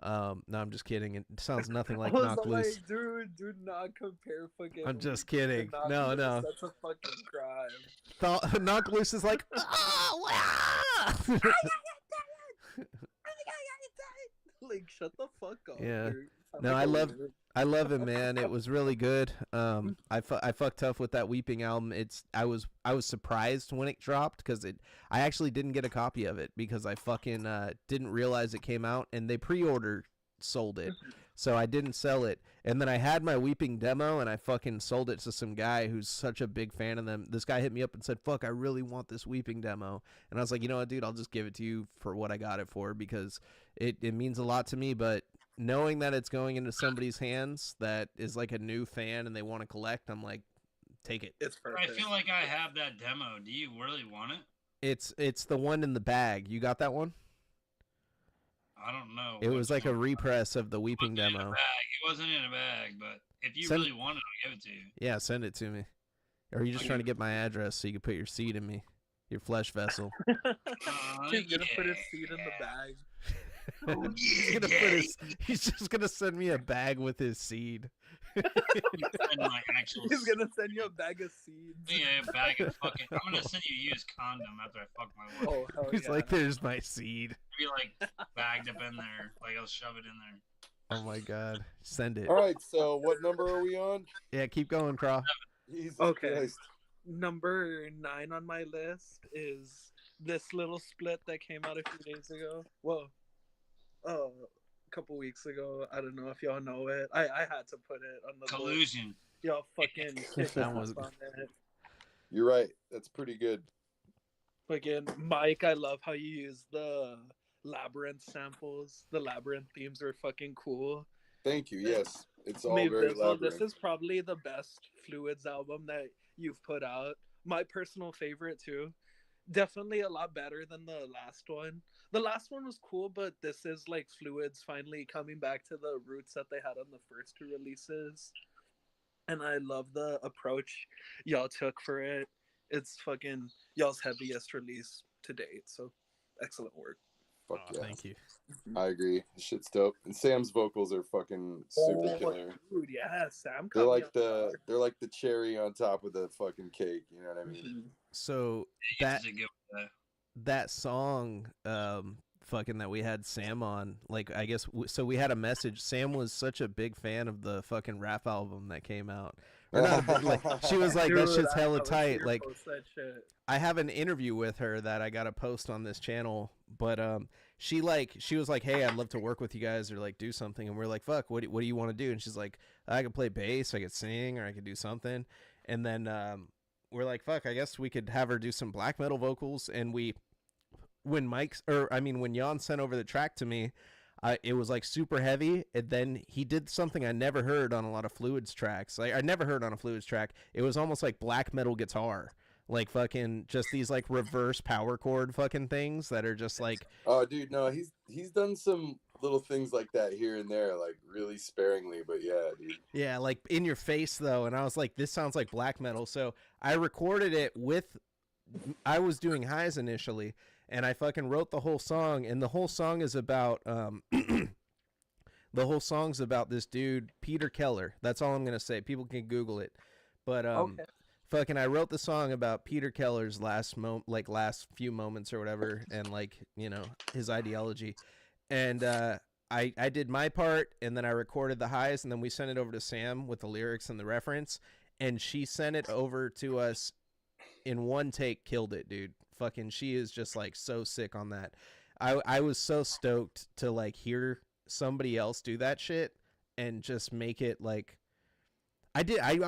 No, I'm just kidding. It sounds nothing like I was Knocked like, Loose. dude, do not compare fucking. I'm just Weak to kidding. Knocked No, Loose. no. That's a fucking crime. Knocked Loose is like, ah! Like, shut the fuck up. Yeah. Dude. Sound No, like I a love- loser. I love it, man. It was really good. I fucked tough with that Weeping album. I was surprised when it dropped because I actually didn't get a copy of it because I fucking didn't realize it came out, and they pre-order sold it, so I didn't sell it. And then I had my Weeping demo, and I fucking sold it to some guy who's such a big fan of them. This guy hit me up and said, "Fuck, I really want this Weeping demo," and I was like, "You know what, dude? I'll just give it to you for what I got it for because it means a lot to me, but." Knowing that it's going into somebody's hands that is like a new fan and they want to collect, I'm like, take it. It's I perfect. feel like I have that demo. Do you really want it? It's the one in the bag. You got that one? I don't know. It was which like a one. repress of the Weeping It wasn't in a demo. bag. It wasn't in a bag, but if you Send- really want it, I'll give it to you. Yeah, send it to me. Or are you just Okay. trying to get my address so you can put your seed in me, your flesh vessel? He's gonna put his yeah. seed in the bag. Oh, He's just gonna send me a bag with his seed. Send my actual He's gonna send you a bag of seeds. yeah, a bag of fucking. I'm gonna send you a used condom after I fuck my wife. Oh, hell He's yeah. like, "There's my seed." Be like bagged up in there, like I'll shove it in there. Oh my god, send it. All right, so what number are we on? Yeah, keep going, Craw. Jesus Okay. Christ. Number 9 on my list is this little split that came out a few days ago. Well, a couple weeks ago. I don't know if y'all know it. I had to put it on the list. Collusion. Y'all fucking kick That ass was- on it. You're right. That's pretty good. Fucking Mike, I love how you use the Labyrinth samples. The Labyrinth themes are fucking cool. Thank you. Yes, it's all Maybe very this elaborate. is probably the best Fluids album that you've put out. My personal favorite too. Definitely a lot better than the last one. The last one was cool, but this is like Fluids finally coming back to the roots that they had on the first 2 releases. And I love the approach y'all took for it. It's fucking y'all's heaviest release to date. So excellent work. Fuck Oh, yeah. thank you. I agree. Shit's dope. And Sam's vocals are fucking super killer. Dude, yeah, Sam. They're caught me like off the guard. cherry on top of the fucking cake. You know what I mean? Mhm. So Yeah, that he's a good with that. that song fucking that we had Sam on, like, I guess so we had a message. Sam was such a big fan of the fucking rap album that came out. Or not, like, she was like, that Dude, shit's I hella was tight. here to Like, post that shit. I have an interview with her that I gotta post on this channel, but she was like, "Hey, I'd love to work with you guys or like do something," and we're like, "Fuck, what do you want to do?" And she's like, "I could play bass, I could sing, or I could do something," and then we're like, "Fuck, I guess we could have her do some black metal vocals," and when Jan sent over the track to me, it was like super heavy, and then he did something I never heard on a lot of Fluids tracks. Like, I never heard on a Fluids track. It was almost like black metal guitar, like fucking just these like reverse power chord fucking things that are just like, Oh, dude, no, he's done some little things like that here and there, like really sparingly, but yeah, dude. yeah, like in your face though. And I was like, this sounds like black metal. So I recorded it I was doing highs initially, and I fucking wrote the whole song, and the whole song is about the whole song's about this dude, Peter Keller. That's all I'm gonna say. People can Google it. But Okay. fucking, I wrote the song about Peter Keller's last few moments or whatever, and like, his ideology. And I did my part, and then I recorded the highs, and then we sent it over to Sam with the lyrics and the reference, and she sent it over to us in one take. Killed it, dude. Fucking, she is just like so sick on that. I was so stoked to like hear somebody else do that shit and just make it like I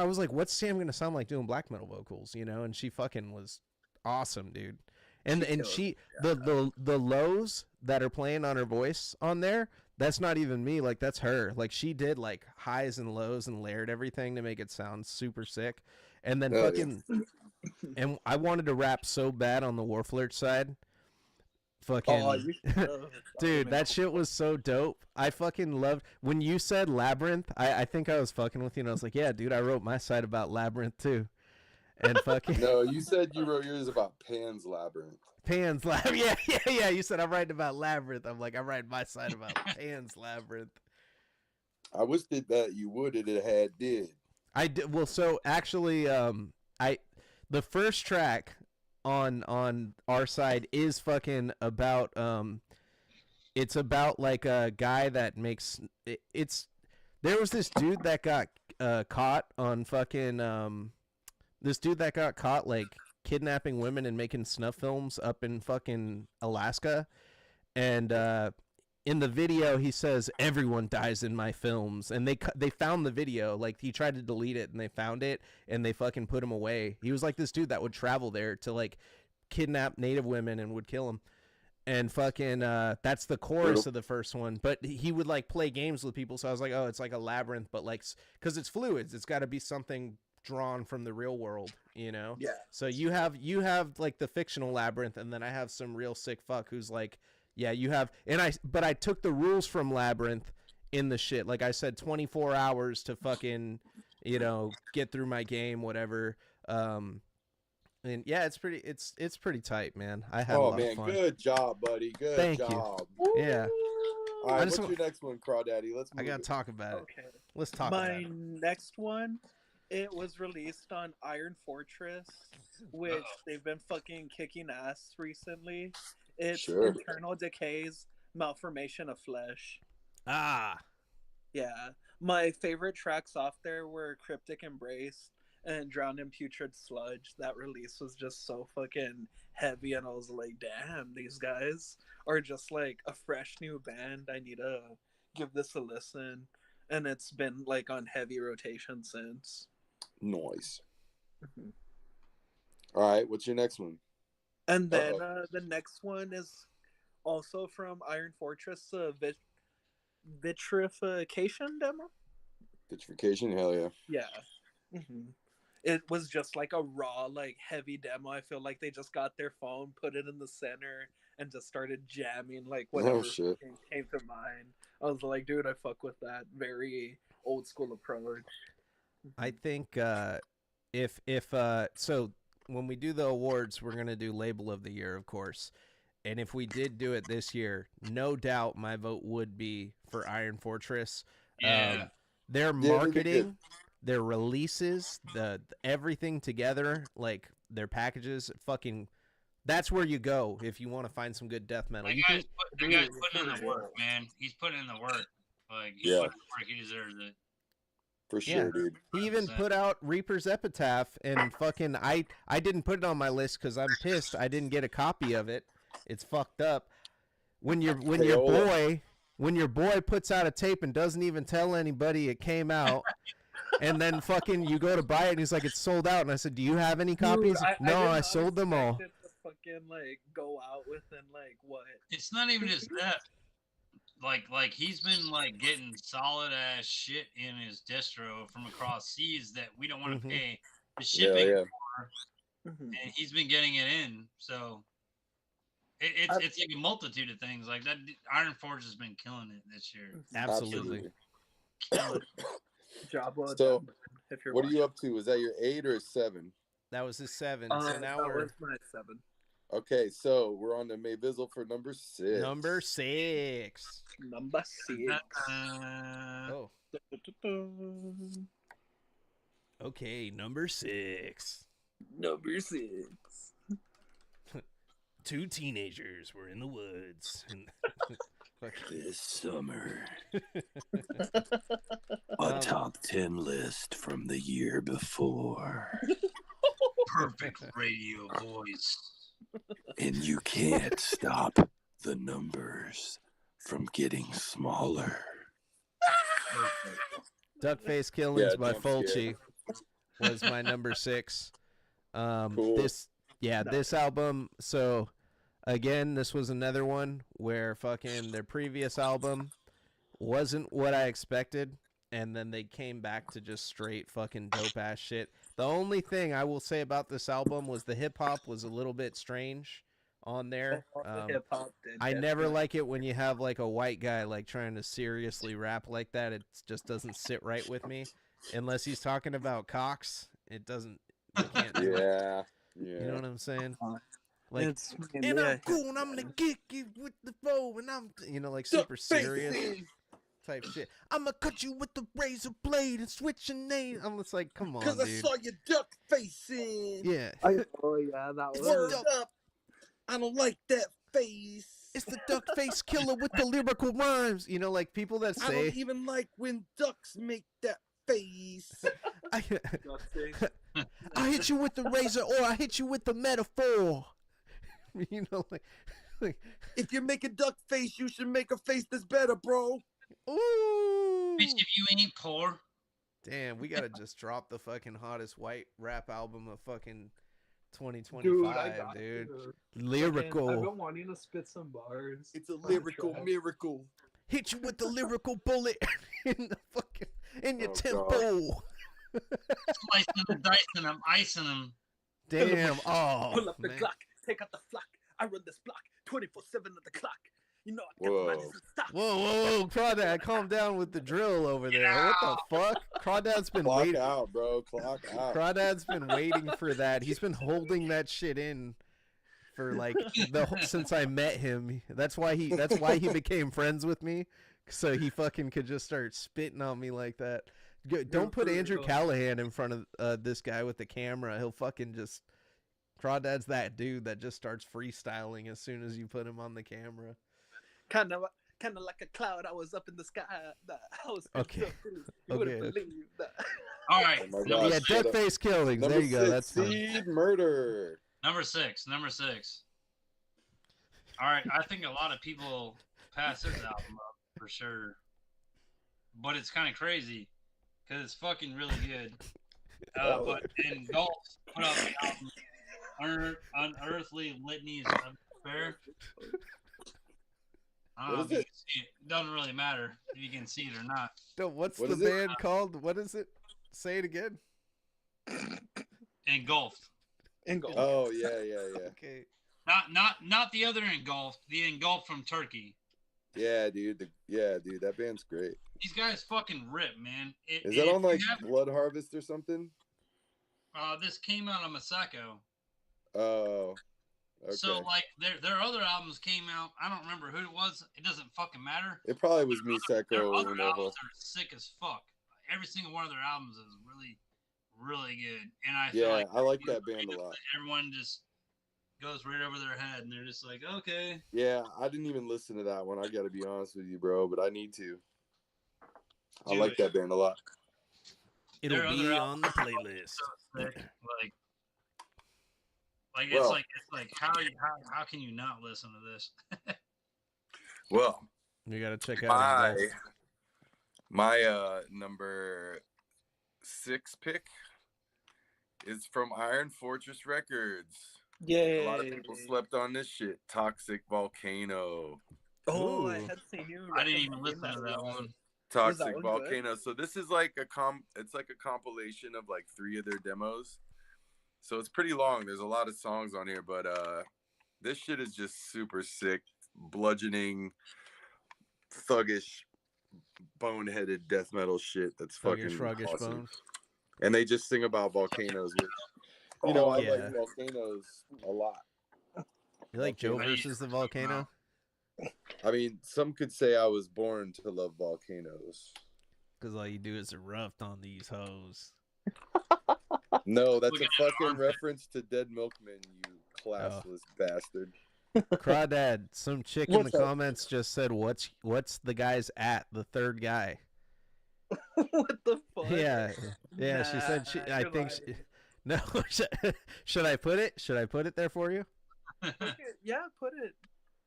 was like, what's Sam gonna sound like doing black metal vocals, you know? And she fucking was awesome, dude. And she the lows that are playing on her voice on there, that's not even me, like that's her. Like she did like highs and lows and layered everything to make it sound super sick. And then fucking and I wanted to rap so bad on the Warflirt side. Fucking dude, that shit was so dope. I fucking loved when you said Labyrinth. I think I was fucking with you, and I was like, yeah, dude, I wrote my side about Labyrinth too. And fucking No, you said you wrote yours about Pan's Labyrinth. Pan's Labyrinth. Yeah. You said I'm writing about Labyrinth. I'm like, I'm writing my side about Pan's Labyrinth. I wish that you would have had did. I did. Well, so actually, the first track on our side is fucking about it's about like a guy that makes it's there was this dude that got caught on fucking this dude that got caught like kidnapping women and making snuff films up in fucking Alaska, and in the video he says everyone dies in my films, and they found the video, like he tried to delete it and they found it and they fucking put him away. He was like this dude that would travel there to like kidnap Native women and would kill them. And fucking that's the chorus of the first one, but he would like play games with people, so I was like, oh, it's like a labyrinth, but like because it's fluids, it's got to be something drawn from the real world, you know? Yeah. So you have like the fictional labyrinth, and then I have some real sick fuck who's like, yeah, you have, and I took the rules from Labyrinth in the shit. Like I said, 24 hours to fucking, you know, get through my game, whatever. And yeah, it's pretty tight, man. I had a lot of fun. Good job, buddy. Good Thank job. You. Yeah. All right, what's your next one, Crawdaddy? I gotta talk about it. Okay. Let's talk about it. My next one, it was released on Iron Fortress, which they've been fucking kicking ass recently. It's Internal Decay's Malformation of Flesh. Ah. Yeah. My favorite tracks off there were Cryptic Embrace and Drowned in Putrid Sludge. That release was just so fucking heavy, and I was like, damn, these guys are just like a fresh new band. I need to give this a listen. And it's been like on heavy rotation since. Noise. Mm-hmm. All right, what's your next one? And then the next one is also from Iron Fortress, Vitrification demo. Vitrification, hell yeah. Yeah. Mm-hmm. It was just like a raw, like heavy demo. I feel like they just got their phone, put it in the center, and just started jamming like whatever came to mind. I was like, dude, I fuck with that very old school approach. I think if so when we do the awards, we're gonna do Label of the Year, of course. And if we did do it this year, no doubt my vote would be for Iron Fortress. Yeah. Their marketing, their releases, the everything together, like their packages, fucking, that's where you go if you want to find some good death metal. The guy's putting in the work, man. He's putting in the work. Like, he's putting in the work. He deserves it. For sure, dude. He even put out Reaper's Epitaph, and fucking I didn't put it on my list because I'm pissed I didn't get a copy of it. It's fucked up. When your boy puts out a tape and doesn't even tell anybody it came out, and then fucking you go to buy it and he's like, it's sold out, and I said, do you have any copies? Dude, I sold them all. To fucking like go out within like what? It's not even just that. Like he's been like getting solid ass shit in his distro from across seas that we don't want to pay the shipping for, and he's been getting it in. So it's like a multitude of things like that. Iron Forge has been killing it this year. Absolutely. Job well so, done, if you're what are you up to? Is that your 8 or 7? That was his 7. So now that was my 7. Okay, so we're on to Mayvizzle for number 6. Number 6. Oh. Okay, number 6. Number 6. 2 teenagers were in the woods. This summer, a top 10 list from the year before. Perfect radio voice. And you can't stop the numbers from getting smaller. Duckface Killings by jump scare. Fulci was my number 6. Cool. This album. So again, this was another one where fucking their previous album wasn't what I expected, and then they came back to just straight fucking dope ass shit. The only thing I will say about this album was the hip hop was a little bit strange on there. Hip-hop I never like it when you have like a white guy like trying to seriously rap like that. It just doesn't sit right with me, unless he's talking about cocks. It doesn't. You can't do it. Yeah. You know what I'm saying? Like, It's and I'm cool, and I'm gonna kick you with the bow, and I'm, like super serious type shit. I'm gonna cut you with the razor blade and switch your name. I'm just like, come on, dude. Because I saw your duck facing. Yeah. Oh yeah, that It's was. a Word duck- up. I don't like that face. It's the duck face killer with the lyrical rhymes. Like people that I say, don't even like when ducks make that face. I hit you with the razor, or I hit you with the metaphor. Like, If you make a duck face, you should make a face that's better, bro. ooh. Bitch, if you ain't poor. Damn, we gotta just drop the fucking hottest white rap album of fucking 2025, Dude, I got dude. you. Lyrical. I've been wanting to spit some bars. It's a lyrical miracle. Hit you with the lyrical bullet in the fucking your Oh, tempo. Slicing the dice and I'm icing them. Damn. Oh, Pull up the man. clock, take out the flock. I run this block 24/7 of the clock. You know I got Whoa. the money to stop. Whoa, Crawdad, calm down with the drill over there. What the fuck? Crawdad's been Clock waiting. out, bro. Clock out. Crawdad's been waiting for that. He's been holding that shit in for like since I met him. That's why he became friends with me, so he fucking could just start spitting on me like that. Don't put Andrew Callahan in front of this guy with the camera. He'll fucking just. Crawdad's that dude that just starts freestyling as soon as you put him on the camera. Kind of like a cloud. I was up in the sky. I was Okay. You wouldn't believe that. All right. Oh my number, gosh. Yeah, Duckface Killings. Number There you go. 6, That's fine. Seed Murder. number six. All right. I think a lot of people pass this album up for sure. But it's kind of crazy because it's fucking really good. But Engulfed put out the album Unearthly Litanies of Despair. I don't know What if is you it? can see it. Doesn't really matter if you can see it or not. What's What the is it? band called? What is it? Say it again. Engulfed. Oh, yeah. Okay. Not the other Engulfed. The Engulfed from Turkey. Yeah, dude. That band's great. These guys fucking rip, man. Is that on like Blood Harvest or something? This came out on Masako. Oh, okay. So like their other albums came out. I don't remember who it was. It doesn't fucking matter. It probably was Their Miseko or other whatever. albums are sick as fuck. Every single one of their albums is really, really good. And I feel Yeah, like I like that band a lot. everyone just goes right over their head, and they're just like, okay. Yeah, I didn't even listen to that one. I got to be honest with you, bro, but I need to. I Do like it. that band a lot. It'll Their be other on the albums are playlist. so sick. Like Well- it's like how can you not listen to this? Well, You gotta check out. my number 6 pick is from Iron Fortress Records. Yeah. A lot of people slept on this shit. Toxic Volcano. Oh, I Ooh. had seen you. I didn't even recommending listen to that one. Toxic one Volcano. So this is like it's like a compilation of like 3 of their demos. So it's pretty long. There's a lot of songs on here, but this shit is just super sick, bludgeoning, thuggish, boneheaded death metal shit. That's fucking Shruggish awesome. Bones. And they just sing about volcanoes. Which, you know, I yeah. like volcanoes a lot. You like Joe Okay. versus the volcano? I mean, some could say I was born to love volcanoes. Because all you do is erupt on these hoes. No, that's Look a at that fucking armpit. reference to Dead Milkman, you classless bastard. Crawdad, some chick in the What's up? comments just said, "What's the guy's at the third guy?" What the fuck? Yeah, yeah. She said she. Nah, I you're think. She, lying. no. Should I put it? Should I put it there for you? Okay, yeah, put it.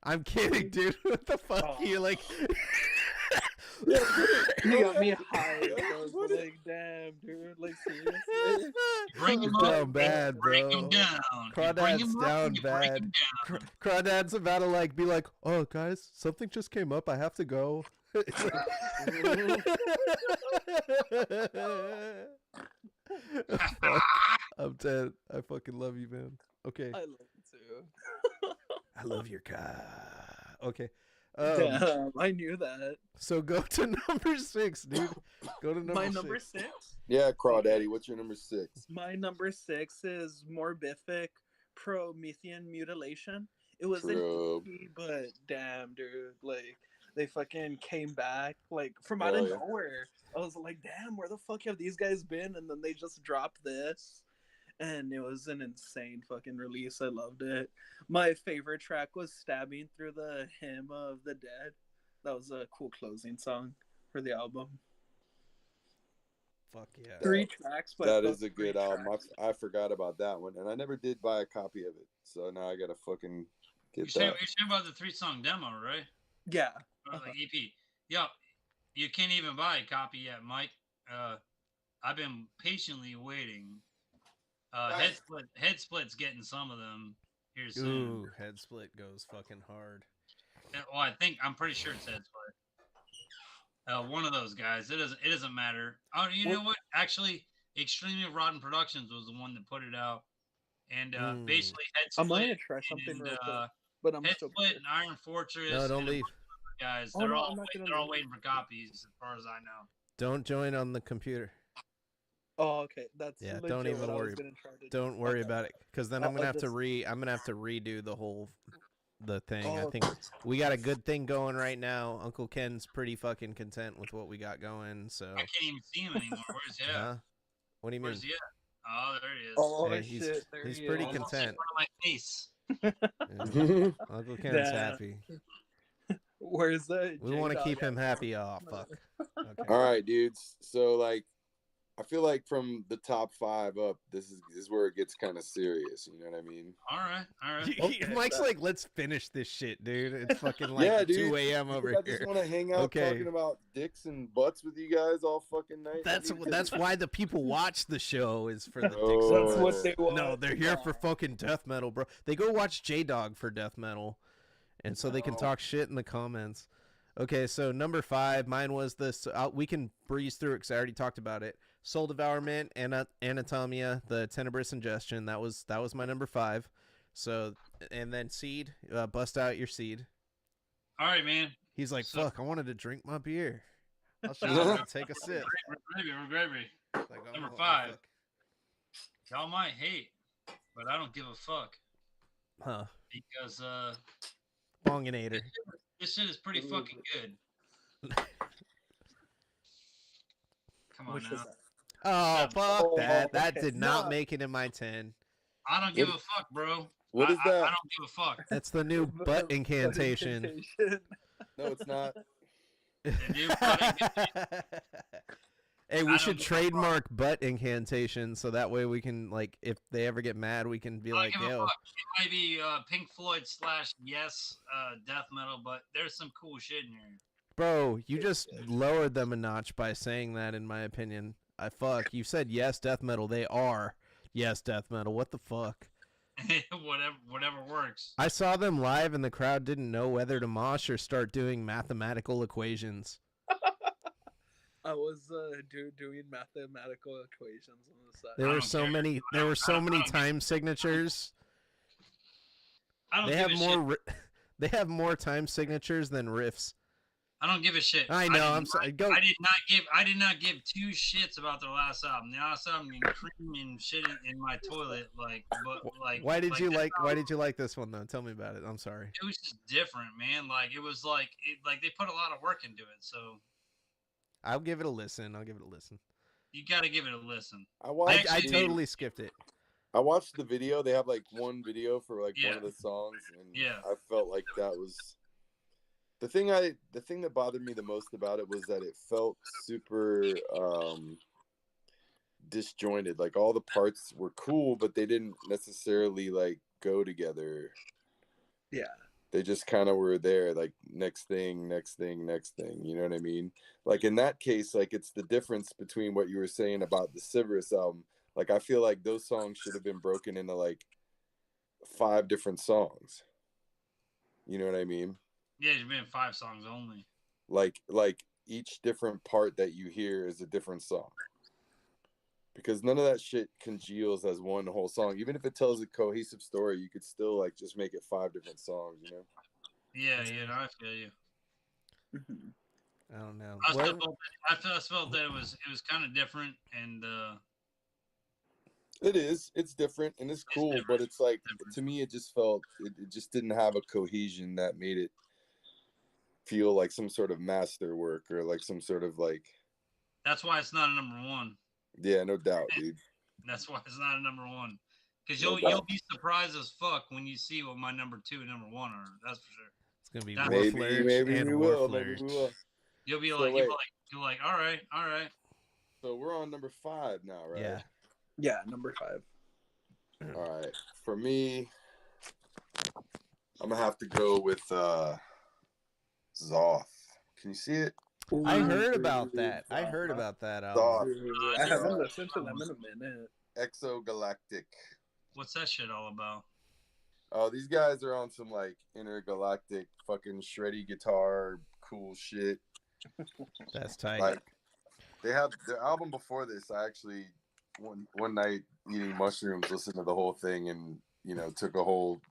I'm kidding, dude. What the fuck? Aw. You like? Yeah, put it. You got me Yeah, high, bro. put it. Like, damn, dude. Like, seriously. Bring him Down up, bad, bring bro. him down. You bring Crawdad's him up, down you break bad. him down. Crawdad's about to like be like, "Oh, guys, something just came up. I have to go." Fuck. I'm dead. I fucking love you, man. Okay. I love you too. I love your car. Okay. Damn, I knew that. So go to number 6, dude. Go to number My 6. number 6? Yeah, Crawdaddy, what's your number 6? My number 6 is Morbific Promethean Mutilation. It was an True. EP, but damn, dude, like they fucking came back like from out Oh, of yeah. nowhere. I was like, damn, where the fuck have these guys been? And then they just dropped this, and it was an insane fucking release. I loved it. My favorite track was "Stabbing Through the Hymn of the Dead." That was a cool closing song for the album. Fuck yeah. 3 tracks, but That those is a 3 good album. tracks- I forgot about that one, and I never did buy a copy of it. So now I gotta fucking You get said that. about the 3-song demo, right? Yeah. Or like EP. Yeah, you can't even buy a copy yet, Mike. I've been patiently waiting. Head Split's getting some of them here soon. Ooh, Head Split goes fucking hard. Well, I'm pretty sure it's Head Split. One of those guys. It doesn't matter. Oh, you know what? Actually, Extremely Rotten Productions was the one that put it out, and basically Head I'm Split. gonna try something and, real quick, but I'm Head still. Split and Iron Fortress. No, don't and a leave. bunch of other guys. Oh, They're no, all I'm not gonna they're all leave. waiting for copies, as far as I know. Don't join on the computer. Oh, okay. That's Yeah, legit don't even what I was worry. gonna try to do. Don't worry Okay. about it, because then I'll- I'm gonna I'll have to just- I'm gonna have to redo the thing. I Oh, think we got a good thing going right now. Uncle Ken's pretty fucking content with what we got going. So, I can't even see him anymore. Where's he at? huh? What do you mean? Where's he at? Oh, there he is. Oh Yeah, he's- shit! There he's he pretty is. Almost content. in front of my face. Yeah. Uncle Ken's Damn. happy. Where's the? We want to J-Dog keep at? him happy. Oh fuck. Okay. All right, dudes. So like, I feel like from the top 5 up, this is where it gets kind of serious. You know what I mean? All right. Okay, Mike's bet. like, let's finish this shit, dude. It's fucking like Yeah, dude. 2 a.m. over I just here. want to hang out Okay. talking about dicks and butts with you guys all fucking night. That's why the people watch the show is for the dicks. Oh. and That's butts. what they want. No, they're here for fucking death metal, bro. They go watch J-Dog for death metal, and so they can Oh. talk shit in the comments. Okay, so number 5, mine was this. We can breeze through it because I already talked about it. Soul Devourment and Anatomia, the Tenebris Ingestion. That was my number 5. So, and then Seed, bust out your Seed. All right, man. He's like, So- fuck, I wanted to drink my beer. I'll show you how to take a sip. We're gravy. Like, oh, Number oh, 5. fuck. Y'all might hate, but I don't give a fuck Huh? because Bonginator. this shit is pretty fucking good. Come on Which now. was that? Oh, fuck Oh, that. That okay. did not No. make it in my 10. I don't give a fuck, bro. What is I that? don't give a fuck. That's the new butt Butt incantation. incantation. No, it's not. The new butt incantation. Hey, I we don't should give a trademark butt incantation so that way we can, like, if they ever get mad, we can be I like, don't give a yo. fuck. It might be Pink Floyd / Yes death metal, but there's some cool shit in here. Bro, you just lowered them a notch by saying that, in my opinion. Fuck. You said yes, death metal. They are yes, death metal. What the fuck? whatever works. I saw them live and the crowd didn't know whether to mosh or start doing mathematical equations. I was doing mathematical equations on the side. There I were don't so care. many. There were so many time signatures. I don't They give have a shit. more. They have more time signatures than riffs. I don't give a shit. I know. I'm sorry. Go. I did not give 2 shits about their last album. The last album, you cream and shit in my toilet, Why did you this like? Why album, did you like this one though? Tell me about it. I'm sorry. It was just different, man. Like it was like they put a lot of work into it. So I'll give it a listen. you got to give it a listen. I watched. I Actually, totally skipped it. I watched the video. They have like one video for like one Yeah. of the songs, and Yeah. I felt like that was the thing that bothered me the most about it was that it felt super disjointed. Like all the parts were cool, but they didn't necessarily like go together. Yeah. They just kind of were there, like next thing. You know what I mean? Like in that case, like it's the difference between what you were saying about the Severus album. Like I feel like those songs should have been broken into like 5 different songs. You know what I mean? Yeah, it's been 5 songs only. Like each different part that you hear is a different song. Because none of that shit congeals as one whole song. Even if it tells a cohesive story, you could still like just make it 5 different songs, you know? Yeah, no, I feel you. I don't know. I felt that it was kind of different, and It's different and it's cool, but it's like to me it just felt it just didn't have a cohesion that made it feel like some sort of masterwork or like some sort of like. That's why it's not a number 1. Yeah, no doubt, dude. That's why it's not a number 1. Because No you'll doubt. be surprised as fuck when you see what my number 2 and number 1 are. That's for sure. It's gonna be Maybe- Warflurch maybe and we will. Warflurch. Maybe we will. You'll be So like, wait. you're like, all right. So we're on number 5 now, right? Yeah. Yeah, number 5. All right. For me, I'm gonna have to go with Zoth. Can you see it? I heard about that. I heard about that album. Zoth. I haven't listened to them in a minute. Exogalactic. What's that shit all about? Oh, these guys are on some like intergalactic fucking shreddy guitar, cool shit. That's tight. Like they have their album before this. I actually one night eating mushrooms, listened to the whole thing, and took a whole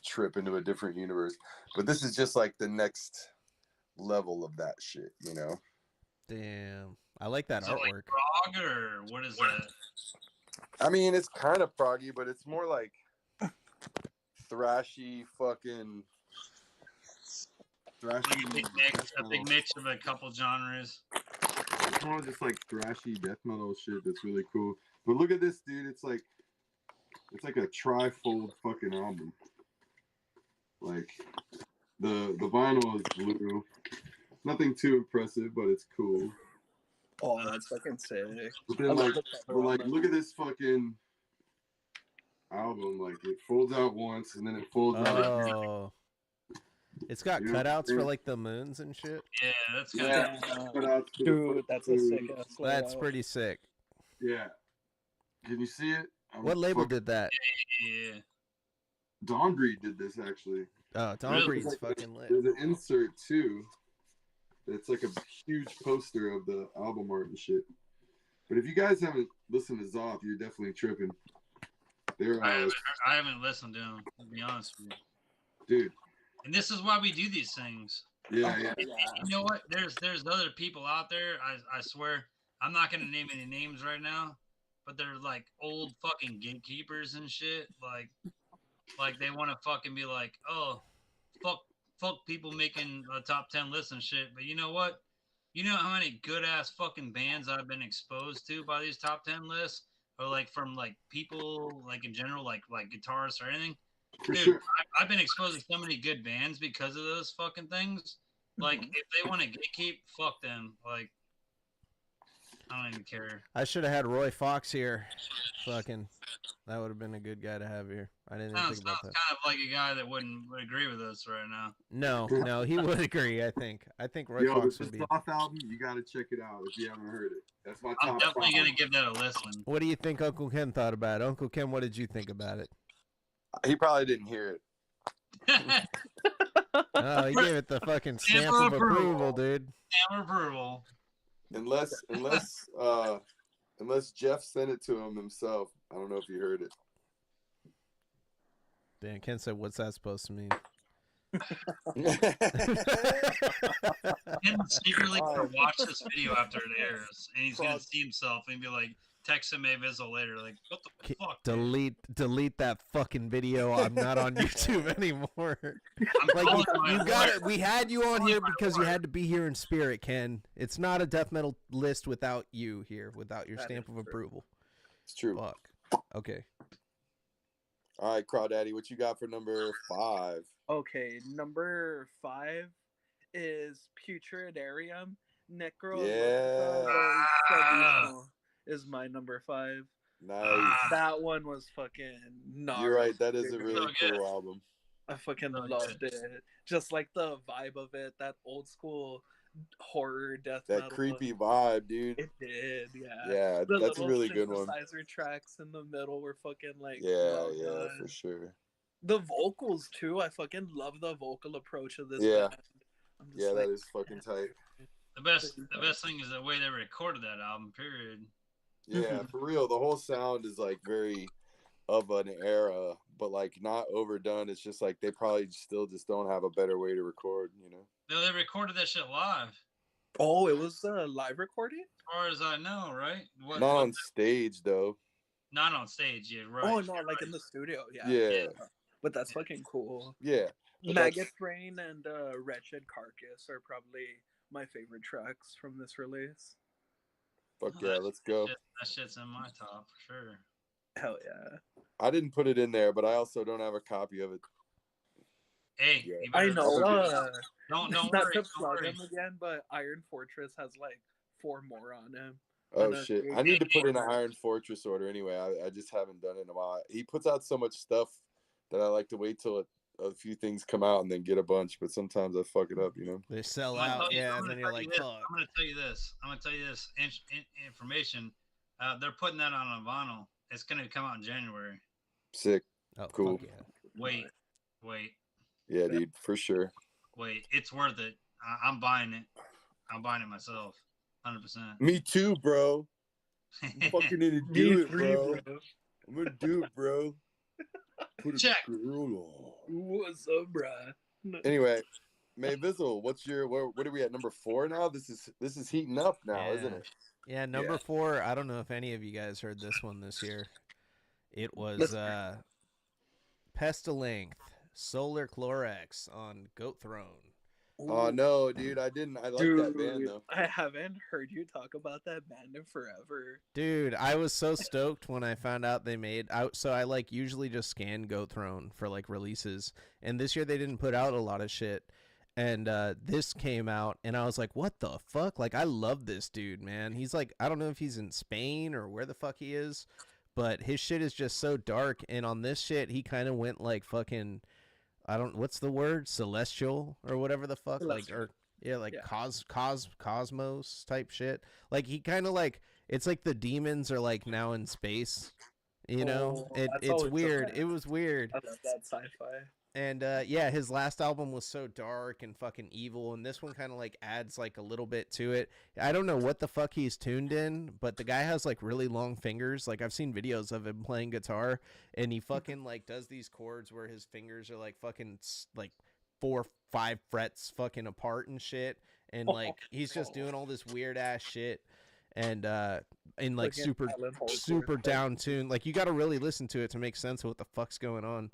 trip into a different universe. But this is just like the next level of that shit, Damn. I like that Is it like artwork. prog or what is that? I mean, it's kind of proggy, but it's more like thrashy fucking Like thrashy. a big mix of a couple genres. It's more just like thrashy death metal shit that's really cool. But look at this, dude. It's like a tri-fold fucking album. Like the vinyl is blue. Nothing too impressive, but it's cool. Oh, that's fucking sick. But then look at this fucking album. Like it folds out once and then it folds out again. Oh. It's got You know what I'm cutouts for saying? like the moons and shit. Yeah, that's kind Yeah, of cutouts for the Dude, fucking that's a sick moon. ass That's layout. pretty sick. Yeah. Can you see it? What label did that? yeah. Dongri did this actually. Oh, Tom Really? Breed's fucking lit. There's an insert too. It's like a huge poster of the album art and shit. But if you guys haven't listened to Zoth, you're definitely tripping. They're I haven't listened to them, to be honest with you. dude. And this is why we do these things. Yeah. And you know what? There's other people out there. I swear, I'm not gonna name any names right now, but they're like old fucking gatekeepers and shit. Like they want to fucking be like, oh, fuck people making a top 10 list and shit. But you know what? You know how many good ass fucking bands I've been exposed to by these top 10 lists, or like from like people like in general, like guitarists or anything. For Dude, sure. I've been exposed to so many good bands because of those fucking things. Like, if they want to gatekeep, fuck them. Like, I don't even care. I should have had Roy Fox here. Fucking, that would have been a good guy to have here. I didn't even Sounds think about kind that. of like a guy that would agree with us right now. No, he would agree. I think Roy Yo, Fox this would be. Zoth album, you gotta check it out if you haven't heard it. That's my I'm top definitely 5. gonna give that a listen. What do you think Uncle Ken thought about it? Uncle Ken, what did you think about it? He probably didn't hear it. Oh, he gave it the fucking stamp Stamp of of approval, approval. dude. Damn approval. Unless Jeff sent it to him himself. I don't know if you heard it. Dan Ken said, "What's that supposed to mean?" Ken secretly watch this video after it airs, and he's gonna see himself and be like, text him a Vizzle later, like, what the fuck? dude? Delete that fucking video. I'm not on YouTube anymore. I'm Like calling my you got lawyer. it. We had you on here because you had to be here in spirit, Ken. It's not a death metal list without you here, without your That stamp is of true. approval. It's true. Fuck. Okay. All right, Crawdaddy, what you got for number 5? Okay, number 5 is Putridarium Yeah. Necrologica is my number 5. Nice. That one was fucking gnarly. You're right. That is a dude. really So good. cool album. I fucking So loved good. it. Just like the vibe of it, that old school horror death That metal. creepy vibe, dude. It did, yeah. Yeah, The that's a little really good one. synthesizer tracks in the middle were fucking like Yeah, well yeah, done. for sure. The vocals too, I fucking love the vocal approach of this Yeah. band. I'm just Yeah, like, that is fucking tight. The best thing is the way they recorded that album. Period. Yeah, for real. The whole sound is like very of an era, but like not overdone. It's just like they probably still just don't have a better way to record, you know? No, they recorded that shit live. Oh, it was a live recording? As far as I know, right? Not on stage though. Not on stage, yeah, right. Oh no, like in the studio, yeah. Yeah. But that's fucking cool. Yeah. But Maggot Brain and Wretched Carcass are probably my favorite tracks from this release. Fuck yeah, let's go. That shit's in my top for sure. Hell yeah. I didn't put it in there, but I also don't have a copy of it. Hey, Yeah. you I better- know. Don't Not worry. to Don't plug worry. him again, but Iron Fortress has like 4 more on him. Oh And a shit! big I need to put in an order. Iron Fortress order anyway. I just haven't done it in a while. He puts out so much stuff that I like to wait till a few things come out and then get a bunch. But sometimes I fuck it up, you know. They sell I'm gonna out, tell you- yeah, I'm and gonna then you're tell you like, this. fuck. I'm going to tell you this. I'm going to tell you this information. They're putting that on a vinyl. It's going to come out in January. Sick. Oh, Cool. fuck yeah. Wait. Yeah, dude, for sure. It's worth it. I'm buying it. I'm buying it myself. 100%. Me too, bro. I'm fucking gonna do it, bro. I'm gonna do it, bro. Put a Check. girl on. What's up, bruh? Anyway, May Vizzle, what's your what are we at, number 4 now? This is heating up now, isn't it? Yeah, number 4. I don't know if any of you guys heard this one this year. It was Pestilength, Solar Chlorex on Goat Throne. Oh no, dude, I didn't. I like that band though. I haven't heard you talk about that band in forever. Dude, I was so stoked when I found out they made out. So I like usually just scan Goat Throne for like releases, and this year they didn't put out a lot of shit. And this came out, and I was like, "What the fuck?" Like, I love this dude, man. He's like, I don't know if he's in Spain or where the fuck he is, but his shit is just so dark. And on this shit, he kind of went like fucking, what's the word, celestial or whatever the fuck, Celestial. like, or yeah, like cosmos type shit. Like he kind of like, it's like the demons are like now in space, you know. Oh, that's It's always weird. okay. It was weird. I love that sci-fi. And yeah, his last album was so dark and fucking evil, and this one kind of like adds like a little bit to it. I don't know what the fuck he's tuned in, but the guy has like really long fingers. Like I've seen videos of him playing guitar, and he fucking like does these chords where his fingers are like fucking like 4-5 frets fucking apart and shit, and like he's just doing all this weird ass shit. And in like super down tune. Like you got to really listen to it to make sense of what the fuck's going on.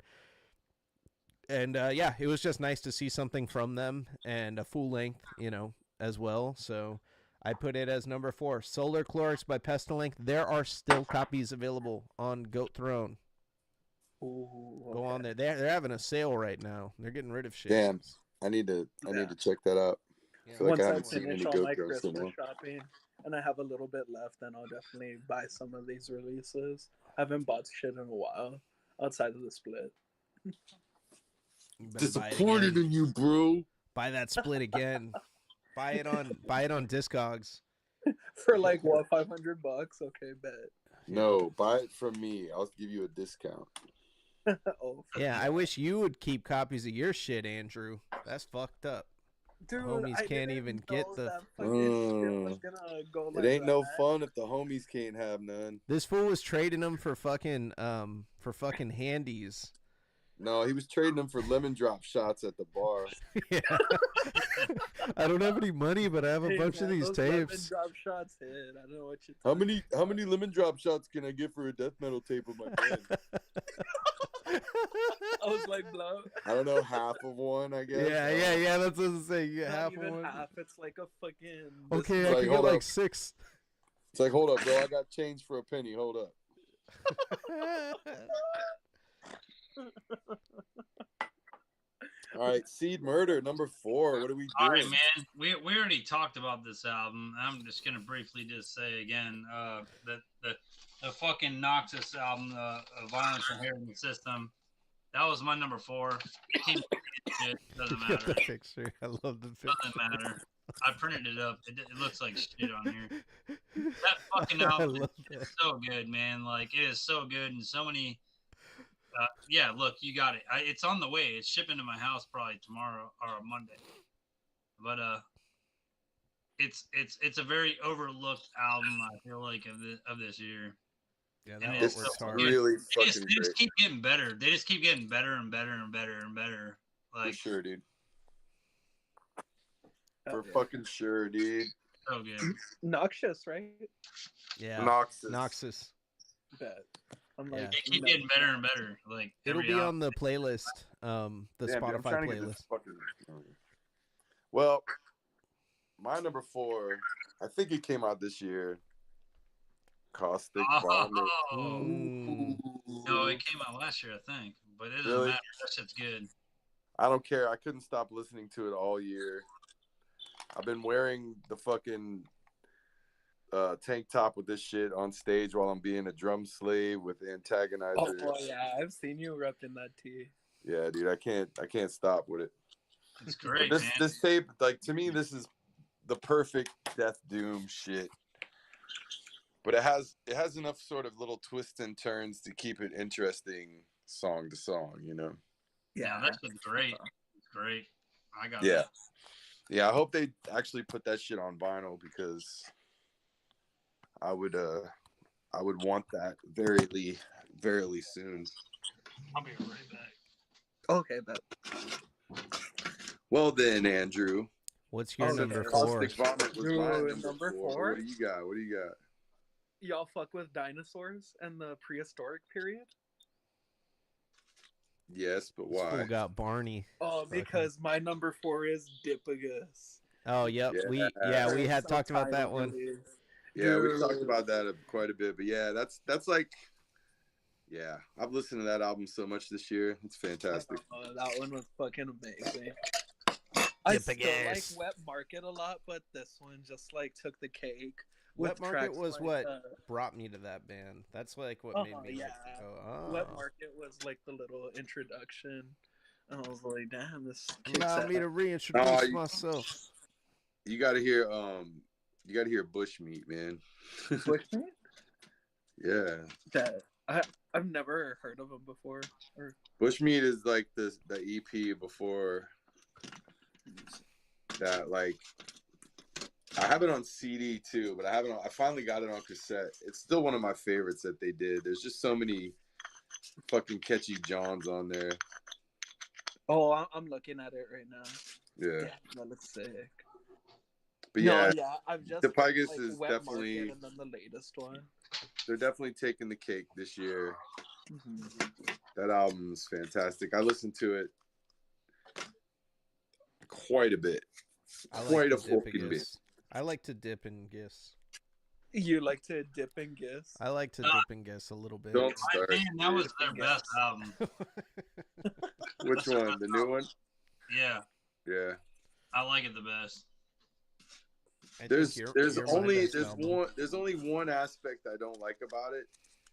And yeah, it was just nice to see something from them and a full length, you know, as well. So I put it as number 4, Solar Chlorex by Pestilength. There are still copies available on Goat Throne. Ooh, okay. Go on there. They're having a sale right now. They're getting rid of shit. Damn, I need to check that out. Yeah. I feel like Once I I haven't seen finish any all Goat my Throne Christmas so much. shopping and I have a little bit left, then I'll definitely buy some of these releases. I haven't bought shit in a while outside of the split. You better buy it Disappointed again. in you, bro. Buy that split again. Buy it on Discogs. For like what, $500? Okay, bet. No, buy it from me. I'll give you a discount. Oh, Yeah, I wish you would keep copies of your shit, Andrew. That's fucked up. dude, homies I can't didn't even get know the- that fucking shit was gonna go like It ain't no that. fun if the homies can't have none. This fool was trading them for fucking handies. No, he was trading them for lemon drop shots at the bar. Yeah. I don't have any money, but I have a Hey, bunch of man, these those lemon tapes. drop shots hit. I don't know what you. How many lemon drop shots can I get for a death metal tape of my band? I was like, blow. I don't know, half of one, I guess. Yeah. That's what I'm saying. You get Not half of even one. half. It's like a fucking. Okay, I Like, can get hold like up. 6. It's like, hold up, bro. I got change for a penny. Hold up. All right, Seed Murder, number 4. What are we doing? All right, man. We already talked about this album. I'm just gonna briefly just say again, the fucking Noxus album, Violence Inherent in the System. That was my number 4. Team shit doesn't Look at the matter. picture. I love the picture. Doesn't matter. I printed it up. It looks like shit on here. That fucking I album love is that. so good, man. Like it is so good, and so many. Yeah, look, you got it. It's on the way. It's shipping to my house probably tomorrow or Monday. But it's a very overlooked album. I feel like of this year. Yeah, And that it's works so hard. good. Really They fucking just great. keep getting better. They just keep getting better and better and better and better. For Like sure, dude. Oh, For yeah. fucking sure, dude. so good. Noxious, right? Yeah. Noxus. Noxus. Bet. I'm Yeah. like, They keep no. getting better and better. Like It'll every be album. on the playlist, the Damn, dude, I'm Spotify trying to get playlist. this fucking... Well, my number 4, I think it came out this year. Caustic Vomit. Oh, no, it came out last year, I think. But it doesn't Really? matter. That shit's good. I don't care. I couldn't stop listening to it all year. I've been wearing the fucking tank top with this shit on stage while I'm being a drum slave with Antagonizer. Oh yeah, I've seen you repping that tee. Yeah, dude, I can't stop with it. It's great, But man. this tape, like, to me, this is the perfect Death Doom shit. But it has enough sort of little twists and turns to keep it interesting song to song, you know? Yeah, that shit's great. It's great. I got Yeah. that. Yeah, I hope they actually put that shit on vinyl because I would want that very soon. I'll be right back. Okay, bet. Well then, Andrew. What's your Oh, number yeah. 4? Caustic Vomit was Dude, my number 4. four? What do you got? Y'all fuck with dinosaurs and the prehistoric period? Yes, but This why? fool got Barney. Oh, because my number 4 is Dipagus. Oh, yep. Yeah. We had So talked about that tight, one. really. Yeah, we talked Dude. about that quite a bit, but yeah, that's like, yeah, I've listened to that album so much this year. It's fantastic. Oh, that one was fucking amazing. I still like Dipagus. Wet Market a lot, but this one just like took the cake. Wet with Market tracks was like, what brought me to that band. That's like what made me yeah. like, go, oh. Wet Market was like the little introduction, and I was like, damn, this kicks Allow me ass. to reintroduce Oh, you- myself. You gotta hear Bushmeat, man. Bushmeat? Yeah, That I've never heard of him before. Or Bushmeat is like the EP before that. Like, I have it on CD too, but I finally got it on cassette. It's still one of my favorites that they did. There's just so many fucking catchy Johns on there. oh, I'm looking at it right now. Yeah, Yeah, that looks sick. but No, yeah, yeah, I've just Dipagus like, is Wet definitely Market and then the latest one. they're definitely taking the cake this year. Mm-hmm. That album is fantastic. I listened to it quite a bit. I Quite a to dip fucking and bit. giss. I like to dip and giss. You like to dip and giss? I like to dip and giss a little bit. Don't My start. opinion, that was dude. their best album. Which one? The new one? Yeah, Yeah. I like it the best. I think There's you're my only best album. there's only one aspect I don't like about it.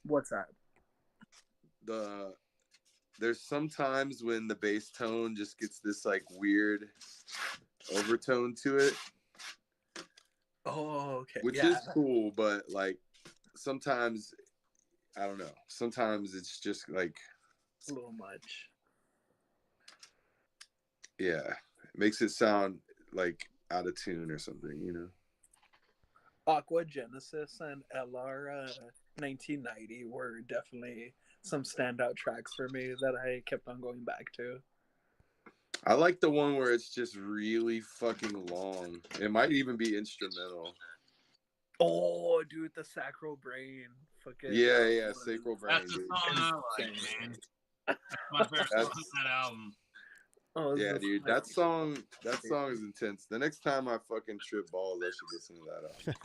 What's that? There's sometimes when the bass tone just gets this like weird overtone to it, Oh, okay. which yeah. is cool, but like sometimes I don't know. Sometimes it's just like, a little much. yeah, it makes it sound like out of tune or something, you know. Aqua Genesis and LR 1990 were definitely some standout tracks for me that I kept on going back to. I like the one where it's just really fucking long. It might even be instrumental. Oh, dude, the Sacral Brain. Fucking Yeah, Sacral Brain. That's the Dude. song I like, man. That's my favorite song on that album. Oh, Yeah, this- dude, that song is intense. The next time I fucking trip balls, I should listen to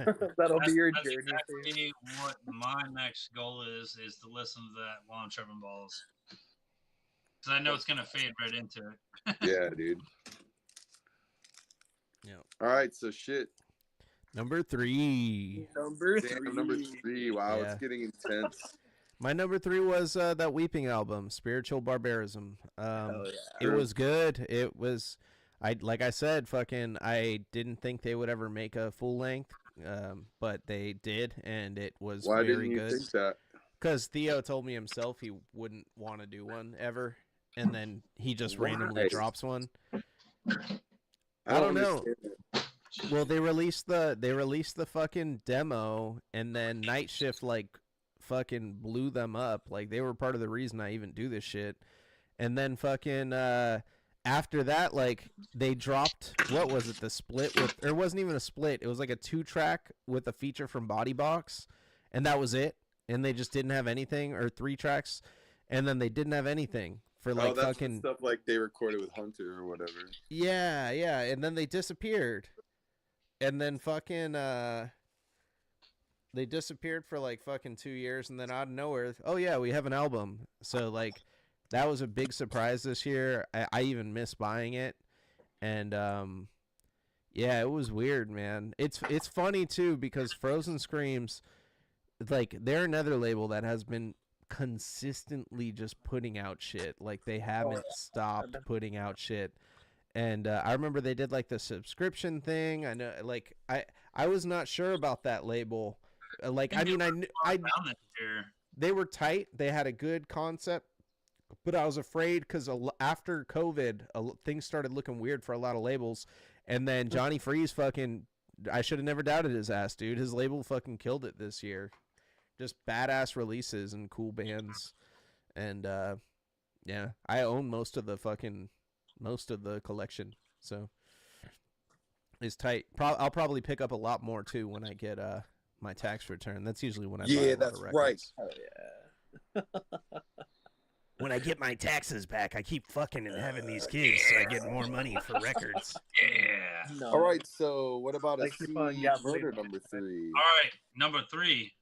that album. That'll be your That's journey. exactly what my next goal is to listen to that while I'm tripping balls. Because I know it's gonna fade right into it. Yeah, dude. Yeah. All right, so shit. Number 3. Damn, number 3. Wow, Yeah. it's getting intense. My number 3 was that Weeping album, Spiritual Barbarism. Hell yeah. It was good. It was, like I said, fucking, I didn't think they would ever make a full length, but they did, and it was Why very didn't you good. think that? Because Theo told me himself he wouldn't want to do one ever, and then he just randomly Why? drops one. I don't know. understand that. Well, they released the fucking demo, and then Night Shift like fucking blew them up. Like they were part of the reason I even do this shit. And then fucking after that, like they dropped, what was it? The split with, or it wasn't even a split. It was like a 2-track with a feature from Body Box, and that was it. And they just didn't have anything, or 3 tracks, and then they didn't have anything for like that's fucking stuff like they recorded with Hunter or whatever. Yeah, and then they disappeared. And then fucking they disappeared for like fucking 2 years, and then out of nowhere, oh yeah, we have an album. So like that was a big surprise this year. I even missed buying it. And yeah, it was weird, man. It's funny too because Frozen Screams, like they're another label that has been consistently just putting out shit. Like they haven't stopped putting out shit. And I remember they did like the subscription thing. I know, like I was not sure about that label. Like I mean, they were tight. They had a good concept, but I was afraid because after COVID, things started looking weird for a lot of labels. And then Johnny Freeze fucking, I should have never doubted his ass, dude. His label fucking killed it this year. Just badass releases and cool bands. And yeah, I own most of the collection, so it's tight. I'll probably pick up a lot more too when I get my tax return. That's usually when I buy a lot that's of right. records. Oh yeah. When I get my taxes back, I keep fucking and having these kids, so I get more money for records. Yeah. No. All right, so what about a Like C keep on gambling. murder number 3? All right, number 3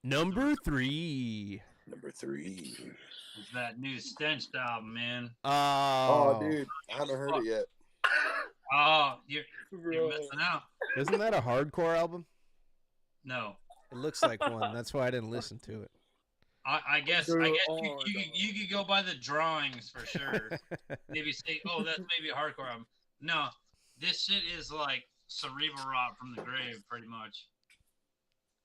Number 3. Number 3. is that new Stench album, man. Oh, dude, I haven't heard it yet. Oh, you're missing out. Isn't that a hardcore album? No. It looks like one. That's why I didn't listen to it. I guess you could go by the drawings for sure. Maybe say, oh, that's maybe a hardcore album. No, this shit is like cerebral rot from the grave, pretty much.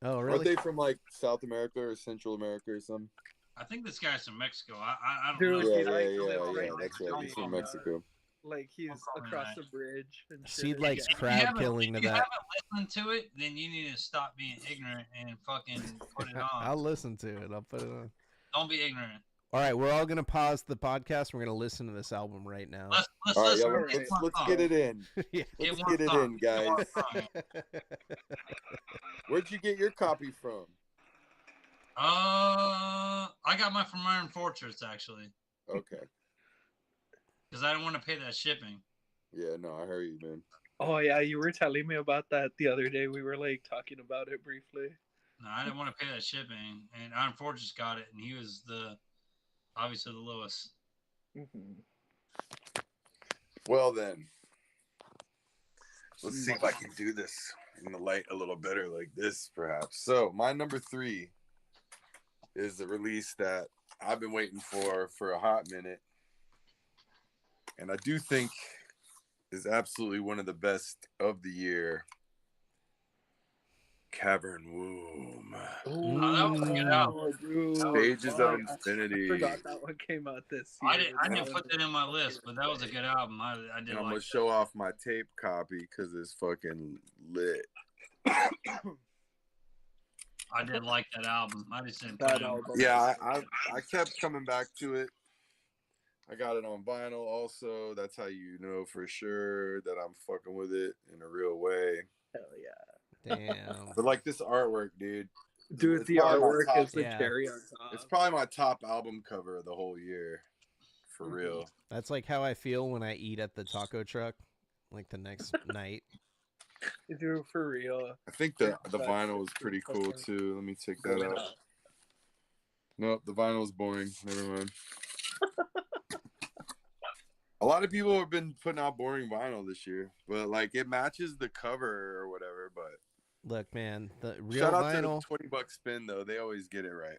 Oh, really? Aren't they from like South America or Central America or something? I think this guy's from Mexico. I don't Dude, know. he Yeah, right that's next right. to He's me. from Mexico. Like he's across the bridge. And shit. Seed likes Yeah. crowd killing to If you that. haven't listened to it, then you need to stop being ignorant and fucking put it on. I'll listen to it. I'll put it on. Don't be ignorant. All right, we're all gonna pause the podcast. We're gonna listen to this album right now. Let's All right, listen. yeah, let's get it in. Yeah. Let's get it in, guys. Where'd you get your copy from? I got mine from Iron Fortress actually, Okay. because I didn't want to pay that shipping. Yeah, no, I heard you, man. Oh yeah, you were telling me about that the other day. We were like talking about it briefly. No, I didn't want to pay that shipping, and Iron Fortress got it, and he was obviously the lowest. Mm-hmm. Well then, let's see if I can do this in the light a little better like this, perhaps. So my number 3 is the release that I've been waiting for a hot minute, and I do think is absolutely one of the best of the year. Cavern Womb. Oh, that was a good album. Dude. Stages of I Infinity. forgot that one came out this I year. didn't put that in my list, but that was a good album. I did And I'm like gonna show off my tape copy because it's fucking lit. I did like that album. I just didn't put That it in. album. Yeah, I kept coming back to it. I got it on vinyl also. That's how you know for sure that I'm fucking with it in a real way. Hell yeah. Damn. But like this artwork, dude. Dude, It's the probably my artwork top- is the yeah. cherry on top. It's probably my top album cover of the whole year. For real. That's like how I feel when I eat at the taco truck, like the next night. Dude, for real. I think the vinyl was pretty cool too. Let me take that out. Nope, the vinyl is boring. Never mind. A lot of people have been putting out boring vinyl this year, but like it matches the cover or whatever. But Look, man, the real shout out vinyl, to $20 Spin though; they always get it right.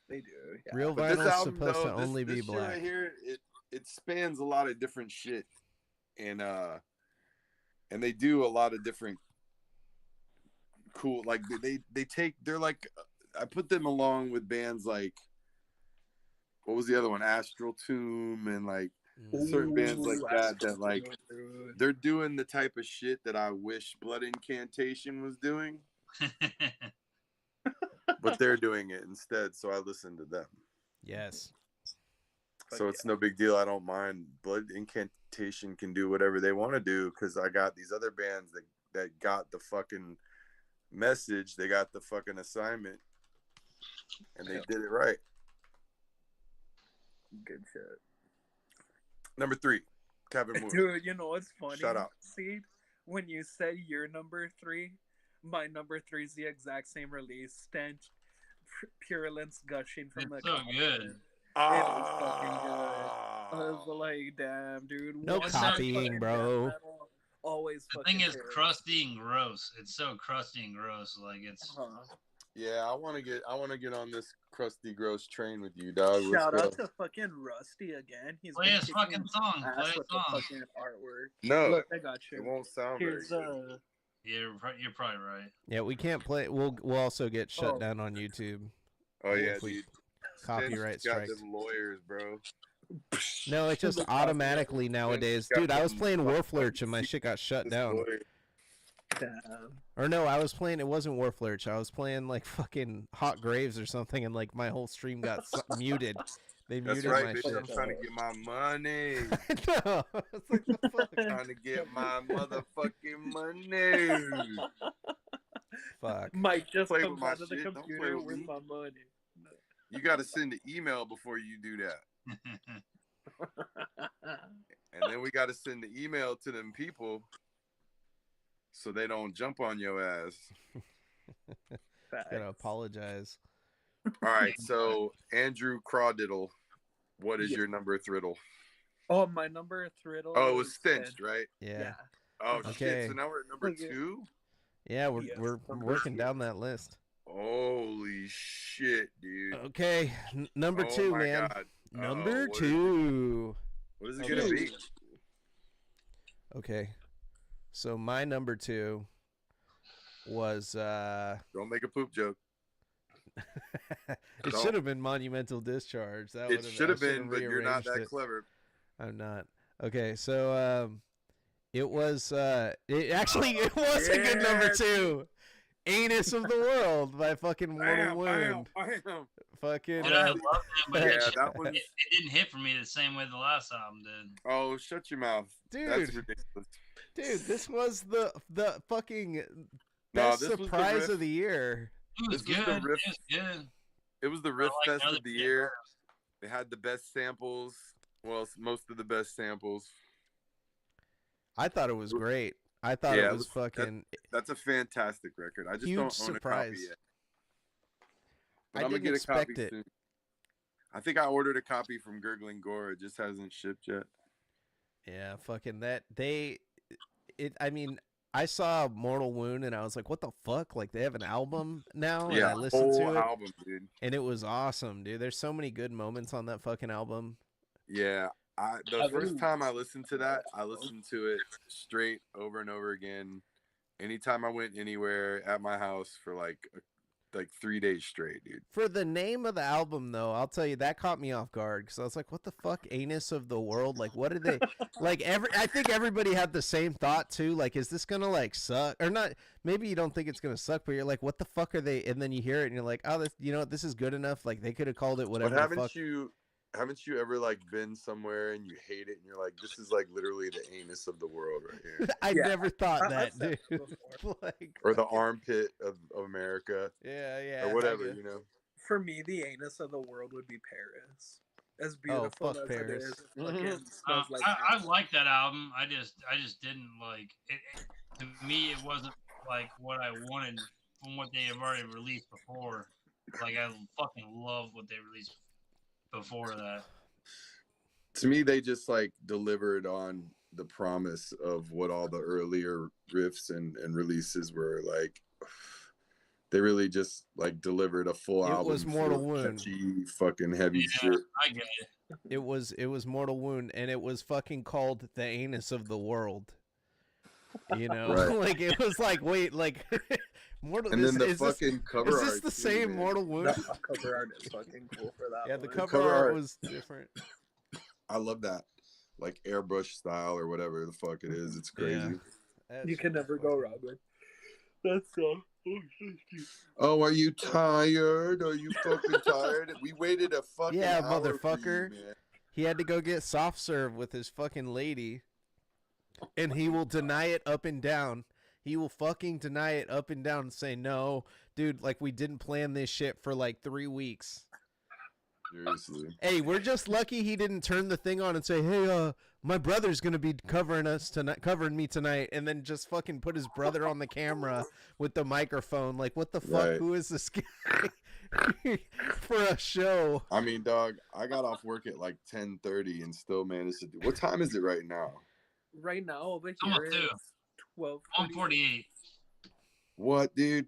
They do. Yeah. real But this vinyl is album supposed though, to only be this shit black. right here, it spans a lot of different shit, and they do a lot of different cool. Like they're like, I put them along with bands like, what was the other one, Astral Tomb, and like certain bands like that like they're doing the type of shit that I wish Blood Incantation was doing, but they're doing it instead. So I listen to them. Yes. So it's no big deal. I don't mind. Blood Incantation can do whatever they want to do because I got these other bands that got the fucking message. They got the fucking assignment, and they did it right. Good shit. Number 3, Kevin Moore. Dude, you know what's funny? Shout out. See, when you said your number 3, my number 3 is the exact same release. Stench, Purulence gushing from the It's so good. It was fucking good. I was like, damn, dude. No one copying, fucking bro. death metal always The fucking thing is hits. crusty and gross. It's so crusty and gross. Like it's Yeah, I want to get on this crusty gross train with you, dog. Let's Shout go. out to fucking Rusty again. He's play been his kicking fucking song. ass Play his with the song. fucking artwork. No, Look, I got you. it won't sound very Here's good. You're probably right. Yeah, we can't play. We'll also get shut Oh. down on YouTube. Oh yeah, if we- dude. Copyright Stench got strikes. them lawyers, bro. No, it's just automatically nowadays. Dude, I was playing Warflurch and my shit got shut down. Damn. Or no, I was playing. It wasn't Warflurch. I was playing like fucking Hot Graves or something, and like my whole stream got muted. They That's muted right, my bitch. shit. I'm trying to get my money. No, it's like, what the fuck? Trying to get my motherfucking money. Fuck. Mike just Play comes with my out of the shit, don't play computer with with me. my money. You got to send an email before you do that. And then we got to send the email to them people so they don't jump on your ass. Gotta apologize. All right, so Andrew Crawdiddle, what is Yeah. your number thriddle? Oh, my number three. Oh, it was Stench, right? Yeah. Oh, Okay. shit. So now we're at number Okay. 2? Yeah, we're Yes, we're number working two. down that list. Holy shit, dude. Okay, number Oh 2, my man. God. Number what is- 2. What is it Okay. going to be? Okay. So my number 2 was Don't make a poop joke. it Don't. should have been Monumental Discharge. That It would've- should I have been, should've but you're not rearranged that it. clever. I'm not. Okay, so it was it was a good number Yeah. 2. Anus of the World by fucking Mortal Wound. Bam. Fucking Dude, I love that, but Yeah, it, that was. it didn't hit for me the same way the last album did. Oh, shut your mouth. That's dude, ridiculous. this was the fucking No, best this was the surprise riff. of the year. It was This was good. the riff. It was good. It was the I Riff like Fest other of the shit year. first. They had the best samples. Well, most of the best samples. I thought it was great. I thought Yeah, it was fucking. That's a fantastic record. I just Huge don't own surprise. a copy yet. But I I'm gonna didn't get a copy expect it. soon. I think I ordered a copy from Gurgling Gore. It just hasn't shipped yet. Yeah, fucking that. I mean, I saw Mortal Wound and I was like, what the fuck? Like, they have an album now? And Yeah, I listened whole to it. album, dude. And it was awesome, dude. There's so many good moments on that fucking album. Yeah, the I first really- time I listened to that, I listened to it straight over and over again. Anytime I went anywhere at my house for like 3 days straight, dude. For the name of the album, though, I'll tell you, that caught me off guard because I was like, what the fuck? Anus of the World? Like, what did they... like, I think everybody had the same thought, too. Like, is this gonna, like, suck? Or not... Maybe you don't think it's gonna suck, but you're like, what the fuck are they... And then you hear it and you're like, oh, this, you know what? This is good enough. Like, they could have called it But whatever the fuck... haven't you ever like been somewhere and you hate it and you're like, this is like literally the anus of the world right here, I Yeah, never thought I've that, said dude. that before. Like, or the armpit of America, yeah, or whatever, kinda. you know. For me, the anus of the world would be Paris. As beautiful fuck as Paris. it is, it fucking smells like I like that album. I just didn't like it. To me, it wasn't like what I wanted from what they have already released before. Like I fucking love what they released before that. to me, they just like delivered on the promise of what all the earlier riffs and releases were like. They really just like delivered a full It album. was Mortal full of Wound. catchy, fucking heavy Yeah, shit. I get it. It was Mortal Wound, and it was fucking called the anus of the world. You know, Right. like it was like, wait, like Mortal. And then the is fucking cover Is this art the too, same man. Mortal Wound? The cover art is fucking cool for that. Yeah, the one. cover art was different. I love that, like airbrush style or whatever the fuck it is. It's crazy. Yeah. You can never go wrong with that song. Oh, are you tired? Are you fucking tired? We waited a fucking Yeah, hour for motherfucker. you, man. He had to go get soft serve with his fucking lady, and he will deny it up and down. He will fucking deny it up and down and say, no, dude, like we didn't plan this shit for like 3 weeks. Seriously. Hey, we're just lucky he didn't turn the thing on and say, hey, my brother's gonna be covering me tonight, and then just fucking put his brother on the camera with the microphone. Like, what the fuck? Right. Who is this guy for a show? I mean, dog, I got off work at like 10:30 and still managed to do. What time is it right now? Right now over I'm up here too. it's 12. 148. What, dude?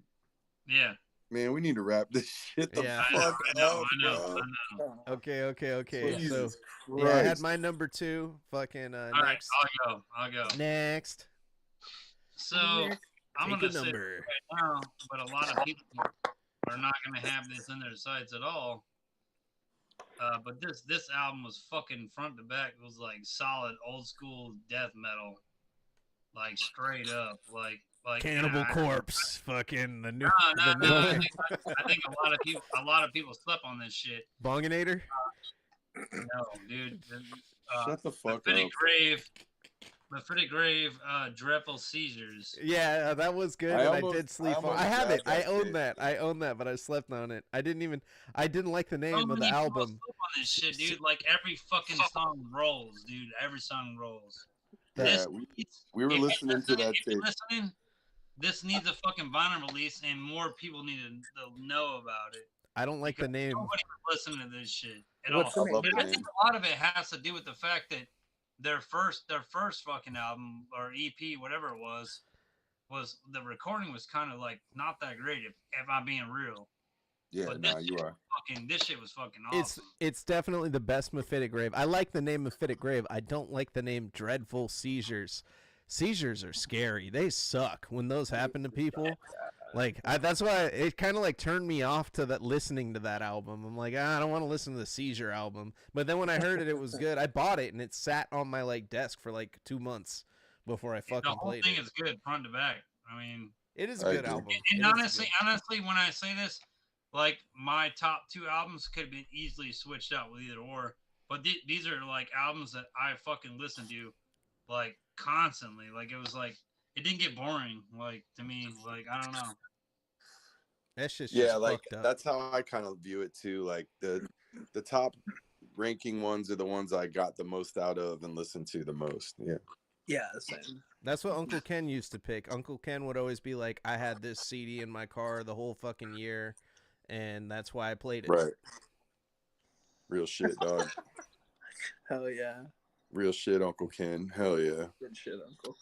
Yeah. Man, we need to wrap this shit the Yeah. fuck I know. up, bro. Okay. Jesus So Christ. yeah, I had my number 2. Fucking All right, next. I'll go. Next. So I'm Take gonna a say number. right now, but a lot of people are not gonna have this in their sights at all. But this album was fucking front to back. It was like solid old school death metal, like straight up, like Cannibal yeah, Corpse. Fucking the new. No, the new I think a lot of people slept on this shit. Bonginator. No, dude. Shut the fuck Fitted up. Grave, Dreadful Seizures. Yeah, that was good. I And almost- I did sleep I on. almost I have it. grabbed I that own shit. that. I own that, but I slept on it. I didn't like the So name of the many people album. sleep on this shit, dude. Like every fucking song rolls, dude. Every song rolls. Yeah, This we needs- were if you're listening to that if you're tape. listening, this needs a fucking vinyl release, and more people need to know about it. I don't like the Because name. Nobody was listening to this shit at What's all. the I love name? the I name. think a lot of it has to do with the fact that their first fucking album or EP, whatever it was the recording was kind of like not that great if I'm being real. Yeah, But nah, you are. this shit was fucking It's awesome. it's definitely the best Mephitic Grave. I like the name Mephitic Grave. I don't like the name Dreadful Seizures. Seizures are scary. They suck when those happen to people. Like that's why it kind of like turned me off to that listening to that album. I'm like, I don't want to listen to the Seizure album. But then when I heard it, it was good. I bought it and it sat on my like desk for like 2 months before I The fucking whole played thing it. is good front to back. I mean, It is a I good agree. album. and It is honestly, good. when I say this, like my top 2 albums could have been easily switched out with either or. But these are like albums that I fucking listen to like constantly. Like it was like it didn't get boring. Like to me, like I don't know. That shit's Yeah, just like fucked up. that's how I kind of view it too. Like the top ranking ones are the ones I got the most out of and listened to the most. Yeah. Yeah, same. That's what Uncle Ken used to pick. Uncle Ken would always be like, I had this CD in my car the whole fucking year, and that's why I played it. Right. Real shit, dog. Hell yeah. Real shit, Uncle Ken. Hell yeah. Good shit, Uncle.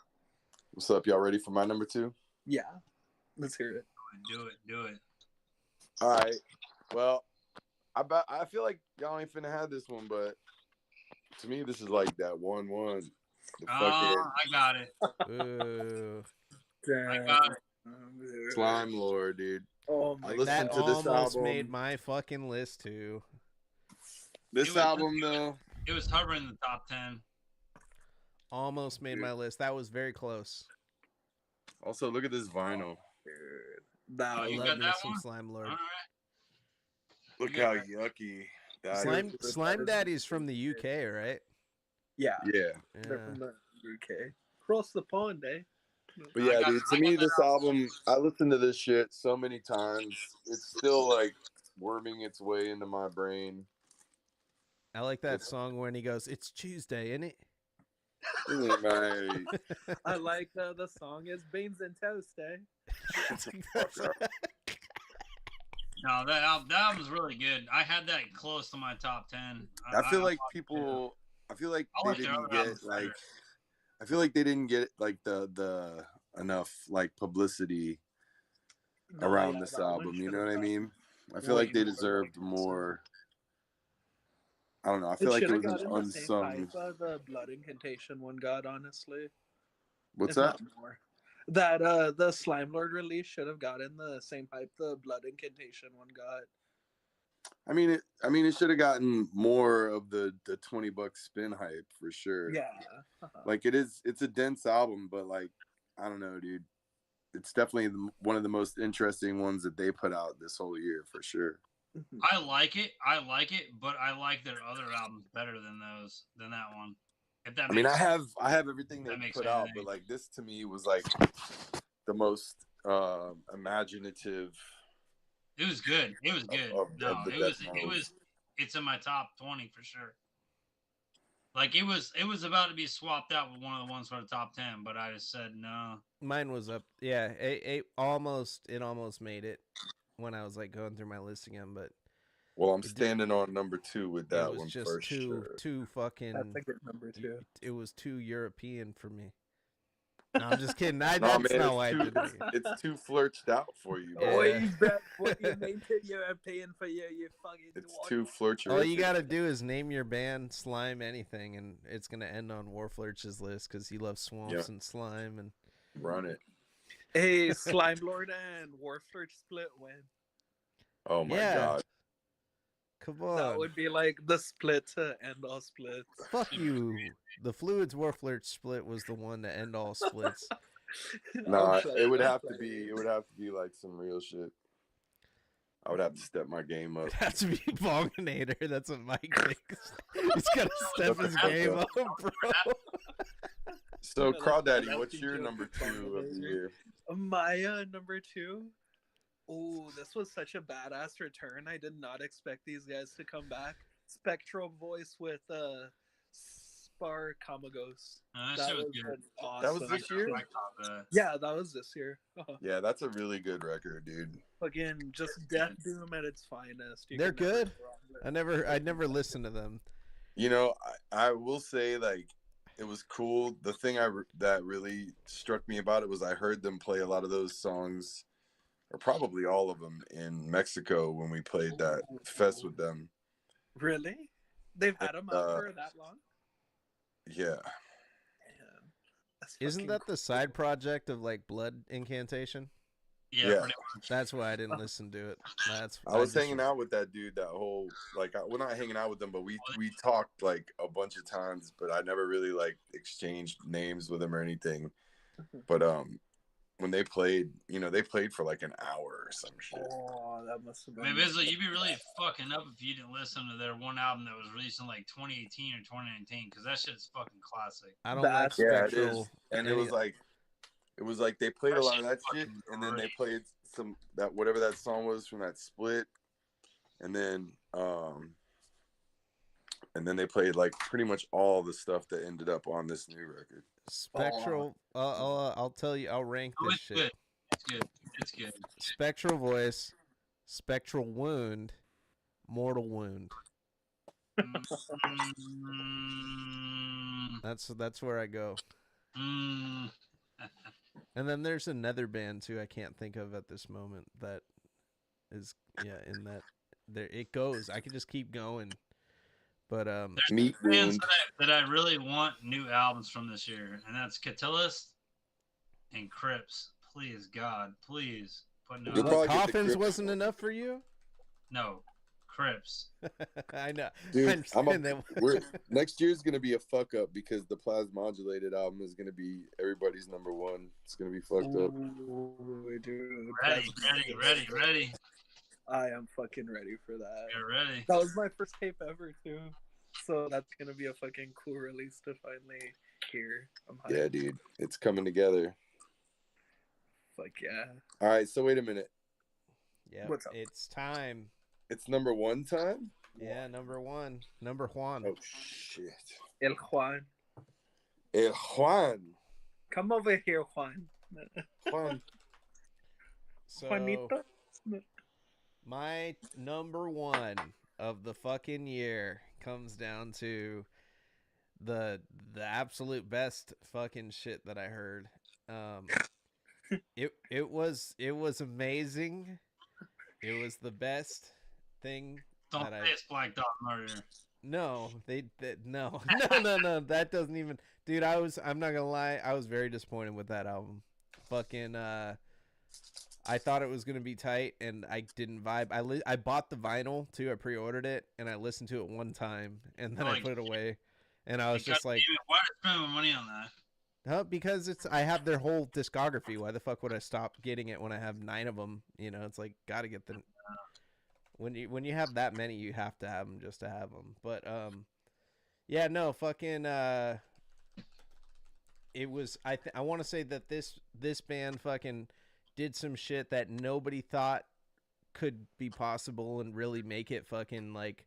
What's up? Y'all ready for my number 2? Yeah. Let's hear it. Do it. All right. Well, I feel like y'all ain't finna have this one, but to me, this is like that 1-1. The fucking I got it. Ooh. I got it. Slime Lord, dude. Oh I my listened That to this almost album. made my fucking list too. This was- album, though. It was hovering in the top 10. Almost made my list. That was very close. Also, look at this vinyl. Dude. That Oh, I you love got me that some one? Slime Lord. All right. Look Yeah. how yucky that Slime is. Slime Daddy's from the UK, right? Yeah. Yeah. They're Yeah. from the UK. Across the pond, eh? But I yeah, got- dude, to I me, got this that album, I listened to this shit so many times. It's still like worming its way into my brain. I like that song when he goes, "It's Tuesday, isn't it?" Right. I like the song is Beans and Toast, eh? No, that album's really good. I had that close to my top 10. I feel like people I feel like I they like their didn't other get albums like better. I feel like they didn't get like the enough like publicity No, around yeah, this that one album. You should know have what I gotten mean? I feel way like they more, like, deserved more. I don't know. I it feel like should it have was an gotten the same unsung. hype the Blood Incantation one got, honestly. What's If that? not more. That the Slime Lord release should have gotten the same hype the Blood Incantation one got. I mean, it should have gotten more of the $20 spin hype for sure. Yeah. Like it's a dense album, but like I don't know, dude. It's definitely one of the most interesting ones that they put out this whole year for sure. I like it, but I like their other albums better than that one. If that I mean, makes I have everything they that makes put out, anything. but like this to me was like the most imaginative. It was good. It was good. Of the death metal. It's in my top 20 for sure. Like it was about to be swapped out with one of the ones for the top 10, but I just said no. Mine was up. Yeah, it almost made it when I was like going through my list again, but Well, I'm standing on number 2 with that it was one just for too sure. fucking. That's a good number 2. It was too European for me. No, I'm just kidding. That's man, not why I did it. It's too flirted out for you. Yeah. Oh, he's back. What you made it European for you fucking. It's too flirty. All you gotta do is name your band Slime anything, and it's gonna end on Warflurch's list because he loves swamps and slime and run it. Hey, Slime Lord and Warflurch split win. Oh my god. Come on. That would be like the split to end all splits. Fuck you. The Fluids Warflurch split was the one to end all splits. Nah, it would have to be like some real shit. I would have to step my game up. It has to be Bonginator. That's what Mike thinks. He's got to step his game up, bro. So, Crawdaddy, what's your number 2 of the year? My number 2? Oh, this was such a badass return. I did not expect these guys to come back. Spectral Voice with Spar Kamagos. That was good. Awesome. That was this year? Yeah, that was this year. Yeah, that's a really good record, dude. Again, just Death Doom at its finest. They're good. I never listened to them. You know, I will say, like, it was cool. The thing that really struck me about it was I heard them play a lot of those songs, or probably all of them, in Mexico when we played that fest with them. Really? They've had them out for that long? Yeah. Isn't that the side project of like Blood Incantation? Yeah. That's why I didn't listen to it. I was hanging out with that dude that whole, like, we're not hanging out with them, but we talked like a bunch of times, but I never really like exchanged names with him or anything. But when they played, they played for like an hour or some shit. Oh, that must have been. I mean, Bizzle, you'd be really fucking up if you didn't listen to their one album that was released in like 2018 or 2019, because that shit's fucking classic. I don't like Spectral. Yeah, it is. And it was like they played a lot of that shit, and then they played whatever that song was from that split, and then they played like pretty much all the stuff that ended up on this new record. Spectral. I'll tell you. I'll rank this shit. Good. It's good. Spectral Voice, Spectral Wound, Mortal Wound. That's where I go. And then there's another band too I can't think of at this moment that is in that there it goes. I could just keep going. But there's bands that I really want new albums from this year, and that's Catalyst and Crips. Please, God, please put new albums. Coffins wasn't enough for you? No, Crips. I know. Dude, next year's going to be a fuck up because the Plasmodulated album is going to be everybody's number 1. It's going to be fucked up. Ooh, dude. Ready. I am fucking ready for that. You're ready. That was my first tape ever, too. So that's going to be a fucking cool release to finally hear. Yeah, dude. It's coming together. Fuck yeah. All right, so wait a minute. Yeah, it's time. It's number 1 time? Yeah, number 1. Number Juan. Oh, shit. El Juan. El Juan. Come over here, Juan. Juan. So, Juanito. My number 1 of the fucking year comes down to the absolute best fucking shit that I heard. It was amazing. It was the best thing Don't that say it's Black Dog Murder. No, no, no. That doesn't even, dude. I'm not gonna lie. I was very disappointed with that album. Fucking, I thought it was gonna be tight, and I didn't vibe. I bought the vinyl too. I pre-ordered it, and I listened to it one time, and then I put it away, and I was just like, why did I spend my money on that? huh? Because I have their whole discography. Why the fuck would I stop getting it when I have 9 of them? You know, it's like gotta get them. When you have that many, you have to have them just to have them. But yeah, no, fucking. It was I want to say that this band fucking did some shit that nobody thought could be possible and really make it fucking like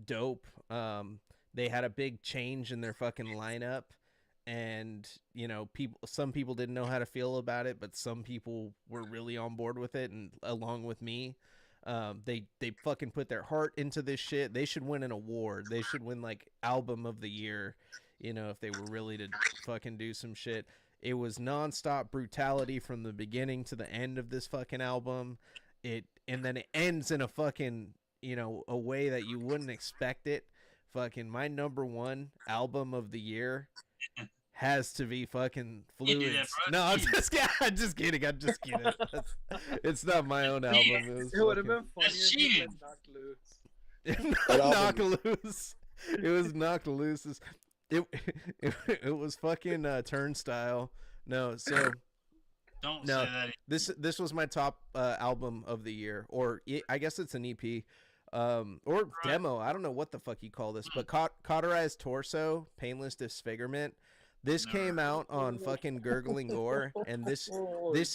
dope. They had a big change in their fucking lineup, and you know, some people didn't know how to feel about it, but some people were really on board with it, and along with me. They fucking put their heart into this shit. They should win an award. They should win like album of the year, you know, if they were really to fucking do some shit. It was nonstop brutality from the beginning to the end of this fucking album. And then it ends in a fucking, you know, a way that you wouldn't expect it. Fucking my number 1 album of the year has to be fucking Fluids. No, I'm just kidding. It's not my own album. It would have been funny if you said Knock Loose. It was Knock Loose. It was fucking Turnstile. No, so don't say that. This was my top album of the year, or I guess it's an EP. Or demo. I don't know what the fuck you call this, but Cauterized Torso, Painless Disfigurement. This came out on fucking Gurgling Gore, and this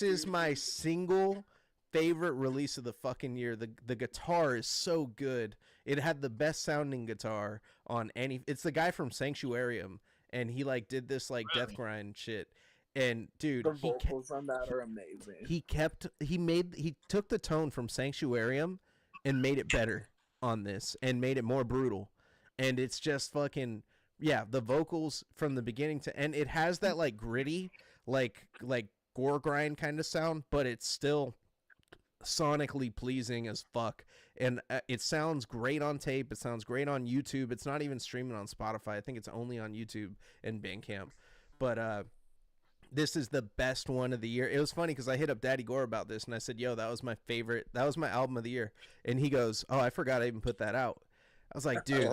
is my single favorite release of the fucking year. The guitar is so good. It had the best sounding guitar on any. It's the guy from Sanctuarium, and he like did this like death grind shit. And dude, the vocals on that are amazing. He took the tone from Sanctuarium and made it better on this, and made it more brutal. And it's just fucking. Yeah, the vocals from the beginning to end, it has that like gritty, like gore grind kind of sound, but it's still sonically pleasing as fuck. And it sounds great on tape. It sounds great on YouTube. It's not even streaming on Spotify. I think it's only on YouTube and Bandcamp. But this is the best one of the year. It was funny because I hit up Daddy Gore about this, and I said, yo, that was my favorite. That was my album of the year. And he goes, oh, I forgot I even put that out. I was like, dude,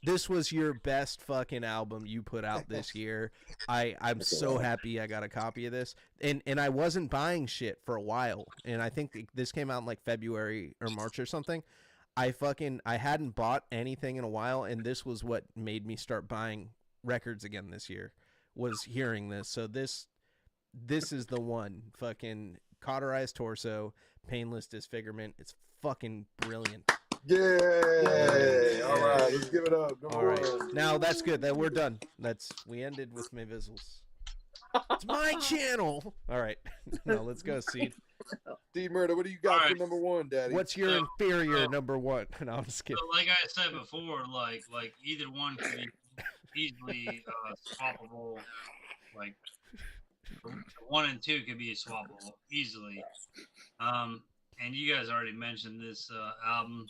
this was your best fucking album you put out this year. I'm so happy I got a copy of this. And I wasn't buying shit for a while. And I think this came out in like February or March or something. I hadn't bought anything in a while, and this was what made me start buying records again this year, was hearing this. So this is the one. Fucking Cauterized Torso, Painless Disfigurement. It's fucking brilliant. Yay! All right, let's give it up. All right, now that's good. That we're done. We ended with my visuals. It's my channel. All right, now let's go, Seed. Steve Murder, what do you got for number 1, Daddy? What's your inferior number 1? No, I'm just kidding. So like I said before, like either one could be easily swappable. Like 1 and 2 could be swappable easily. And you guys already mentioned this album.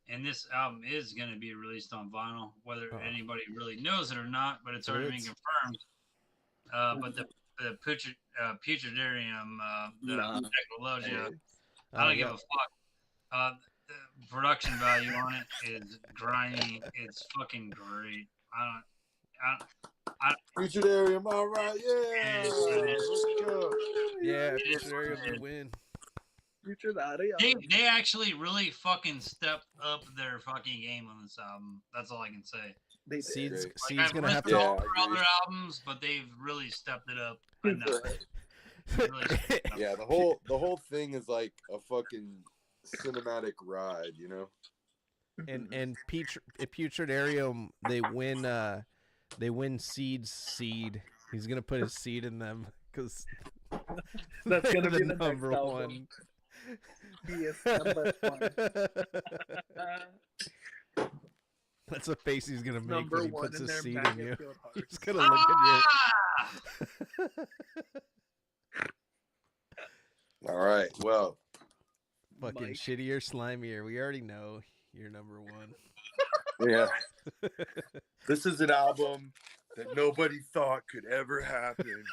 And this album is going to be released on vinyl, whether anybody really knows it or not, but it's already been confirmed. But the Putridarium, the Ecologia, I don't give a fuck. The production value on it is grimy. It's fucking great. Putridarium, all right, yeah. Let's go. Yeah, Putridarium to win. They actually really fucking stepped up their fucking game on this album. That's all I can say. Seed's I've gonna have to all their other albums, but they've really stepped it up enough. Yeah, the whole thing is like a fucking cinematic ride, you know. And Putridarium, they win Seed's seed. He's gonna put his seed in them because that's gonna be the number next 1. He is number 1. That's a face he's gonna make Number when he one puts in his their seed in you. Magnfield He's hearts. gonna look at Ah! All right. Well, you. Fucking Mike. shittier, slimier. We already know you're number one. yeah. This is an album that nobody thought could ever happen.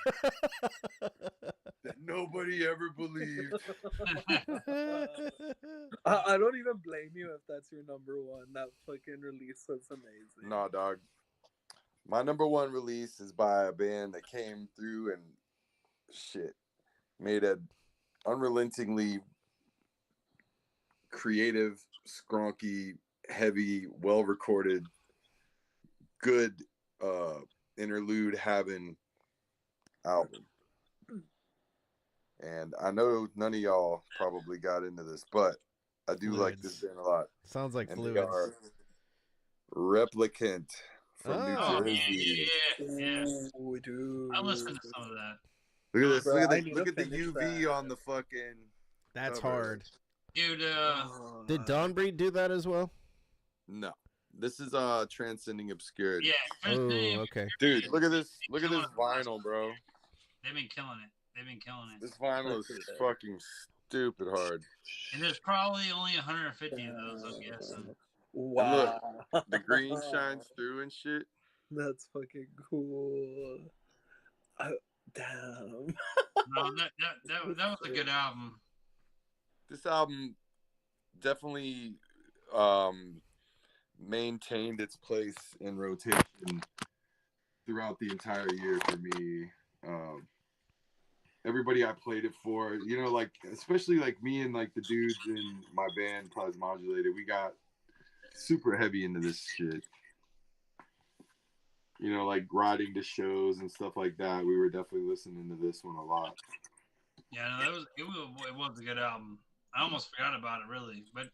That nobody ever believed. I don't even blame you if that's your number one. That fucking release was amazing. Nah, dog. My number one release is by a band that came through and shit made an unrelentingly creative, skronky, heavy, well recorded, good interlude having album. And I know none of y'all probably got into this, but I do like this band a lot. Sounds like And Fluids. they are Replicant from New Oh, Jersey. Yeah. Ooh, dude. I listened to some of that. Look at this. Bro, look I at need the, look to at the finish UV that. on the fucking. That's cover. hard. Dude, Did Dawnbreed do that as well? No, this is Transcending Obscurity. yeah. Oh, They've okay. Dude, look at this. Look at this vinyl, bro. been killing it. They've been killing it. This vinyl is fucking stupid hard. And there's probably only 150 of those, I'm guessing. Wow. The green shines through and shit. That's fucking cool. Damn. No, that was a good album. This album definitely maintained its place in rotation throughout the entire year for me. Everybody I played it for, you know, like especially like me and like the dudes in my band Plasmodulated, we got super heavy into this shit. You know, like riding to shows and stuff like that. We were definitely listening to this one a lot. Yeah, no, it was a good album. I almost forgot about it, really. But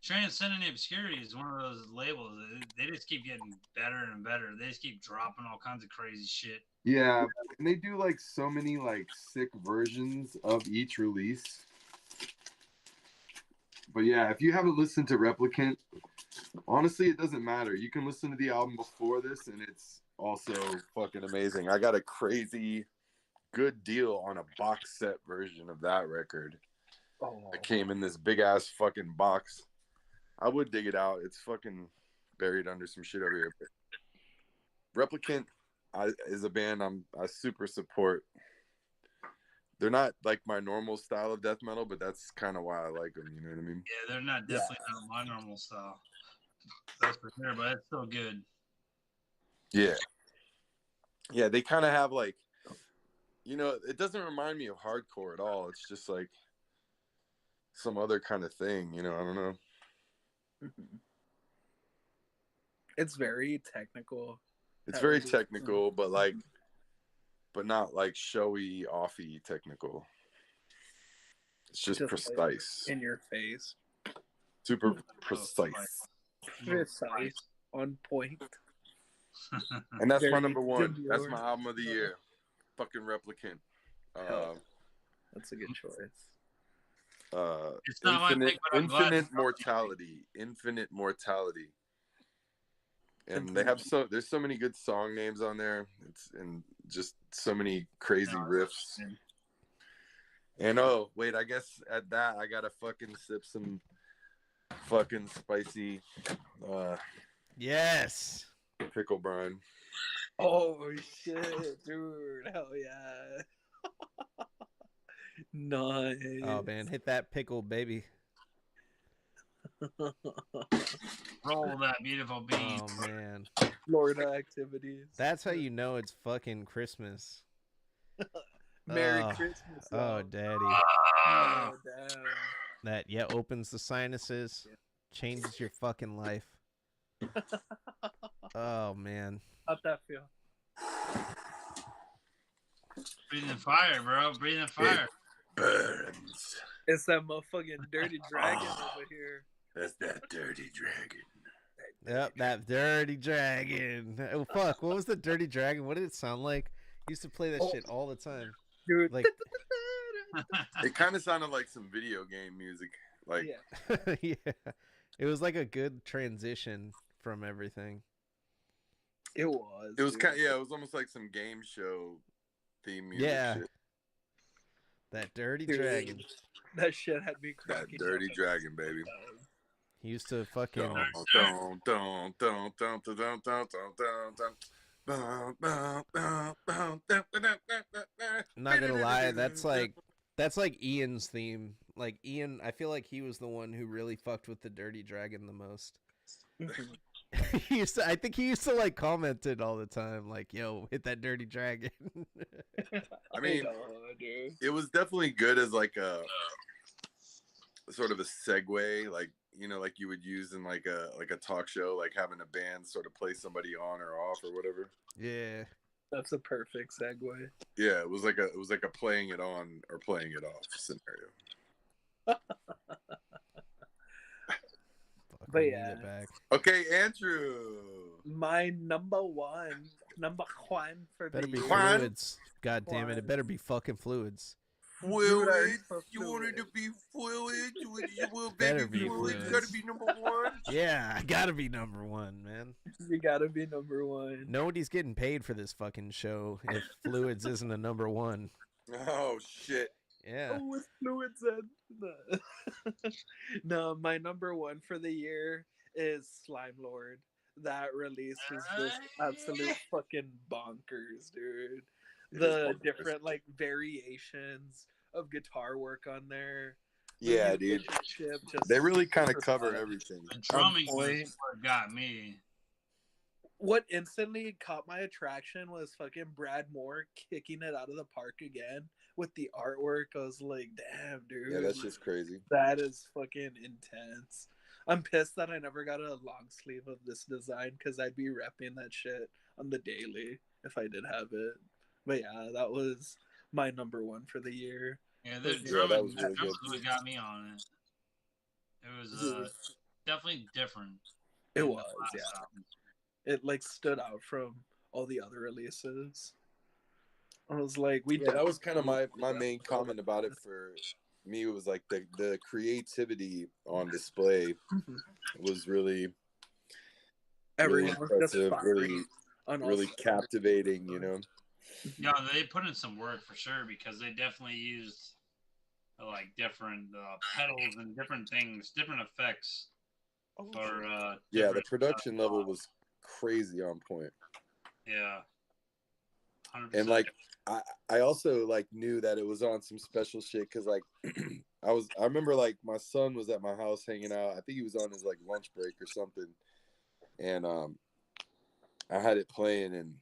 Transcendent Obscurity is one of those labels. They just keep getting better and better. They just keep dropping all kinds of crazy shit. Yeah, and they do like so many like sick versions of each release. But yeah, if you haven't listened to Replicant, honestly, it doesn't matter. You can listen to the album before this, and it's also fucking amazing. I got a crazy good deal on a box set version of that record. It came in this big ass fucking box. I would dig it out. It's fucking buried under some shit over here. But Replicant is a band I super support. They're not like my normal style of death metal, but that's kind of why I like them. You know what I mean? Yeah, they're definitely not my normal style. That's for sure, but it's still good. Yeah. Yeah, they kind of have like, you know, it doesn't remind me of hardcore at all. It's just like some other kind of thing, you know, I don't know. It's very technical. It's very technical, but not like showy, offy technical. It's just precise. Like in your face. Super precise. Precise. On point. And that's my Very number one. demure. That's my album of the year. Fucking Replicant. That's a good choice. It's not my pick, but I'm glad Infinite it's Mortality. Infinite Mortality. And there's so many good song names on there. And just so many crazy riffs. And oh wait, I guess at that I gotta fucking sip some fucking spicy Yes. pickle brine. Oh shit, dude. Hell yeah. Nice. Oh man, hit that pickle, baby. Roll that beautiful bean. Oh man. Florida activities. That's how you know it's fucking Christmas. Merry Oh. Christmas. Oh, y'all. daddy. Ah, Oh, damn. That opens the sinuses, changes your fucking life. Oh man. How'd that feel? breathing fire, bro. Breathing fire. Burns. It's that motherfucking dirty dragon over here. That's that dirty dragon. Yep, that dirty dragon. Oh fuck, what was the dirty dragon? What did it sound like? I used to play that shit all the time. Dude. Like It kind of sounded like some video game music. Like yeah. yeah. It was like a good transition from everything. It was. It was dude. kind of, yeah, it was almost like some game show theme music Yeah. shit. That dirty Dude, dragon. That shit had me That cracking. dirty up. dragon, baby. He used to fucking. Not gonna lie, that's like Ian's theme. Like Ian, I feel like he was the one who really fucked with the dirty dragon the most. I think he used to like commented all the time, like, "Yo, hit that dirty dragon." I mean, dude. it was definitely good as like a sort of a segue, like, you know, like you would use in like a talk show, like having a band sort of play somebody on or off or whatever. Yeah. That's a perfect segue. Yeah, it was like a playing it on or playing it off scenario. But Fucking yeah. need it back. Okay, Andrew. My number one for Better the be year. fluids. God damn it! It better be fucking fluids. Dude, I Fluid. love You wanted to fluid. be fluid. You will Better baby be fluid. You fluids. gotta be number one. Yeah, I gotta be number one, man. You gotta be number one. Nobody's getting paid for this fucking show if fluids isn't a number one. Oh shit. Yeah. Oh, it's fluids and no, my number one for the year is Slime Lord. That release was just absolute fucking bonkers, dude. It is The bonkers. different like variations of guitar work on there. The Yeah, dude. musicianship just They really kind of super cover fun. everything. The drumming was point. what got me. What instantly caught my attraction was fucking Brad Moore kicking it out of the park again with the artwork. I was like, damn, dude. Yeah, that's just crazy. That is fucking intense. I'm pissed that I never got a long sleeve of this design because I'd be repping that shit on the daily if I did have it. But yeah, that was my number one for the year. Yeah, the Yeah, drumming, that was really drumming good. what got me on it. It was definitely different. It than the was, last yeah. album. It like stood out from all the other releases. I was like, Yeah, that was kind of my main comment about it for me. It was like the creativity on display was really everyone was just impressive, firing really on all really cylinders. captivating, you know. Yeah, they put in some work for sure because they definitely used like different pedals and different things, different effects for Yeah, the different production stuff. level was crazy on point. Yeah. 100%. And like I also like knew that it was on some special shit because like I remember like my son was at my house hanging out. I think he was on his like lunch break or something, and I had it playing, and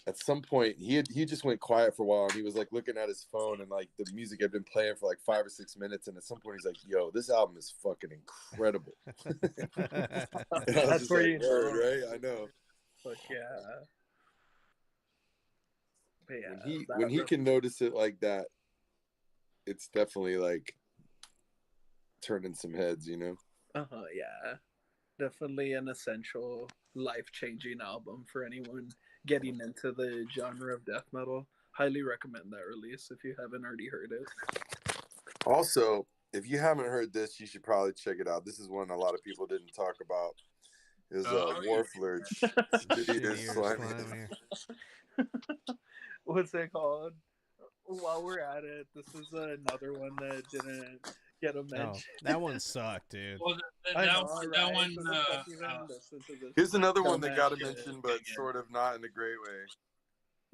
at some point he just went quiet for a while, and he was like looking at his phone, and like the music had been playing for like 5 or 6 minutes, and at some point he's like, "Yo, this album is fucking incredible." And I was That's just where like, you "Word, know. right? I know." Fuck yeah. But yeah, When he can notice it like that, it's definitely like turning some heads, you know. Yeah, definitely an essential, life-changing album for anyone getting into the genre of death metal. Highly recommend that release if you haven't already heard it. Also, if you haven't heard this, you should probably check it out. This is one a lot of people didn't talk about. Is Warflurch. Shittier, slimier. What's it called? While we're at it, this is another one that didn't get a mention. Oh, that one sucked, dude. Well, I that, know, that right? one, So the fuck even listen to this Here's another one that dumbass got a shit. mention, but sort of not in a great way.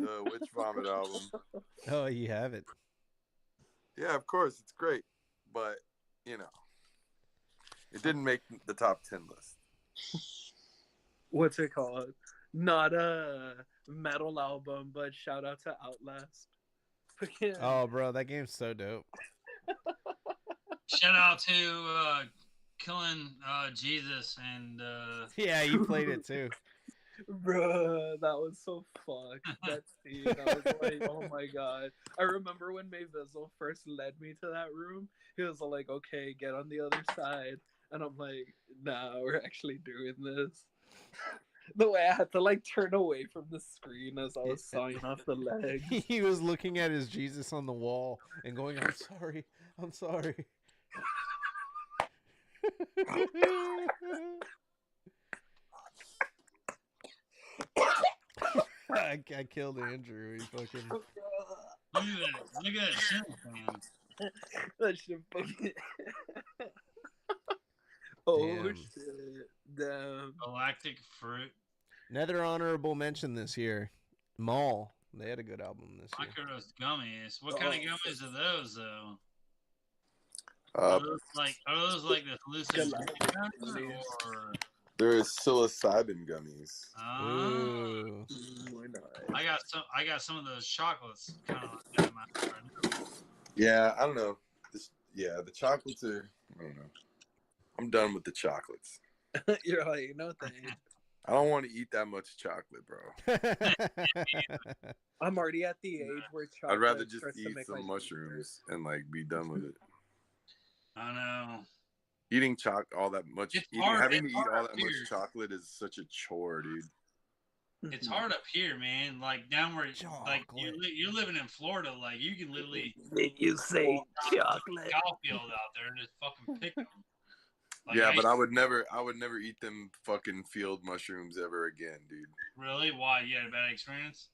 The Witch Vomit album. Oh, you have it. Yeah, of course, it's great, but you know, it didn't make the top 10 list. What's it called? Not a metal album, but shout out to Outlast. Fucking- Oh, bro, that game's so dope. shout out to Killing Jesus and Yeah, you played it too. Bruh, that was so fucked. That scene, I was like, oh my god. I remember when Mayvizzle first led me to that room, he was like, okay, get on the other side. And I'm like, nah, we're actually doing this. The way I had to like turn away from the screen as I was sawing off the leg. He was looking at his Jesus on the wall and going, I'm sorry. I'm sorry. I killed Andrew. He fucking. Look at that. Look at that shrimp fan. That shit fucking. Oh Damn. shit! Damn. Galactic Fruit. Another honorable mention this year. Mall. They had a good album this year. Microdose gummies. What kind of gummies are those though? Uh, Are those like the hallucinogenic Galactic or? there is psilocybin gummies. Ooh. Why not? I got some of those chocolates kind of like that in my house right now. Yeah, I don't know. The chocolates are. I don't know. I'm done with the chocolates. You're like, no thanks. I don't want to eat that much chocolate, bro. I'm already at the age where chocolate I'd rather just starts to eat make some my mushrooms and like be done with it. I know. Eating all that much, It's hard- having to it's eat hard all up that much here. chocolate is such a chore, dude. It's hard up here, man. Like down where, like Chocolate. you're living in Florida, like you can literally Then you say chocolate. cow field out there and just fucking pick them. Like, Yeah, but I would never eat them fucking field mushrooms ever again, dude. Really? Why? You had a bad experience?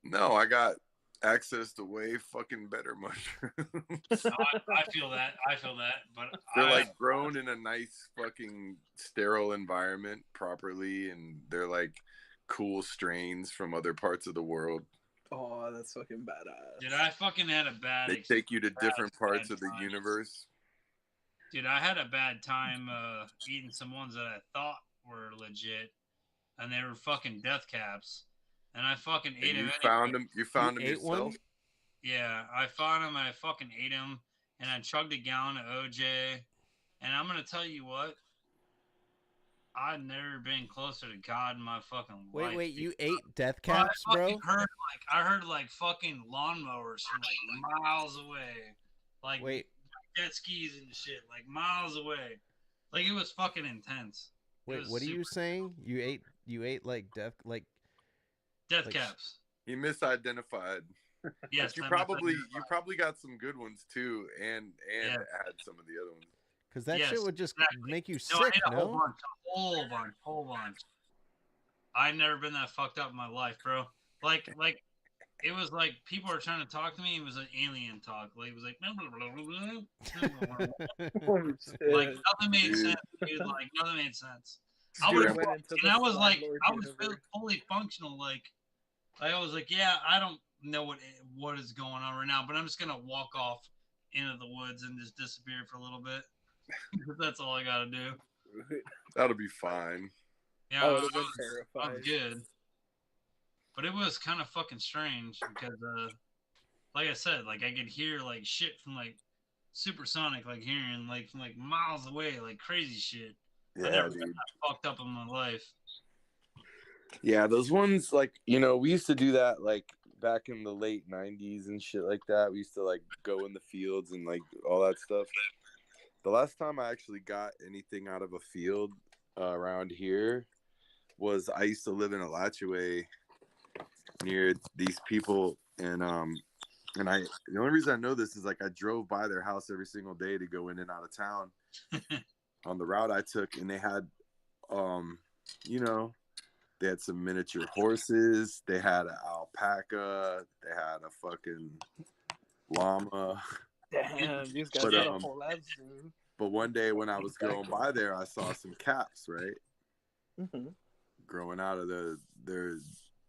No, I got access to way fucking better mushrooms. No, I feel that. I feel that. But They're like grown in a nice fucking sterile environment properly, and they're like cool strains from other parts of the world. Oh, that's fucking badass. Dude, I fucking had a bad They take you to different parts of the times. universe. Dude, I had a bad time eating some ones that I thought were legit, and they were fucking death caps. And I fucking ate And them. you found them ate yourself? one? Yeah, I found them. I fucking ate them, and I chugged a gallon of OJ. And I'm gonna tell you what, I've never been closer to God in my fucking life. Wait, dude. you ate death Bro, I caps, fucking bro? I heard like fucking lawnmowers from like miles away, like Wait, jet skis and shit, like miles away. Like it was fucking intense. It wait, was what are you super- saying? You ate like death Death like- caps. He misidentified. Yes, But you I probably got some good ones too, and Yeah. had some of the other ones. because that Yes, shit would just exactly. make you No, I sick, ate a no? whole bunch. I've never been that fucked up in my life, bro. Like it was like people were trying to talk to me. It was an alien talk. Like it was like, Oh, shit. like nothing made Dude. sense, dude. Like nothing made sense. I Dude, was, went into and the I was like, Slide Lord I was universe. fully functional. Like I was like, yeah, I don't know what is going on right now, but I'm just gonna walk off into the woods and just disappear for a little bit. That's all I gotta do. That'll be fine. Yeah, I I would was, have been I was terrified. good, but it was kind of fucking strange because, like I said, like I could hear like shit from like supersonic, like hearing like from like miles away, like crazy shit. I've Yeah, never dude. been that fucked up in my life. Yeah, those ones, like, we used to do that like back in the late 90s and shit like that. We used to like go in the fields and like all that stuff. The last time I actually got anything out of a field around here was I used to live in Alachua near these people, and the only reason I know this is like I drove by their house every single day to go in and out of town on the route I took, and they had they had some miniature horses, they had an alpaca, they had a fucking llama. Damn, these guys But, got a whole ass zoo. But one day when I was going by there, I saw some caps, right? Mm-hmm. Growing out of their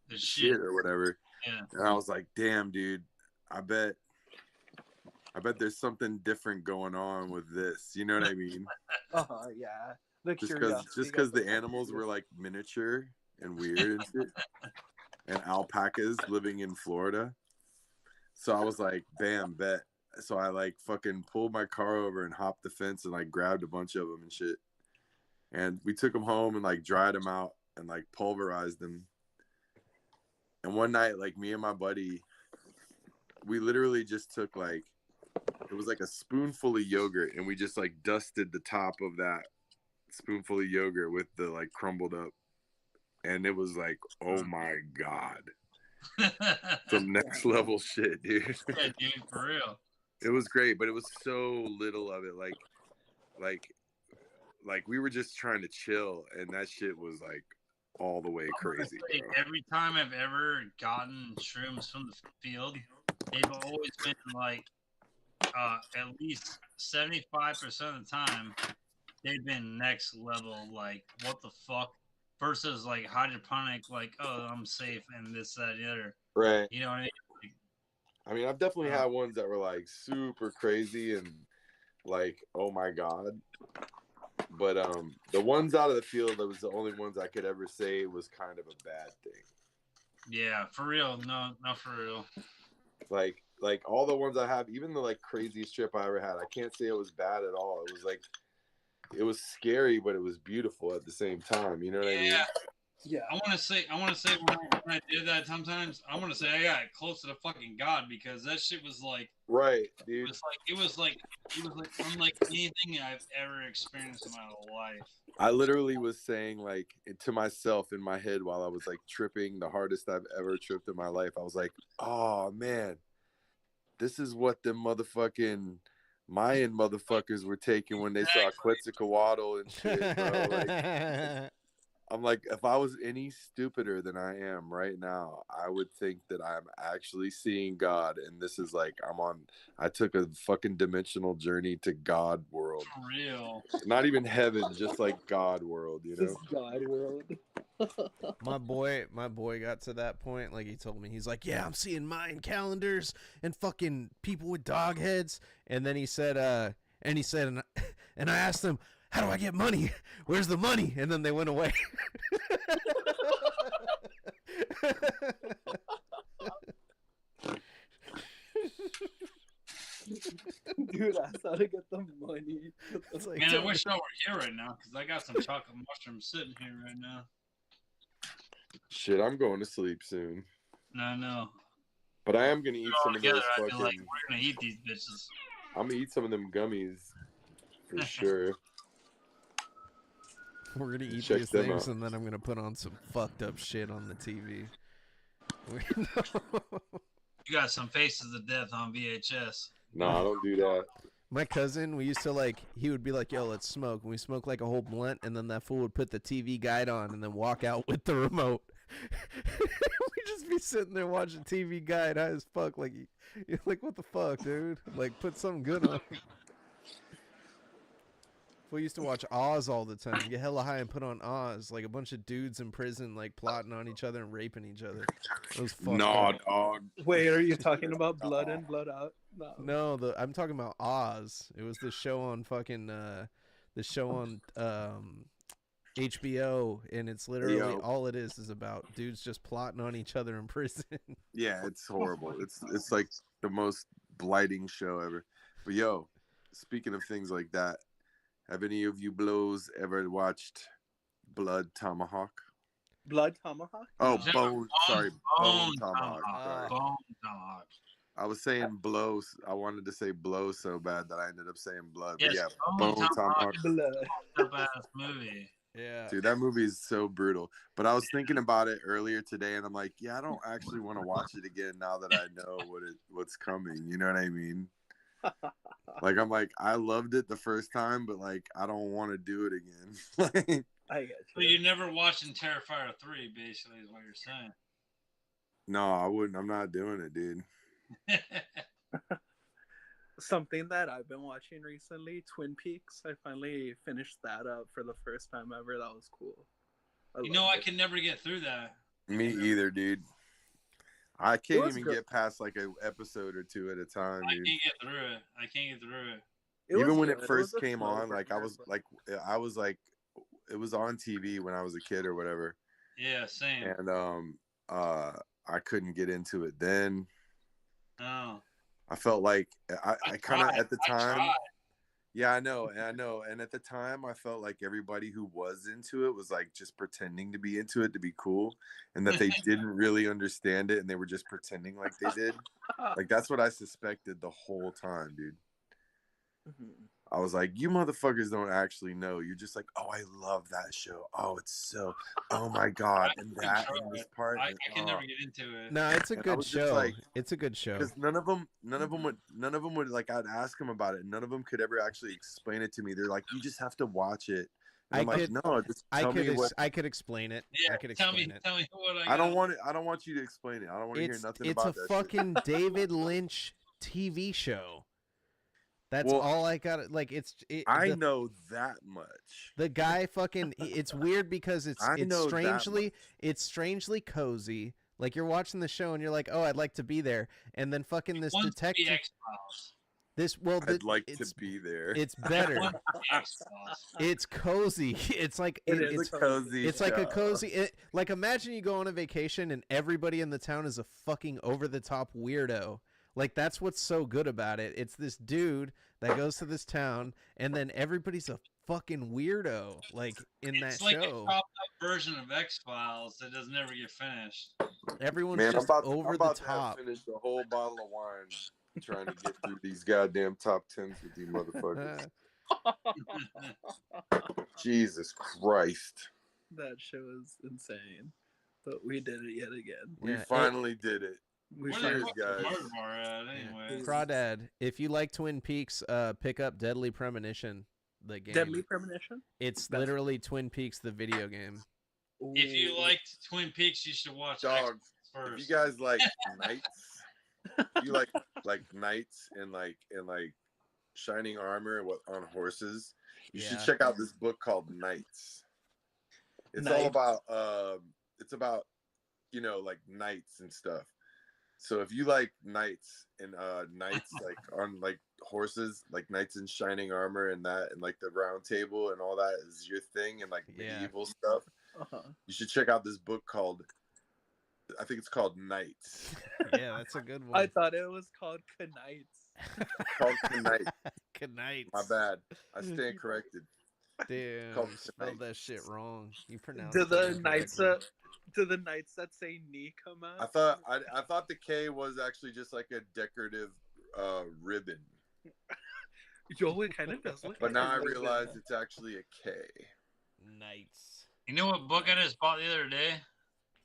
The shit or whatever. Yeah. And I was like, damn, dude, I bet there's something different going on with this. You know what I mean? Yeah. The Just curiosity because got the the animals were curious. like miniature and weird and shit. And alpacas living in Florida. So I was like, bam, bet. So I like fucking pulled my car over and hopped the fence and like grabbed a bunch of them and shit. And we took them home and like dried them out and like pulverized them. And one night, like me and my buddy, we literally just took like, it was like a spoonful of yogurt, and we just like dusted the top of that spoonful of yogurt with the like crumbled up. And it was like, oh my God. Some next level shit, dude. Yeah, dude, for real. It was great, but it was so little of it. Like we were just trying to chill, and that shit was like all the way crazy, Like, bro. every time I've ever gotten shrooms from the field, they've always been like at least 75% of the time they've been next level, like what the fuck, versus like hydroponic, like, oh, I'm safe and this, that, and the other. Right. You know what I mean? I mean, I've definitely had ones that were like super crazy and like, oh my god. But the ones out of the field, that was the only ones I could ever say was kind of a bad thing. Yeah, for real. No, for real. Like all the ones I have, even the like craziest trip I ever had, I can't say it was bad at all. It was like, it was scary, but it was beautiful at the same time. You know what I mean? Yeah. I want to say when I did that sometimes, I want to say I got close to the fucking God, because that shit was like, right, dude. It was like unlike anything I've ever experienced in my life. I literally was saying like to myself in my head while I was like tripping, the hardest I've ever tripped in my life. I was like, oh man, this is what the motherfucking Mayan motherfuckers were taking when they saw Quetzalcoatl and shit, bro. Like, I'm like, if I was any stupider than I am right now, I would think that I'm actually seeing God. And this is like, I took a fucking dimensional journey to God world. For real. Not even heaven, just like God world, you know? This God world. My boy got to that point. Like, he told me, he's like, yeah, I'm seeing Mayan calendars and fucking people with dog heads. And then he said, and I asked him, how do I get money? Where's the money? And then they went away. Dude, that's how to get the money. Like, man, I wish I were here right now, because I got some chocolate mushrooms sitting here right now. Shit, I'm going to sleep soon. No. But I am gonna eat some of those I feel fucking. like we're gonna eat these bitches. I'm gonna eat some of them gummies for sure. we're gonna eat Check these them things, out. and then I'm gonna put on some fucked up shit on the TV. You got some Faces of Death on VHS. No, I don't do that. My cousin, we used to like, he would be like, yo, let's smoke. And we smoke like a whole blunt, and then that fool would put the TV guide on and then walk out with the remote. We'd just be sitting there watching TV guide high as fuck. Like, you're like, what the fuck, dude? Like, put something good on. We used to watch Oz all the time. Get hella high and put on Oz. Like a bunch of dudes in prison, like plotting on each other and raping each other. It was fucked No, up. dog. Wait, are you talking about Blood In, Blood Out? No, I'm talking about Oz. It was the show on fucking HBO, and it's literally all it is about dudes just plotting on each other in prison. Yeah, it's horrible. It's like the most blighting show ever. But yo, speaking of things like that, have any of you blows ever watched Blood Tomahawk? Blood Tomahawk? Oh, Yeah, Bone Bone Tomahawk. Sorry. Bone Tomahawk. I was saying blow. I wanted to say blow so bad that I ended up saying blood. Yes, But yeah, Bone Bone Tomahawk. Blood. Dope-ass movie. Yeah. Dude, that movie is so brutal. But I was thinking about it earlier today, and I'm like, yeah, I don't actually want to watch it again now that I know what's coming. You know what I mean? Like, I'm like, I loved it the first time, but like, I don't want to do it again. I get So you. you're never watching Terrifier 3, basically, is what you're saying. No, I wouldn't. I'm not doing it, dude. Something that I've been watching recently, Twin Peaks. I finally finished that up for the first time ever. That was cool. You know, I can never get through that. Me either, dude. I can't was even good. get past like an episode or two at a time, I dude. can't get through it. I can't get through it. It Even was when good. it first was a came slow on, like burner, but- I was like, it was on TV when I was a kid or whatever, Yeah, same. and I couldn't get into it then. No. I felt like I kind of tried. at the I time. tried. Yeah, I know. And at the time, I felt like everybody who was into it was like just pretending to be into it to be cool, and that they didn't really understand it, and they were just pretending like they did. Like, that's what I suspected the whole time, dude. Mhm. I was like, you motherfuckers don't actually know. You're just like, oh, I love that show. Oh, it's so, oh my God. And that and this part. I and, can oh. never get into it. No, it's a And I good was just show. like- It's a good show. Because none of them would like, I'd ask them about it. None of them could ever actually explain it to me. They're like, you just have to watch it I I'm like, could- no, just tell me what. I could explain it. Yeah, I could tell me explain it. what I don't got. want it. I don't want you to explain it. I don't want to hear nothing It's about a that. fucking David Lynch TV show. That's Well, all I got. Like I know that much. the guy fucking. It's weird because I know that it's strangely cozy. Like you're watching the show and you're like, oh, I'd like to be there, and then fucking this Wants to be detective. X-Files. I'd like to be there. It's better. Wants to be X-Files. It's cozy. It's like It's a cozy. It's like a show. cozy. Like imagine you go on a vacation and everybody in the town is a fucking over the top weirdo. Like that's what's so good about it. It's this dude that goes to this town and then everybody's a fucking weirdo. Like in It's that like a show, chopped up version of X-Files that doesn't ever get finished. everyone's Man, just I'm over about the to have top. finished a whole bottle of wine trying to get through these goddamn top tens with you motherfuckers. Jesus Christ. That show is insane. But we did it yet again. We Yeah, finally did it. We Where Cheers, the fuck guys. is Murder at anyway? Crawdad, if you like Twin Peaks, pick up Deadly Premonition, the game. Deadly Premonition? It's That's- literally Twin Peaks, the video game. If you Ooh. liked Twin Peaks, you should watch Dog, X first. if you guys like knights, if you like knights and like shining armor on horses, you should Yeah. check out this book called Knights. It's all Knights. about it's about like knights and stuff. So if you like knights and knights like on like horses, like knights in shining armor and that and like the round table and all that is your thing and like Yeah. medieval stuff, Uh-huh. you should check out this book called, I think it's called Knights. Yeah, that's a good one. I thought it was called Knights. Called Knight. Good night. My bad. I stand corrected. Damn, Called you spelled Knight. that shit wrong. You pronounced Do it the incorrectly. knights that say knee come out? I thought the K was actually just like a decorative ribbon, Yo, it kind of does look. but like now a I ribbon. realize it's actually a K. Knights. You know what book I just bought the other day?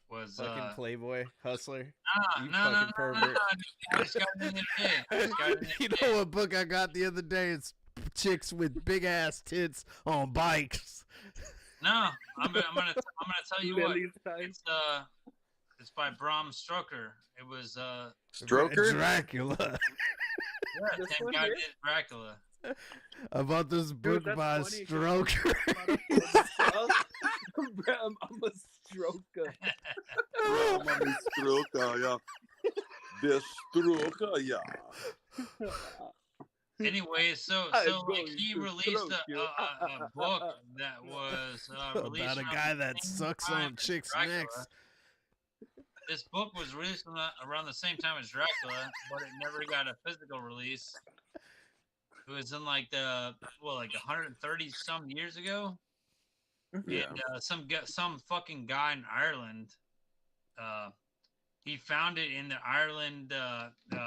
Was Fucking Playboy hustler. nah, you no, fucking no, no, pervert. I just got it the other day. I just got it the You other know day. what book I got the other day? It's chicks with big ass tits on bikes. No, I'm gonna tell you what. Lily's time. It's by Bram Stoker. It was Stroker? Dracula. yeah, This same one guy here? did Dracula. I bought this book that's by funny 'cause Stroker. Bram, I'm a stroker. Stroker, yeah. The Stroker, yeah. Anyway, so I'm like going he to released stroke a you. book that was released About a around guy the that same sucks time on as chicks' Dracula. necks. This book was released around the same time as Dracula, but it never got a physical release. It was in like 130 some years ago. Yeah. And some fucking guy in Ireland, he found it in the Ireland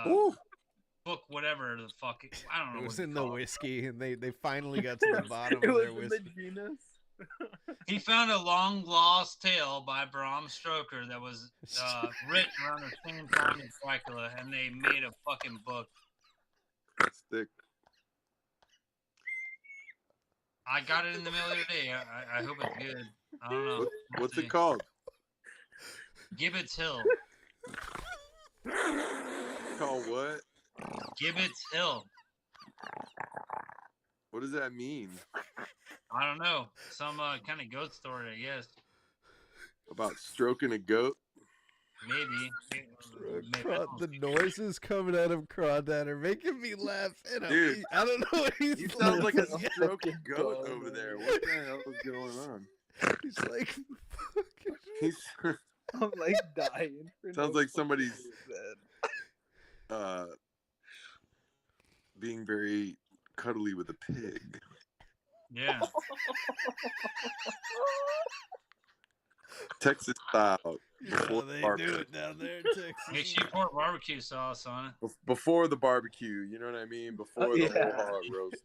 Ooh. book, whatever the fuck. I don't know. It was what in you the call it. whiskey, and they finally got to the bottom It of was their in the whiskey. genus. He found a long lost tale by Bram Stoker that was written around the same time as Dracula, and they made a fucking book. That's thick. I got it in the mail the other day. I hope it's good. I don't know. What's We'll it called? see. Gibbets Hill. Called what? Gibbets Hill. What does that mean? I don't know. Some kind of goat story, I guess. About stroking a goat? Maybe. The noises coming out of Crawdad are making me laugh. And Dude, I don't know what he's You sound like a Fucking stroking goat goat, over man. there. What the hell is going on? He's like, fucking. He's I'm like dying. For Sounds no like somebody's- fucking reason. being very cuddly with a pig. Yeah. Texas style. You know Before they barbecue. do it down there in Texas. Make sure you pour barbecue sauce on it. Before the barbecue, you know what I mean? Before the Yeah. whole hog roast.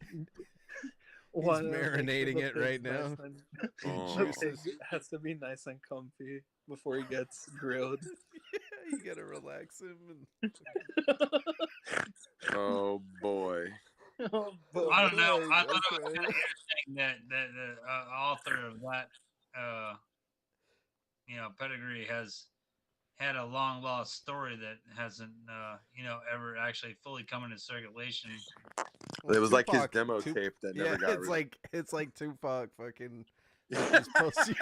Wanna make marinating the it right pig's now. nice and- Oh. the pig has to be nice and comfy before he gets grilled. You gotta relax him. And... Oh boy. Oh, I don't know. boy, I thought it was okay. kind of interesting that the author of that pedigree has had a long lost story that hasn't ever actually fully come into circulation. Well, It was like his Tupac- demo Tup- tape that Yeah, never got it's released. like Tupac fucking his post.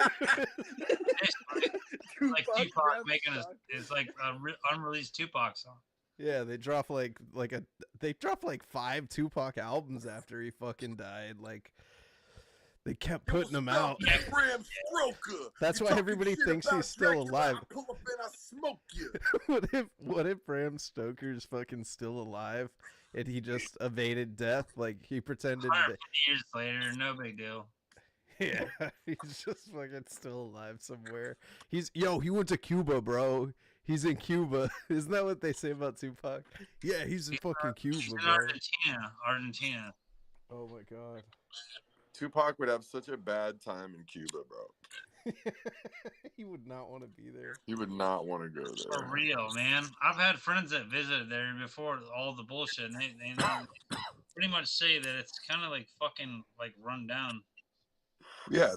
Like Tupac making it's like a unreleased Tupac song. Yeah, they dropped like 5 Tupac albums after he fucking died. Like they kept putting them out. Bram Stoker. That's You why talking everybody shit thinks about he's still Dracula, alive. I pull up and I smoke you. What if Bram Stoker's fucking still alive and he just evaded death? Like he pretended 150 years later, no big deal. Yeah, he's just fucking still alive somewhere. He went to Cuba, bro. He's in Cuba. Isn't that what they say about Tupac? Yeah, he's in fucking Cuba, He's in bro. Argentina. Oh my god. Tupac would have such a bad time in Cuba, bro. He would not want to be there. He would not want to go there. For real, man. I've had friends that visited there before all the bullshit, and they pretty much say that it's kind of like fucking like run down. Yeah,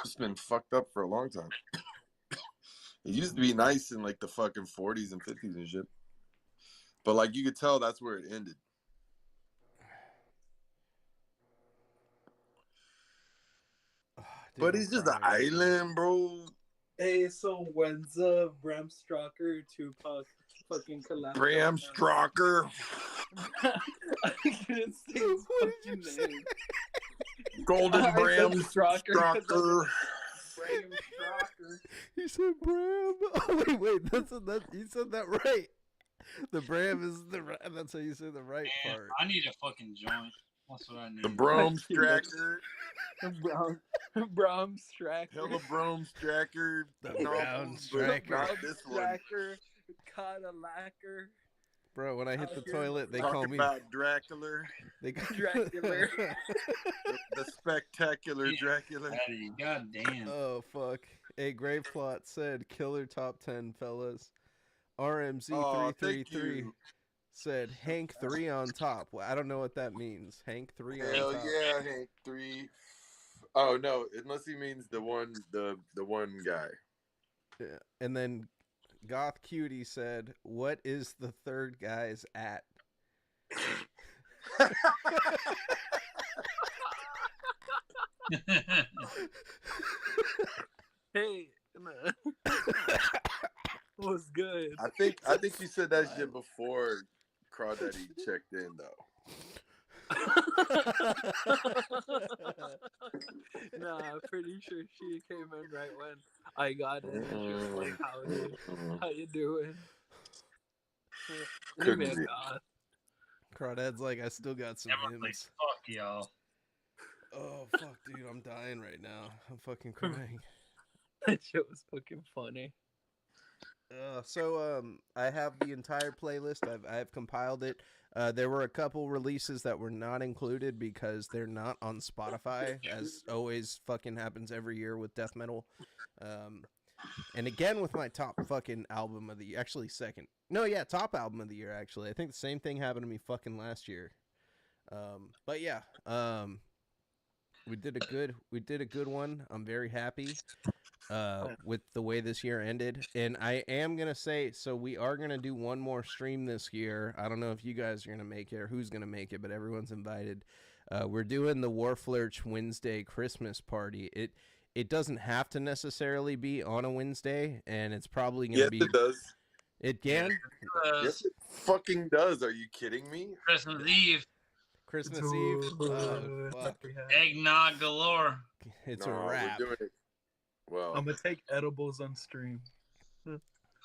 it's been fucked up for a long time. It used to be nice in like the fucking 40s and 50s and shit. But like you could tell that's where it ended. Dude, But I'm it's just an crying. island, bro. Hey, so when's Bram Stoker Tupac fucking collab? Bram Stoker. I couldn't say his What did fucking you say? name. Golden I said Bram Strocker. Stoker. Bram Stoker. He said Bram. Oh wait, you said that right. The Bram is that's how you say the right Man, part. I need a fucking joint. That's what I need. The Brom Stracker. Bram Stracker. Hella Brom Stracker. The No, Brown but Stracker. not this one. Stracker. Caught a lacquer. Bro, when I hit the Okay. toilet, they Talk call me. about Dracula. They call Dracula. The spectacular Yeah. Dracula. Daddy, God damn. Oh fuck! A Grave Plot said killer top 10 fellas. RMZ Oh, thank 333 you. said Hank 3 on top. Well, I don't know what that means. Hank 3 on Hell top. yeah, Hank 3. Oh no, unless he means the one guy. Yeah. And then Goth Cutie said, "What is the third guy's at?" Hey, was good. I think you said that shit before Crawdaddy checked in though. Nah, I'm pretty sure she came in right when I got in. She was like, how you doing? Couldn't Leave me be. a God. Crawdad's like, I still got some Everyone's like, hymns. fuck y'all. Oh fuck, dude, I'm dying right now. I'm fucking crying. That shit was fucking funny. So I have the entire playlist. I've compiled it. There were a couple releases that were not included because they're not on Spotify, as always fucking happens every year with death metal. And again with my top fucking album of the year, actually second. No, yeah, top album of the year actually. I think the same thing happened to me fucking last year. But yeah, we did a good one. I'm very happy with the way this year ended. And I am going to say, so we are going to do one more stream this year. I don't know if you guys are going to make it or who's going to make it, but everyone's invited. We're doing the Warflurch Wednesday Christmas party. It doesn't have to necessarily be on a Wednesday, and it's probably going to Yes, be. it does. It can? Yes, it fucking does. Are you kidding me? Christmas Eve, Christmas Eve? Oh, fuck. eggnog galore. It's No, a wrap. We're doing it. Well, I'm gonna take edibles on stream.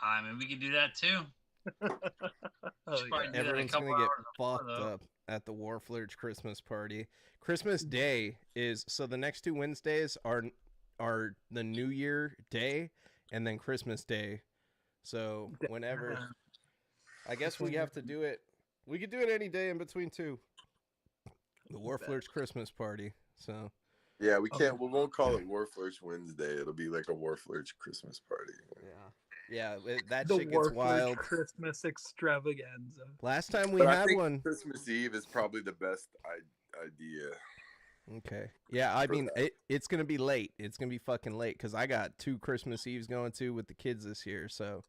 I mean, we could do that too. Oh, Should probably yeah. do that a Everyone's couple gonna get hours before, fucked though. up at the Warflurch Christmas party. Christmas Day is so the next 2 Wednesdays are the New Year Day and then Christmas Day. So whenever, I guess we have to do it. We could do it any day in between two. The Warflurch Christmas party. So yeah, we can't. We won't call it Warflurch Wednesday. It'll be like a Warflurch Christmas party. yeah, that The shit gets Warflurch wild. Christmas extravaganza. Last time we But I had think one. Christmas Eve is probably the best idea. Okay. Yeah, I For mean, it's going to be late. It's going to be fucking late because I got 2 Christmas Eves going to with the kids this year. So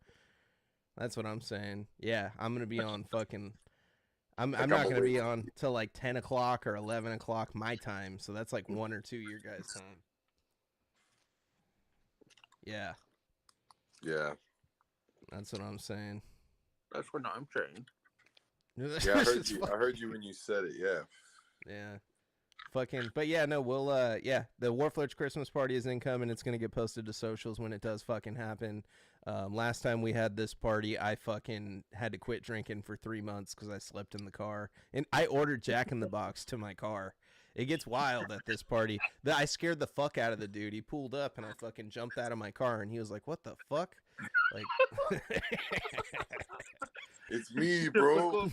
that's what I'm saying. Yeah, I'm going to be on fucking. I'm Like, not I'm going to be awake. on till like 10 o'clock or 11 o'clock my time. So that's like 1 or 2 your guys' time. Yeah, Yeah. that's what I'm saying. That's what I'm saying. Yeah, I heard you. I heard you when you said it. Yeah. Yeah. Fucking, but yeah, no, we'll, yeah, the Warflurch Christmas party is incoming. It's going to get posted to socials when it does fucking happen. Last time we had this party, I fucking had to quit drinking for 3 months because I slept in the car. And I ordered Jack in the Box to my car. It gets wild at this party. I scared the fuck out of the dude. He pulled up and I fucking jumped out of my car and he was like, what the fuck? Like, It's me, bro.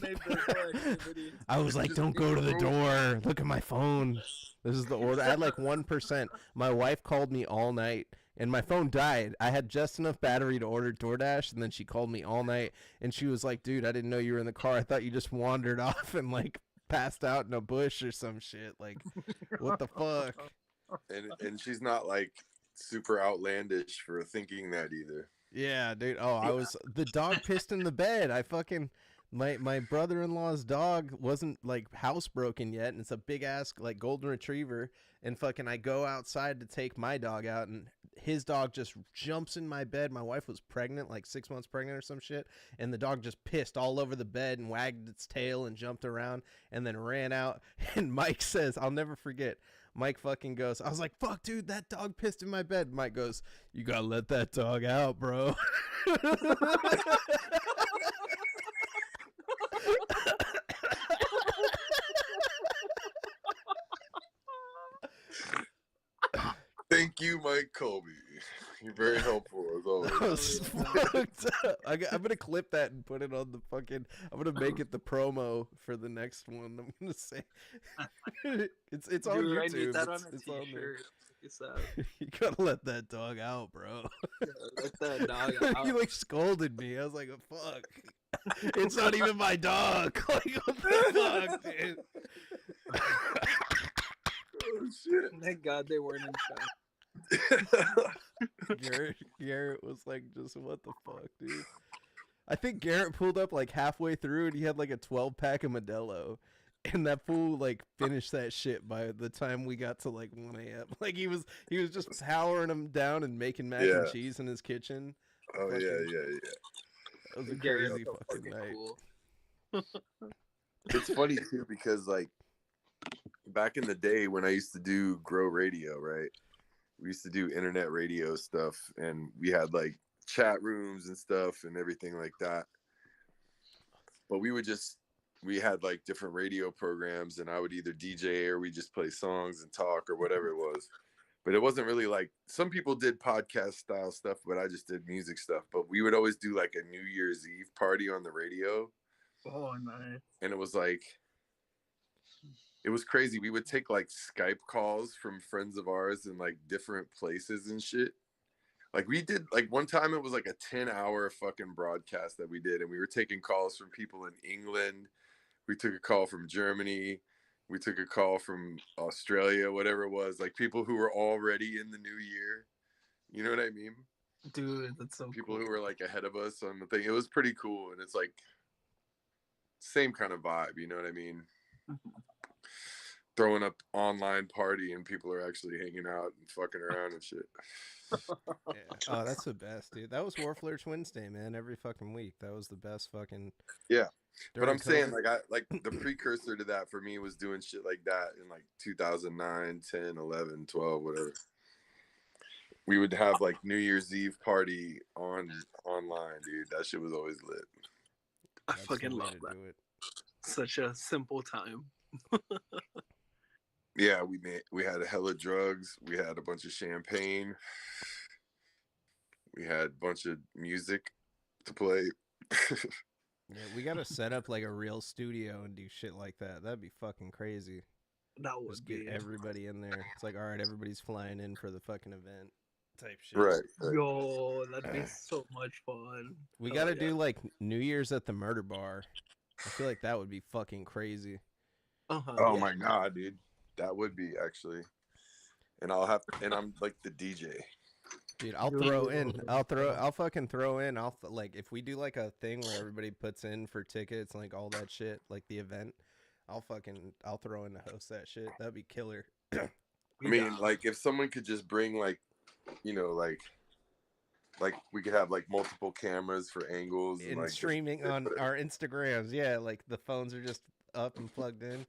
I was like, don't go to the door. Look at my phone. This is the order. I had like 1%. My wife called me all night and my phone died. I had just enough battery to order DoorDash and then she called me all night and she was like, dude, I didn't know you were in the car. I thought you just wandered off and like passed out in a bush or some shit. Like, what the fuck? And she's not like super outlandish for thinking that either. Yeah, dude. Oh, the dog pissed in the bed. I fucking my brother-in-law's dog wasn't like housebroken yet, and it's a big ass like golden retriever. And fucking, I go outside to take my dog out, and his dog just jumps in my bed. My wife was pregnant, like 6 months pregnant or some shit, and the dog just pissed all over the bed and wagged its tail and jumped around, and then ran out. And Mike says, I'll never forget. Mike fucking goes, I was like, fuck, dude, that dog pissed in my bed. Mike goes, you gotta let that dog out, bro. Thank you, Mike Colby. You're very helpful as always. That was fucked up. I'm gonna clip that and put it on the fucking. I'm gonna make it the promo for the next one. I'm gonna say it's on Dude, YouTube. I need that on a it's on there. t-shirt. It's You gotta let that dog out, bro. let that dog out. You like scolded me. I was like, oh, fuck. It's not even my dog. Like, what the fuck, dude? Oh shit. Thank God they weren't in shot. Garrett was like, just what the fuck, dude? I think Garrett pulled up like halfway through and he had like a 12-pack of Modelo. And that fool like finished that shit by the time we got to like 1 a.m. Like he was just powering them down and making mac and cheese in his kitchen. Oh Fucking, yeah. It was a Garrett's crazy so fucking night. Cool. It's funny too because like back in the day when I used to do Grow Radio, right? We used to do internet radio stuff and we had like chat rooms and stuff and everything like that. But we had like different radio programs and I would either DJ or we just play songs and talk or whatever it was. But it wasn't really like, some people did podcast style stuff, but I just did music stuff. But we would always do like a New Year's Eve party on the radio. Oh, nice. And it was like, it was crazy. We would take like Skype calls from friends of ours in like different places and shit. Like we did, like one time it was like a 10-hour fucking broadcast that we did. And we were taking calls from people in England. We took a call from Germany. We took a call from Australia, whatever it was. Like people who were already in the new year. You know what I mean? Dude, that's so People cool. who were like ahead of us on the thing. It was pretty cool. And it's like same kind of vibe. You know what I mean? Throwing up online party and people are actually hanging out and fucking around and shit. Yeah. Oh, that's the best, dude. That was Warflurch Wednesday, man. Every fucking week. That was the best fucking. Yeah. But During I'm saying COVID. like the precursor to that for me was doing shit like that in like 2009, 10, 11, 12, whatever. We would have like New Year's Eve party online, dude. That shit was always lit. I That's fucking the way love to that. do it. Such a simple time. Yeah, we had a hella drugs. We had a bunch of champagne. We had a bunch of music to play. Yeah, we gotta set up like a real studio and do shit like that. That'd be fucking crazy. That Just would get be everybody in there. It's like, all right, everybody's flying in for the fucking event type shit. Right. Yo, that'd be so much fun. We Hell gotta yeah. do like New Year's at the Murder Bar. I feel like that would be fucking crazy. Uh-huh, Oh yeah. my god, dude. That would be actually. And I'm like the DJ. Dude, I'll fucking throw in. Like, if we do like a thing where everybody puts in for tickets and like all that shit, like the event, I'll throw in to host that shit. That'd be killer. I mean, like if someone could just bring like, you know, like we could have like multiple cameras for angles and like streaming on our Instagrams. Yeah, like the phones are just up and plugged in.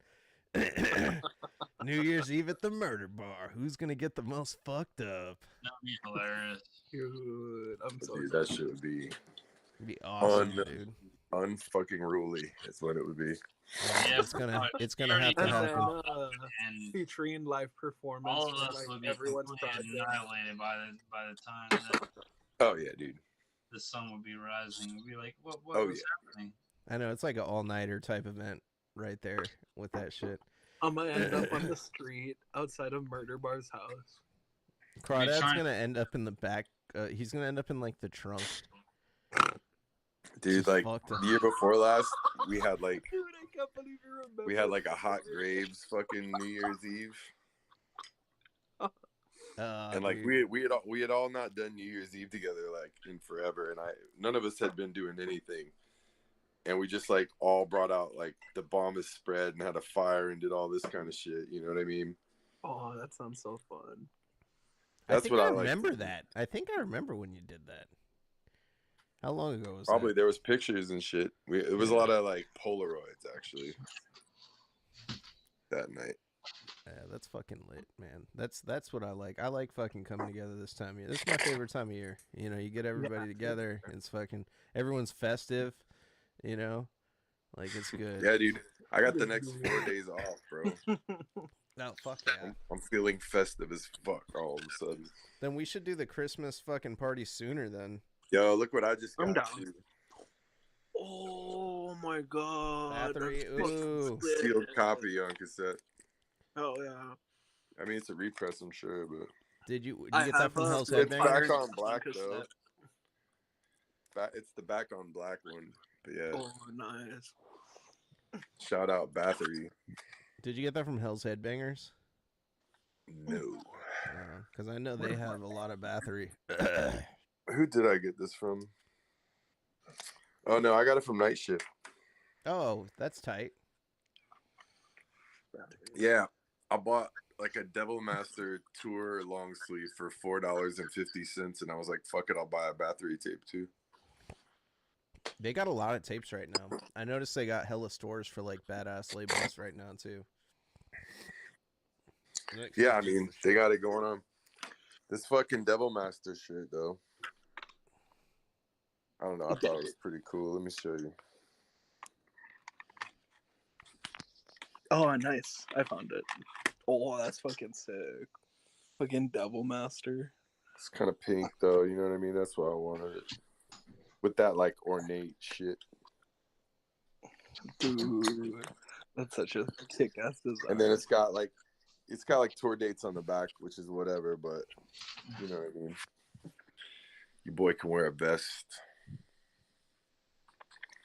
New Year's Eve at the murder bar. Who's gonna get the most fucked up? That'd be hilarious. Dude, I'm so Dude, that shit would be It'd be awesome, dude. unfucking ruly. That's what it would be. Yeah, It's gonna have to And then, happen. And featuring live performance. all of from, us like, would be everyone's completely project. annihilated by the time that Oh yeah, dude. the sun would be rising. We'd be like, what Oh, was yeah. happening? I know it's like an all-nighter type event right there with that shit. I'm gonna end up on the street outside of Murder Bar's house. Crawdad's trying- gonna end up in the back. He's gonna end up in like the trunk. Dude, Just like fucked up. the year before last, we had like Dude, I can't believe you remember. we had like a hot graves fucking New Year's Eve. And like dude. we had all not done New Year's Eve together like in forever, and none of us had been doing anything, and we just like all brought out like the bomb is spread and had a fire and did all this kind of shit. You know what I mean? Oh, that sounds so fun. That's think what I I like remember to do. that. I think I remember when you did that. How long ago was Probably that? there was pictures and shit. It was a lot of like Polaroids actually that night. Yeah, that's fucking lit, man. That's what I like. I like fucking coming together this time of year. This is my favorite time of year. You know, you get everybody together. It's fucking everyone's festive. You know, like it's good. Yeah, dude. I got the next 4 days off, bro. No, fuck yeah. I'm feeling festive as fuck all of a sudden. Then we should do the Christmas fucking party sooner. Then Yo, look what I just I'm got. down. Too. Oh my god. Battery, that's fucking ooh. sick. Sealed copy on cassette. Oh yeah. I mean, it's a repress, I'm sure, but did you I get that have from a- Hell's it's Headbangers? back on black cassette. though. It's the back on black one. But yeah, Oh nice. shout out Battery. Did you get that from Hell's Headbangers? No. Because I know they have a lot of battery. Who did I get this from? Oh no, I got it from Night Shift. Oh, that's tight. Yeah, I bought like a Devil Master tour long sleeve for $4.50, and I was like, "Fuck it, I'll buy a Battery tape too." They got a lot of tapes right now. I noticed they got hella stores for like badass labels right now too. Yeah, I mean, they got it going on. This fucking Devil Master shit, though. I don't know. I thought it was pretty cool. Let me show you. Oh nice. I found it. Oh, that's fucking sick. Fucking Devil Master. It's kind of pink, though. You know what I mean? That's why I wanted it. With that, like, ornate shit. Dude. That's such a kick ass design. And then it's got like tour dates on the back, which is whatever, but you know what I mean. Your boy can wear a vest.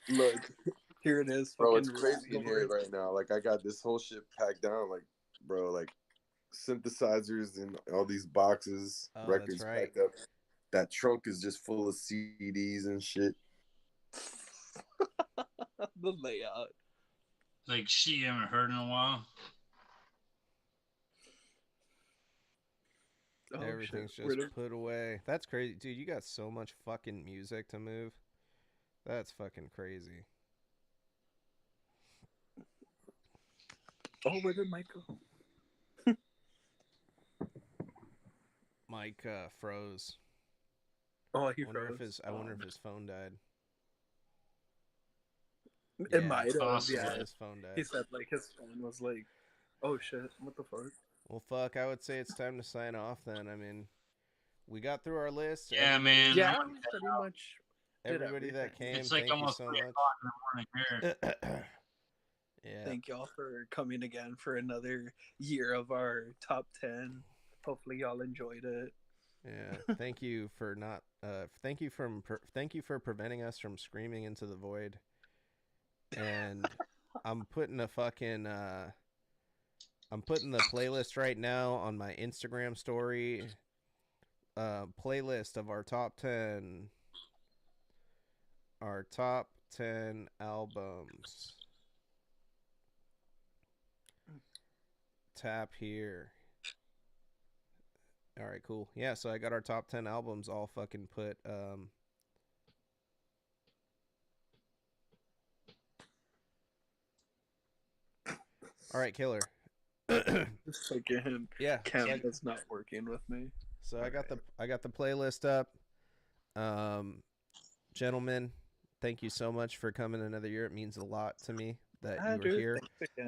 Look, here it is. Bro, it's fucking crazy in here Raspberry. right now. Like I got this whole shit packed down, like, bro, like synthesizers and all these boxes, Oh, records that's right. packed up. That trunk is just full of CDs and shit. The layout. Like she haven't heard in a while. Oh, Everything's shit. Where just put away. That's crazy, dude. You got so much fucking music to move. That's fucking crazy. where did Mike go? Mike froze. Oh, he I wonder froze. if his phone died. It Yeah, might it's have, possible. yeah. His phone died. He said like his phone was like, oh shit, what the fuck? Well, fuck. I would say it's time to sign off. Then I mean, we got through our list. Yeah, man. Yeah, pretty much. did Everybody that came, It's like thank almost you 3 so o'clock in the morning here. much. Yeah. Thank y'all for coming again for another year of our top 10. Hopefully y'all enjoyed it. Yeah. Thank you for not. Thank you for preventing us from screaming into the void. And I'm putting a fucking. I'm putting the playlist right now on my Instagram story. Playlist of our top 10 albums. Tap here. All right, cool. Yeah, so I got our top 10 albums all fucking put all right, killer. Just fucking Yeah, camera's not working with me. so I got the playlist up. Gentlemen, thank you so much for coming another year. It means a lot to me that you were here.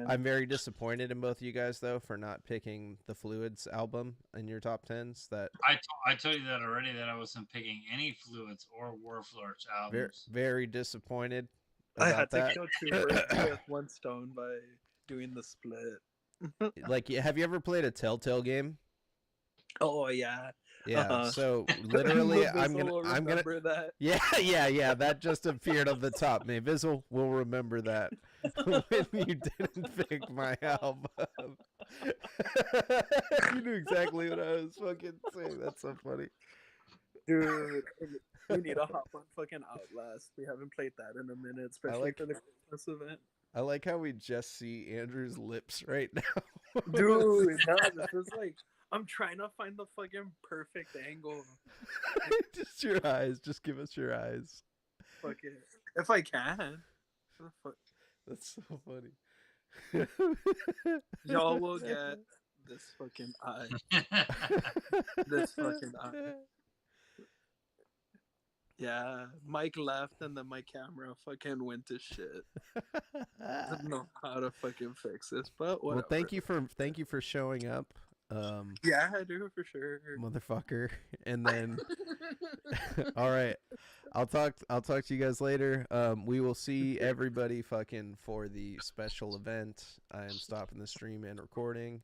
I'm very disappointed in both of you guys though for not picking the Fluids album in your top 10s. That I told you that already, that I wasn't picking any Fluids or Warflorch albums. very disappointed I about had to that. kill two birds with one stone by doing the split. Like, have you ever played a Telltale game? Oh yeah. Yeah. So literally, I'm gonna remember that. Yeah. That just appeared on the top. Mayvizzle will remember that when you didn't pick my album. You knew exactly what I was fucking saying. That's so funny, dude. We need to hop on fucking Outlast. We haven't played that in a minute, especially for the Christmas event. I like how we just see Andrew's lips right now. Dude, no, this is like, I'm trying to find the fucking perfect angle. Just your eyes. Just give us your eyes. Fuck it. If I can. That's so funny. Y'all will get this fucking eye. This fucking eye. Yeah, Mike left and then my camera fucking went to shit. I don't know how to fucking fix this, but whatever. Well, thank you for showing up. Yeah, I do for sure, motherfucker. And then, all right, I'll talk to you guys later. We will see everybody fucking for the special event. I am stopping the stream and recording.